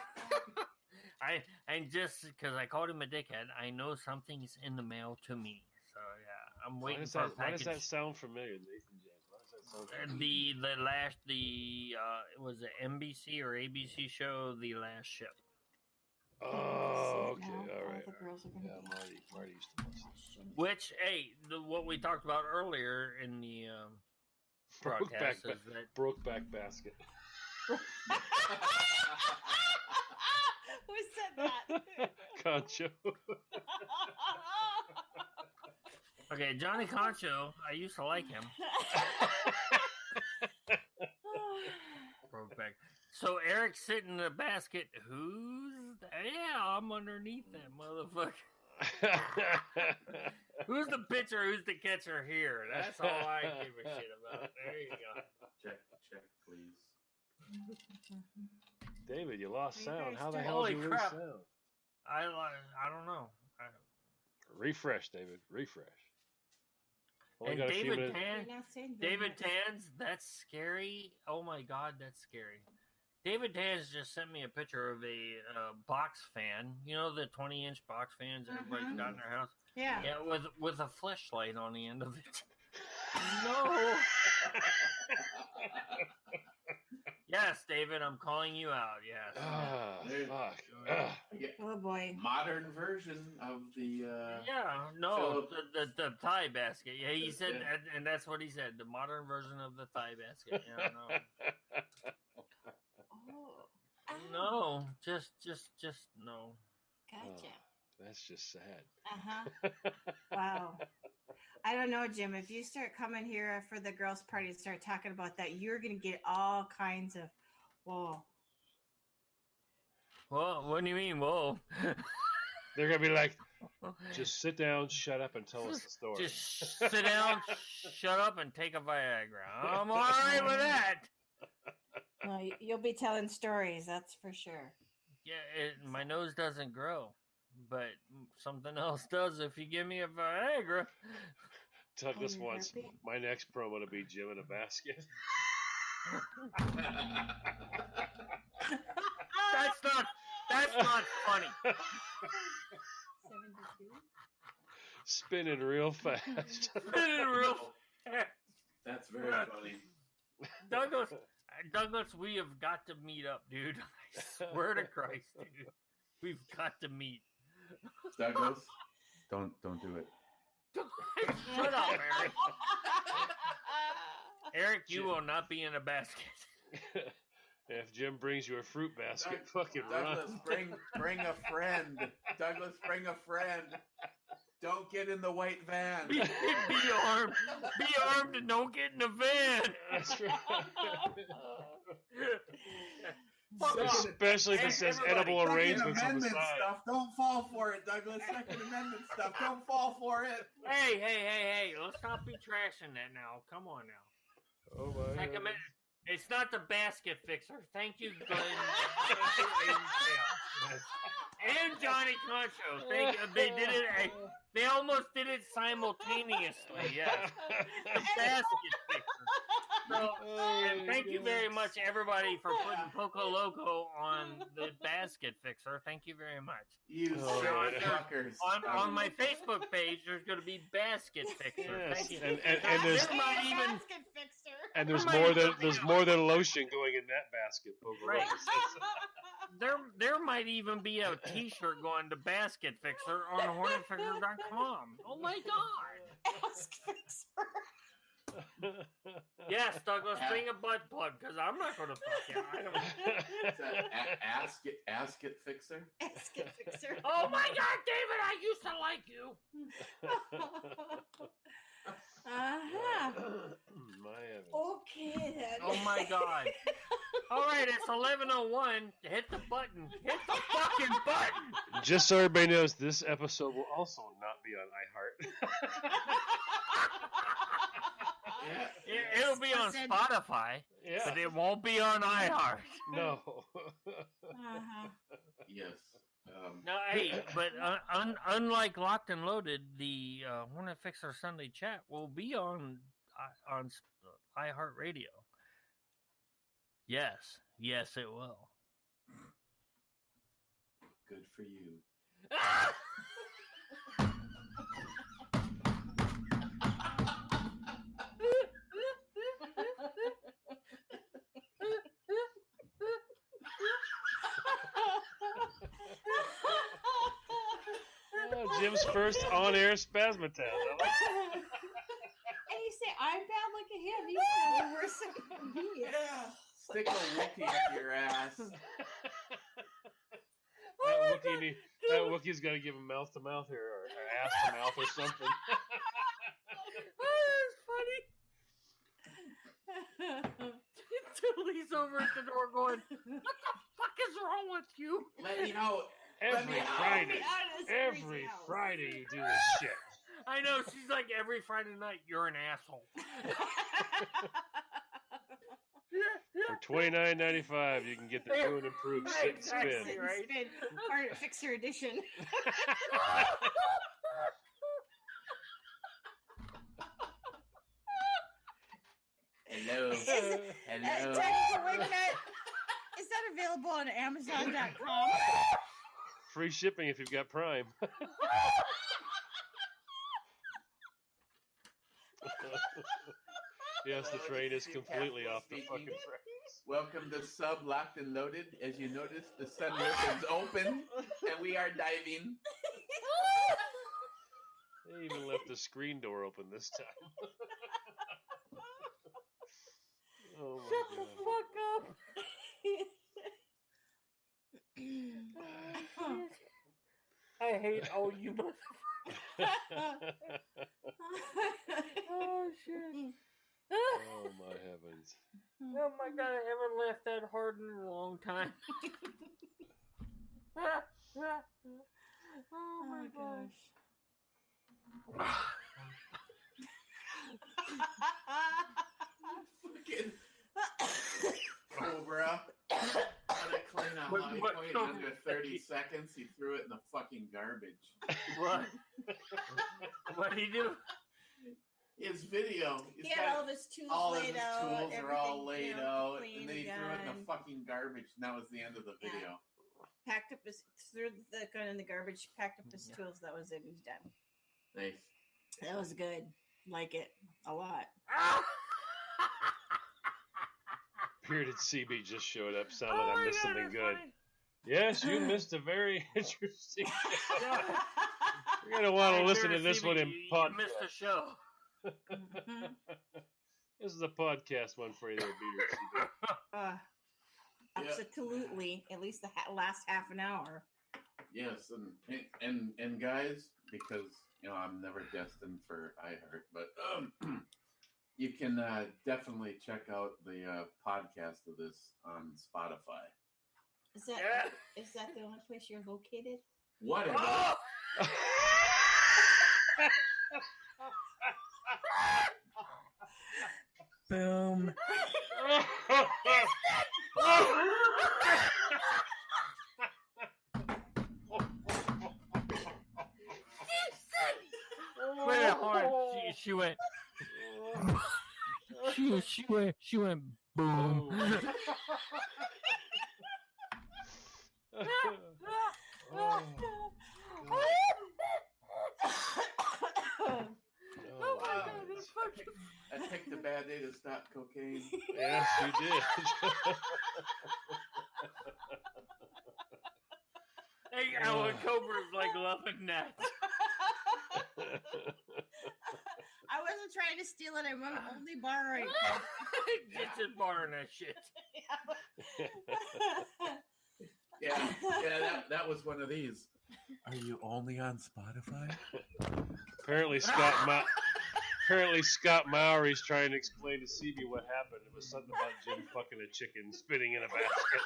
And just because I called him a dickhead, I know something's in the mail to me. So yeah, I'm waiting for a Why package. does that sound familiar, Nathan James? Why does that sound familiar? It was an NBC or ABC show, The Last Ship. Oh, okay. Now, All right. the girls are gonna Yeah, be- Marty used to watch that. Which, hey, what we talked about earlier in the broadcast is that Brokeback Basket. Who said that? Concho. okay, Johnny Concho. I used to like him. Brokeback. So Eric's sitting in the basket. Who's that? Yeah, I'm underneath that motherfucker. Who's the pitcher? Who's the catcher here? That's all I give a shit about. There you go. Check, please. David, you lost You sound. guys How the start- hell did you Holy lose crap. sound? I don't know. Refresh, David. Refresh. Only And got a few David minutes. Tan. You're not saying very David much. Tans, that's scary. Oh my god, that's scary. David Tans just sent me a picture of a box fan. You know the 20-inch box fans everybody's got in their house? Yeah. Yeah, with a flashlight on the end of it. No. Yes, David, I'm calling you out. Yes. Ah, Dude. fuck. Yeah, Oh boy. modern version of the. Yeah, no, Philip. the thigh basket. Yeah, he said, Yeah. and that's what he said. The modern version of the thigh basket. Yeah, no. Oh. Ah, No, just no. Gotcha. That's just sad. Uh huh. Wow. I don't know, Jim. If you start coming here for the girls' party and start talking about that, you're gonna get all kinds of. Whoa. Well, what do you mean? Whoa. They're gonna be like, just sit down, shut up, and tell us the story. Just sit down, shut up, and take a Viagra. I'm all right with that. No, you'll be telling stories. That's for sure. Yeah, my nose doesn't grow, but something else does if you give me a Viagra. Douglas Oh, you're wants happy? my next promo to be Jim in a basket. That's not funny. 72. Spinning real fast. Real That's very funny. Douglas, we have got to meet up, dude. I swear to Christ, dude. We've got to meet. Douglas, don't do it. Shut up, Eric. Eric, you will not be in a basket. If Jim brings you a fruit basket, fucking Douglas, run. bring a friend. Douglas, bring a friend. Don't get in the white van. Be armed. Be armed and don't get in the van. That's right. Fuck off. Especially if it says Everybody, edible Second arrangements on the Amendment side. stuff. Don't fall for it, Douglas. Second Amendment stuff. Don't fall for it. Hey, let's not be trashing that now. Come on now. Oh my Second God. Amendment. It's not the basket fixer. Thank you, Glenn. And Johnny Concho. They did it. They almost did it simultaneously. Yes. The basket fixer. So, and thank you very much, everybody, for putting Poco Loco on the basket fixer. Thank you very much. You suckers. On my Facebook page, there's going to be basket fixer. Yes. Thank you. And there's There might even basket fixer. and there's There might more than lotion going in that basket. Pogo Right. Loco says. there might even be a T-shirt going to basket fixer on hornetfixer.com. Oh my God! Ask fixer. Yes, Douglas, bring a butt plug because I'm not going to fuck you. I don't. It's a ask it fixer. Ask it fixer. Oh my God, David! I used to like you. Uh-huh. My heavens. Okay then. Oh my God! All right, it's 11:01. Hit the button. Hit the fucking button. Just so everybody knows, this episode will also not be on iHeart. It'll be on Listen. Spotify, Yeah. but it won't be on iHeart. No. Uh-huh. Yes. No, hey, but unlike Locked and Loaded, the Hornet Fixer Sunday Chat will be on iHeartRadio. Yes, it will. Good for you. Oh, Jim's first on-air spasmataz. I like that. And you say, I'm bad like a him. He's probably worse than me. Stick a Wookiee up your ass. That Wookiee's got to give him mouth to mouth here, or ass to mouth, or something. Oh, that's funny. He's over at the door going, "What the fuck is wrong with you?" Let me out. Every out. Friday, Honest every freezing out. Friday you do this shit. I know, she's like, every Friday night, you're an asshole. For $29.95, you can get the new and improved sit and spin. Exactly. Right. Spin. Hornet Fixer edition. Hello. Hello. Technical Wing Nut, is that available on Amazon.com? Free shipping if you've got Prime. Yes, the train is completely off the fucking tracks. Welcome to Sub Locked and Loaded. As you notice, the sunroof is open and we are diving. They even left the screen door open this time. Oh my Shut the God. fuck up. I hate all you motherfuckers. Oh, shit. Oh my heavens. Oh my God, I haven't laughed that hard in a long time. Oh my gosh. Fucking Cobra. On a clean a What- high what point Cobra? under 30 seconds. He threw it in the fucking garbage. What? What did he do? His video. He had all of his tools all of laid his out. tools are all everything, laid you know, out, clean and then he threw it in done. the fucking garbage, and that was the end of the Yeah. video. Packed up his, threw the gun in the garbage, packed up his tools. That was it. He's done. Nice. That was good. Like it a lot. Bearded CB just showed up. Sounded Oh like I my missed God, something that's good. funny. Yes, you missed a very interesting show. Yeah. You're going to want to Hey, listen to Bearded this CB, one in you podcast. missed a show. This is a podcast one for you there, Bearded CB. Absolutely. At least the last half an hour. Yes, and guys, because I'm never destined for iHeart, but you can definitely check out the podcast of this on Spotify. Is that Yeah. is that the only place you're located? Whatever. Oh! Boom. She went. She went boom. Oh, Oh my God. God, it's fucking. I picked a bad day to stop cocaine. Yes, you did. Hey, Alan Cobra's like loving that. I wasn't trying to steal it. I'm only borrowing. Get to borrowing that shit. Yeah, that was one of these. Are you only on Spotify? Apparently, Scott Mowry's trying to explain to CB what happened. It was something about Jim fucking a chicken spitting in a basket.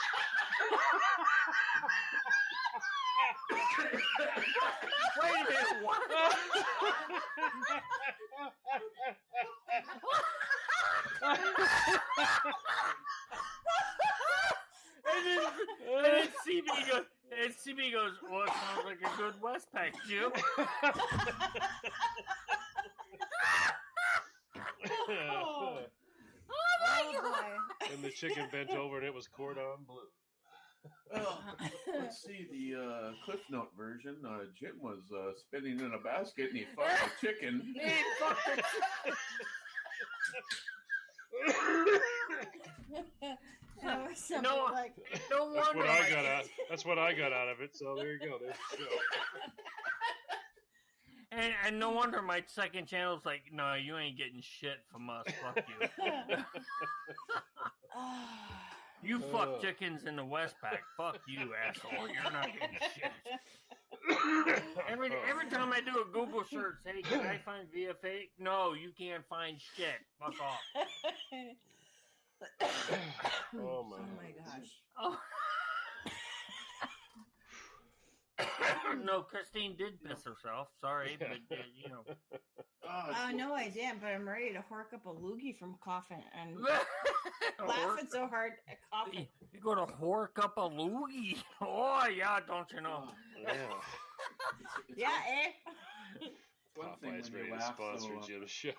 Wait a minute, what? and then CB goes, well, it sounds like a good Westpac, Jim. Oh Oh boy. And the chicken bent over and it was cordon bleu. Well, let's see the Cliff Note version. Jim was spinning in a basket and he fucked a chicken. Hey, fuck it. No, No, like no That's wonder. what I my- got out. That's what I got out of it. So there you go. There's the show. And no wonder my second channel's like, no, you ain't getting shit from us. Fuck you. You fuck chickens in the Westpac. Fuck you, asshole. You're not getting shit. Every time I do a Google search, hey, can I find VFA? No, you can't find shit. Fuck off. Oh my. Oh my gosh. Oh. No, Christine did piss herself. Sorry, but you know. Oh no, I didn't. But I'm ready to hork up a loogie from coughing and laughing so hard at coughing. You go to hork up a loogie. Oh yeah, don't you know? Yeah. It's Yeah, eh? one thing Popeye's when ready you to laugh sponsor so Jim's show.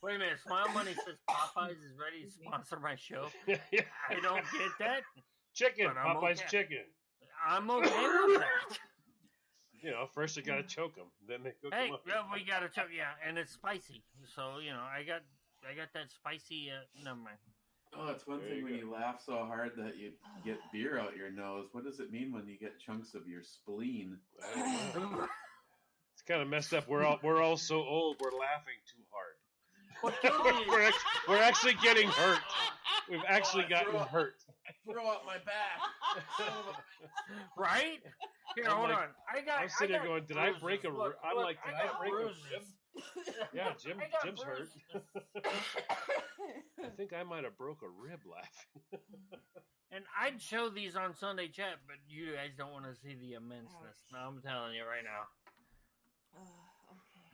Wait a minute, Smile Money says Popeyes is ready to sponsor my show. Yeah. I don't get that. Chicken. But I'm Popeye's okay. chicken. I'm okay with that. You know, first you gotta choke them, then they cook Hey, them up. well, we gotta check, yeah, and it's spicy. So you know, I got that spicy. Never mind. Oh, it's one There thing you when go. you laugh so hard that you get beer out your nose. What does it mean when you get chunks of your spleen? I don't know. It's kind of messed up. We're all so old. We're laughing too hard. What killed me? we're actually getting hurt. We've actually gotten throw- hurt. Throw out my back. Right? Here, I'm hold like- on. I'm sitting there going, did I bruises. break a? Look, I'm look, like, did I I got break bruises. a rib? Yeah, I got Jim's hurt. bruises. I think I might have broke a rib laughing. And I'd show these on Sunday Chat, but you guys don't want to see the immenseness. No, I'm telling you right now. Oh, okay.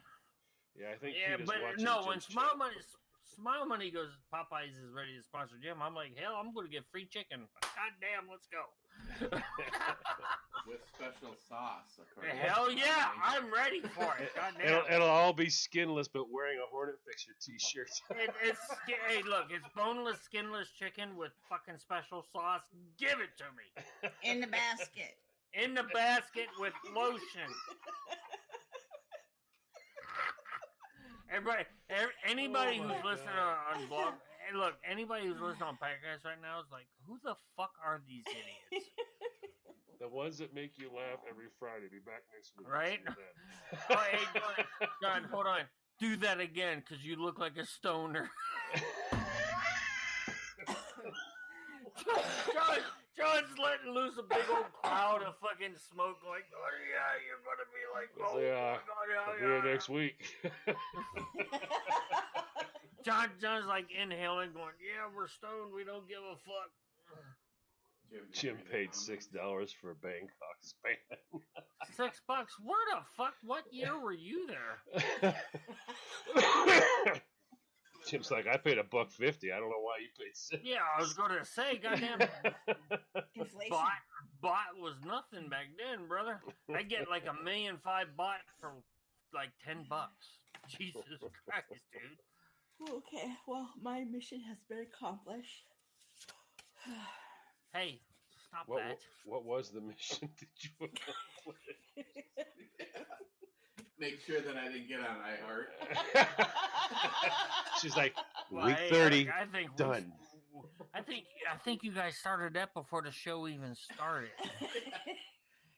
Yeah, I think Yeah, Peter's but watching no, when Jim's Smile Money goes, Popeyes is ready to sponsor Jim, I'm like, hell, I'm going to get free chicken. God damn, let's go. With special sauce. according to Hell yeah, Mike. I'm ready for it. God show. damn. It'll all be skinless, but wearing a Hornet Fixer t-shirt. Hey, look, it's boneless, skinless chicken with fucking special sauce. Give it to me. In the basket. In the basket with lotion. Everybody, anybody Oh who's my listening God. on blog, hey, look, anybody who's listening on podcast right now is like, who the fuck are these idiots? The ones that make you laugh every Friday. Be back next week. Right? See you then. Oh, hey, John, hold on. Do that again, because you look like a stoner. John's letting loose a big old cloud of fucking smoke, like, oh yeah, you're gonna be like, oh Yeah. my God, I'll be here next week. John's like inhaling, going, yeah, we're stoned, we don't give a fuck. Jim paid $6 for a Bangkok span. $6? Where the fuck? What year were you there? Jim's like, I paid $1.50. I don't know why you paid $6. Yeah, I was going to say, goddamn, Inflation. bot was nothing back then, brother. I get like $1.5 million bot for like $10. Jesus Christ, dude. Okay, well, my mission has been accomplished. Hey, stop What, that. what was the mission did you accomplish? Make sure that I didn't get on iHeart. She's like, Well, week hey, 30, I think done. I think you guys started that before the show even started.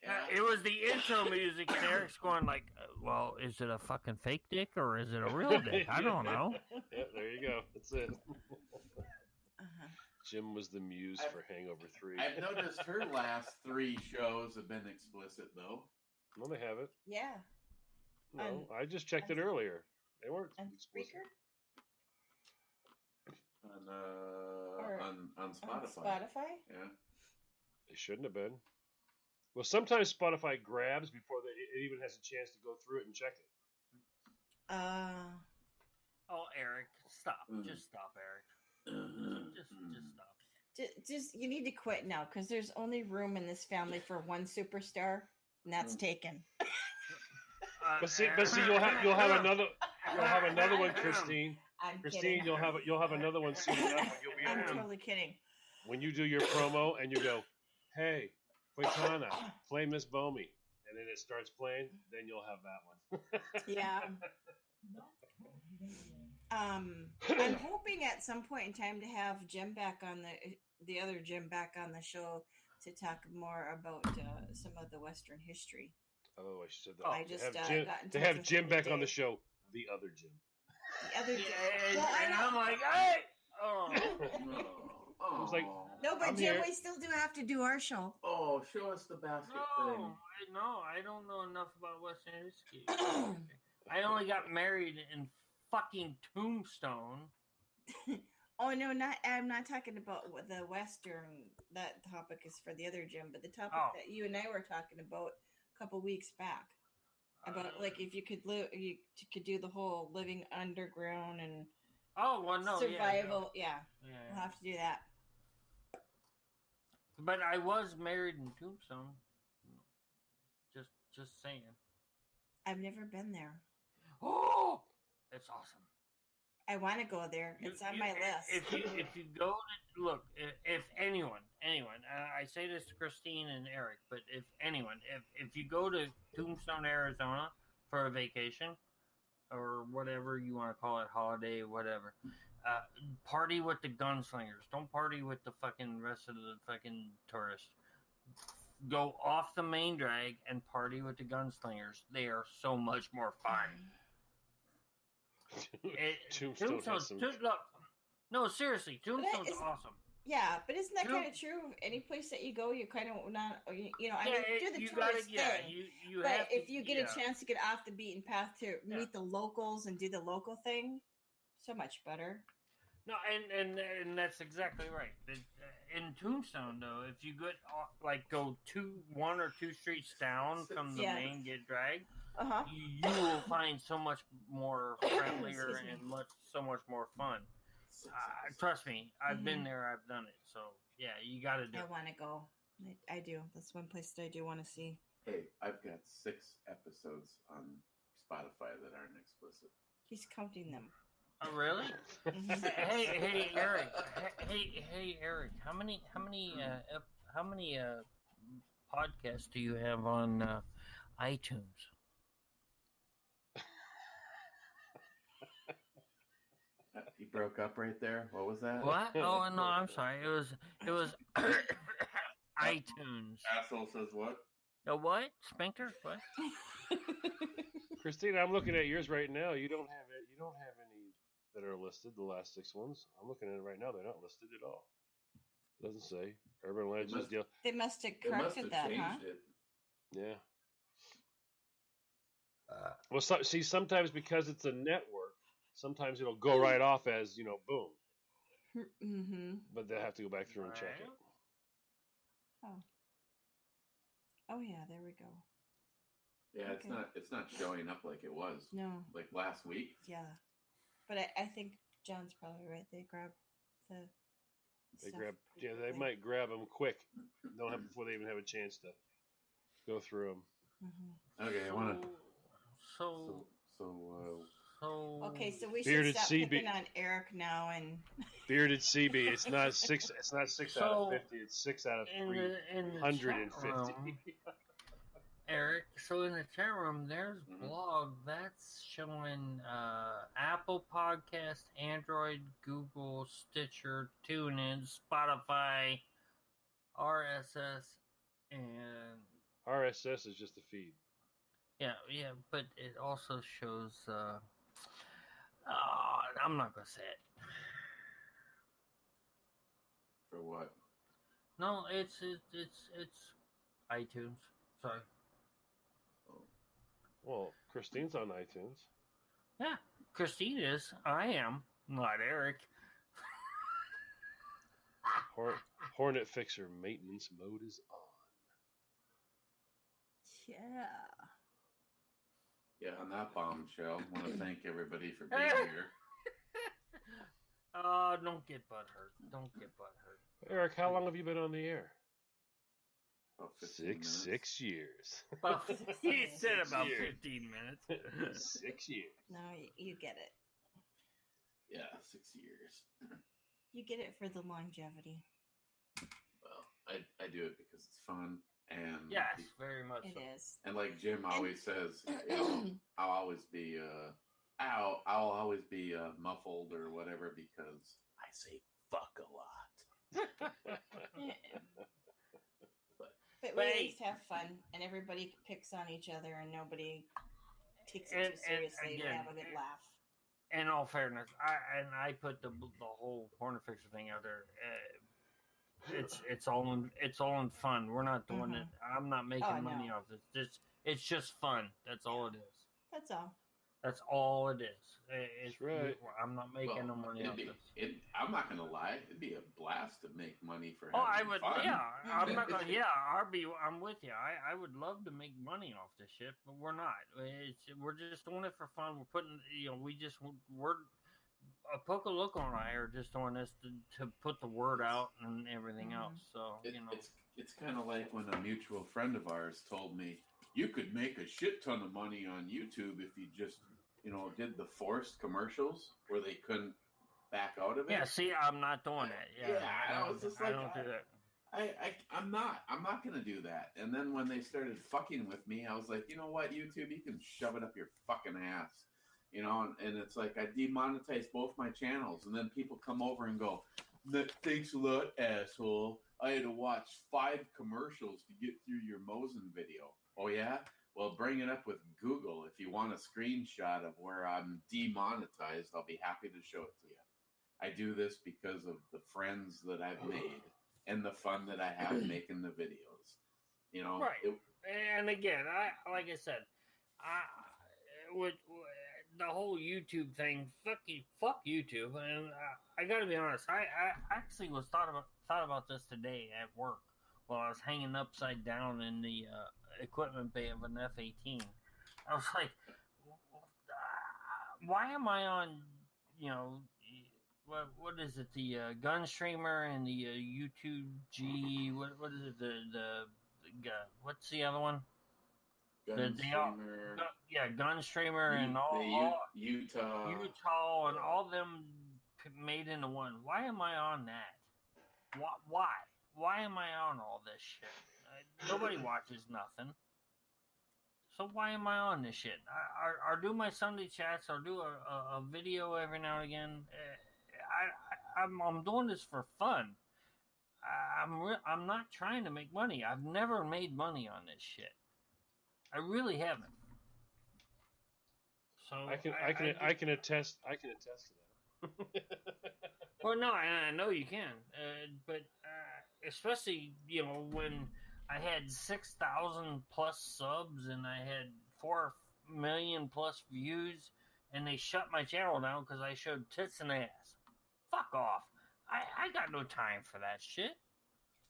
Yeah. It was the intro music, and Eric's going like, "Well, is it a fucking fake dick or is it a real dick? I don't know." Yeah, there you go. That's it. Uh-huh. Jim was the muse I've- for Hangover 3. I've noticed her last 3 shows have been explicit, though. No, they haven't. Yeah, No, I just checked it earlier. They weren't and explicit. Spreaker On Spotify. Spotify. Yeah. They shouldn't have been. Well, sometimes Spotify grabs before it even has a chance to go through it and check it. Oh, Eric, stop! Mm. Just stop, Eric. Just stop. Just you need to quit now because there's only room in this family for one superstar, and that's taken. But see, you'll have another one, Christine. I'm Christine, kidding. you'll have another one soon enough. And you'll be I'm able to- totally kidding. when you do your promo and you go, "Hey, Quintana, play Miss Bomey," and then it starts playing, then you'll have that one. Yeah. I'm hoping at some point in time to have Jim back on the other Jim back on the show to talk more about some of the Western history. Oh, I should have said that. I just, to have got in Jim, to touch have with Jim him back on the today. show, the other Jim. The other Jim. Well, I and know. I'm like, hey, oh. Oh, was like, No, but I'm Jim, here. we still do have to do our show. oh, show us the basket thing. No, I don't know enough about Western history. I only got married in fucking Tombstone. Oh no, I'm not talking about what the Western. That topic is for the other Jim, but the topic Oh. that you and I were talking about a couple weeks back about like if you could live, you could do the whole living underground and Oh well, no, survival. Yeah, Yeah, we'll have to do that. But I was married in Tombstone. Just saying. I've never been there. Oh, it's awesome. I want to go there. It's on my list. If you go to look, if anyone, I say this to Christine and Eric, but if anyone, if you go to Tombstone, Arizona for a vacation or whatever you want to call it, holiday, whatever, party with the gunslingers. Don't party with the fucking rest of the fucking tourists. Go off the main drag and party with the gunslingers. They are so much more fun. Tombstone has some. Look, no, seriously, Tombstone's is- awesome. Yeah, but isn't that True. kind of true? Any place that you go, you kind of not, you know, I Yeah, mean, do the you tourist gotta, yeah, thing. you But have to, if you get a chance to get off the beaten path to meet the locals and do the local thing, so much better. No, and that's exactly right. In Tombstone, though, if you go 1 or 2 streets down from the Yeah. main get drag, Uh huh. you will find so much more friendlier Excuse me. and so much more fun. Trust me, I've been Mhm. there, I've done it. So yeah, you got to do I it. want to go. I do. That's one place that I do want to see. Hey, I've got 6 episodes on Spotify that aren't explicit. He's counting them. Oh, really? Mhm. Hey, Eric. Hey, Eric. How many podcasts do you have on iTunes? You broke up right there. What was that? What? Oh no, I'm sorry. It was iTunes. Asshole says what? What? Sphincter? What? Christina, I'm looking at yours right now. You don't have it. You don't have any that are listed. The last 6 ones. I'm looking at it right now. They're not listed at all. It doesn't say Urban Legends. must- Deal. They must have They must corrected have that, huh? changed it. Yeah. Well, see, sometimes because it's a network, sometimes it'll go right off as boom. Mm-hmm. But they'll have to go back through and check it. Oh. Oh yeah, there we go. Yeah, Okay. it's not showing up like it was No, like last week. yeah, but I think John's probably right. They grab the. They stuff grab. pretty Yeah, they quickly. might grab them quick. Don't have before they even have a chance to go through them. Mhm. Okay, I want to So Okay, so we should Bearded stop CB. picking on Eric now and Bearded CB. It's not 6. It's not 6 out of So, 50. It's 6 out of in the 350. chat room, Eric, so in the chat room, there's Mhm. blog that's showing Apple Podcast, Android, Google, Stitcher, TuneIn, Spotify, RSS, and RSS is just a feed. yeah, but it also shows. I'm not gonna say it. For what? No, it's iTunes. Sorry. Well, Christine's on iTunes. Yeah, Christine is. I am not Eric. Hornet Fixer maintenance mode is on. yeah. Yeah, on that bombshell, I want to thank everybody for being here. Don't get butthurt. Don't get butthurt. Eric, how long have you been on the air? About 15 minutes. 6 years. Well, he said about Years. 15 minutes. 6 years. No, you get it. Yeah, 6 years. You get it for the longevity. Well, I do it because it's fun, and Yes, very much It so. is. and like Jim always says, you know, I'll always be I'll always be muffled or whatever because I say fuck a lot. But But we hey, always have fun, and everybody picks on each other, and nobody takes it And- too seriously. and We again, have a good laugh. In all fairness, I put the whole Hornet Fixer thing out there. It's all in fun. We're not doing it. I'm not making Oh, money no. off this. It's just fun. That's all it is. That's all. That's all it is. It's right. I'm not making no money off this. I'm not gonna lie, it'd be a blast to make money for Oh, having I would. fun. Yeah, I'm not gonna. Yeah, I'm with you. I would love to make money off this shit, but we're not. We're just doing it for fun. We're putting. We're a Poco Loco and I are just doing this to put the word out and everything Mhm. else. So It's kind of like when a mutual friend of ours told me you could make a shit ton of money on YouTube if you just did the forced commercials where they couldn't back out of it. yeah. See, I'm not doing that. Yeah, Yeah, I was just I like, don't do that. I'm not gonna do that. And then when they started fucking with me, I was like, you know what, YouTube, you can shove it up your fucking ass. And it's like I demonetized both my channels, and then people come over and go, "Thanks a lot, asshole. I had to watch 5 commercials to get through your Mosin video." Oh yeah? Well, bring it up with Google if you want a screenshot of where I'm demonetized. I'll be happy to show it to you. I do this because of the friends that I've made and the fun that I have making the videos. Right. And again, like I said, with the whole YouTube thing, fuck YouTube. And I got to be honest, I actually thought about this today at work while I was hanging upside down in the equipment bay of an F-18. I was like, why am I on? What is it? The Gun Streamer and the YouTube G. What is it? The what's the other one? Gunstreamer, Gunstreamer and all Utah, and all them made into one. Why am I on that? Why? Why am I on all this shit? Nobody watches nothing. So why am I on this shit? I do my Sunday chats. I'll do a video every now and again. I'm doing this for fun. I'm not trying to make money. I've never made money on this shit. I really haven't. So I can attest to that. Well, no, I know you can, but especially when I had 6,000 plus subs and I had 4 million plus views, and they shut my channel down because I showed tits and ass. Fuck off! I got no time for that shit.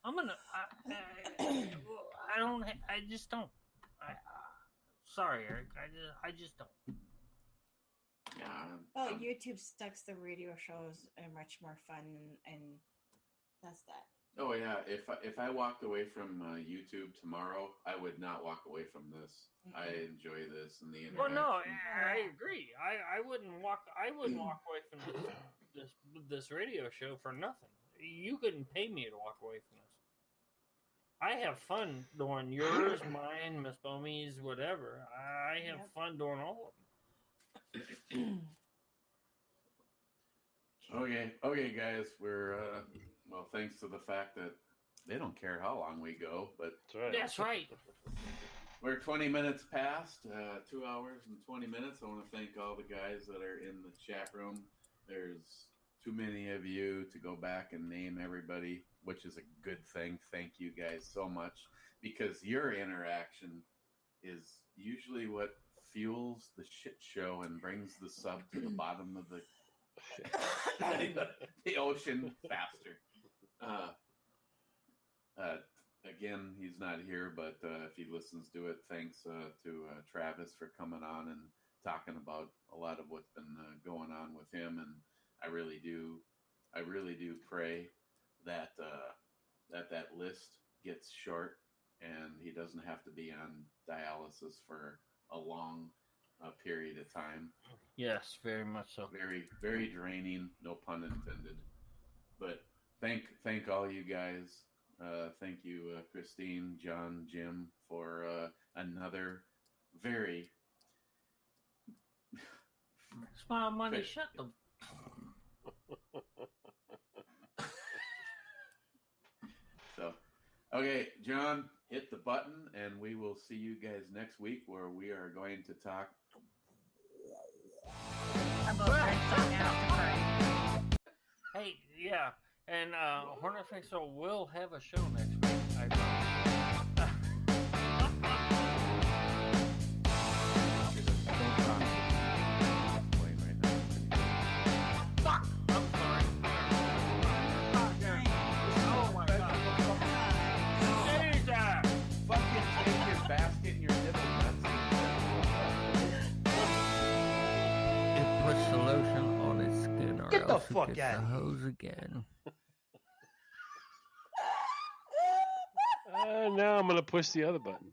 I'm gonna. I don't. I just don't. Sorry, Eric. I just don't. Yeah. YouTube sucks. The radio shows are much more fun, and that's that. Oh yeah, if I walked away from YouTube tomorrow, I would not walk away from this. I enjoy this and the Well, interaction. no, I agree. I wouldn't walk away from this radio show for nothing. You couldn't pay me to walk away from this. I have fun doing yours, mine, Miss Bomey's, whatever. I have fun doing all of them. Okay, guys. We're well, thanks to the fact that they don't care how long we go, but That's right. That's right. we're 20 minutes past, 2 hours and 20 minutes. I want to thank all the guys that are in the chat room. There's too many of you to go back and name everybody, which is a good thing. Thank you guys so much, because your interaction is usually what fuels the shit show and brings the sub to the bottom of the ocean faster. Again, he's not here, but if he listens to it, thanks to Travis for coming on and talking about a lot of what's been going on with him. And I really do pray that that list gets short and he doesn't have to be on dialysis for a long period of time. Yes, very much so. Very, very draining, no pun intended. But thank all you guys. Thank you, Christine, John, Jim, for another very Smile money, shut the. So, okay, John, hit the button, and we will see you guys next week, where we are going to talk. Hey, yeah, and Hornet Fixer will have a show next week. I promise. Fuck! I'm sorry. Oh my god. Jesus! Fucking take your basket and your nipple nuts. It puts the lotion on its skin, or Get the else it fuck gets outta the here. hose again. Now I'm gonna push the other button.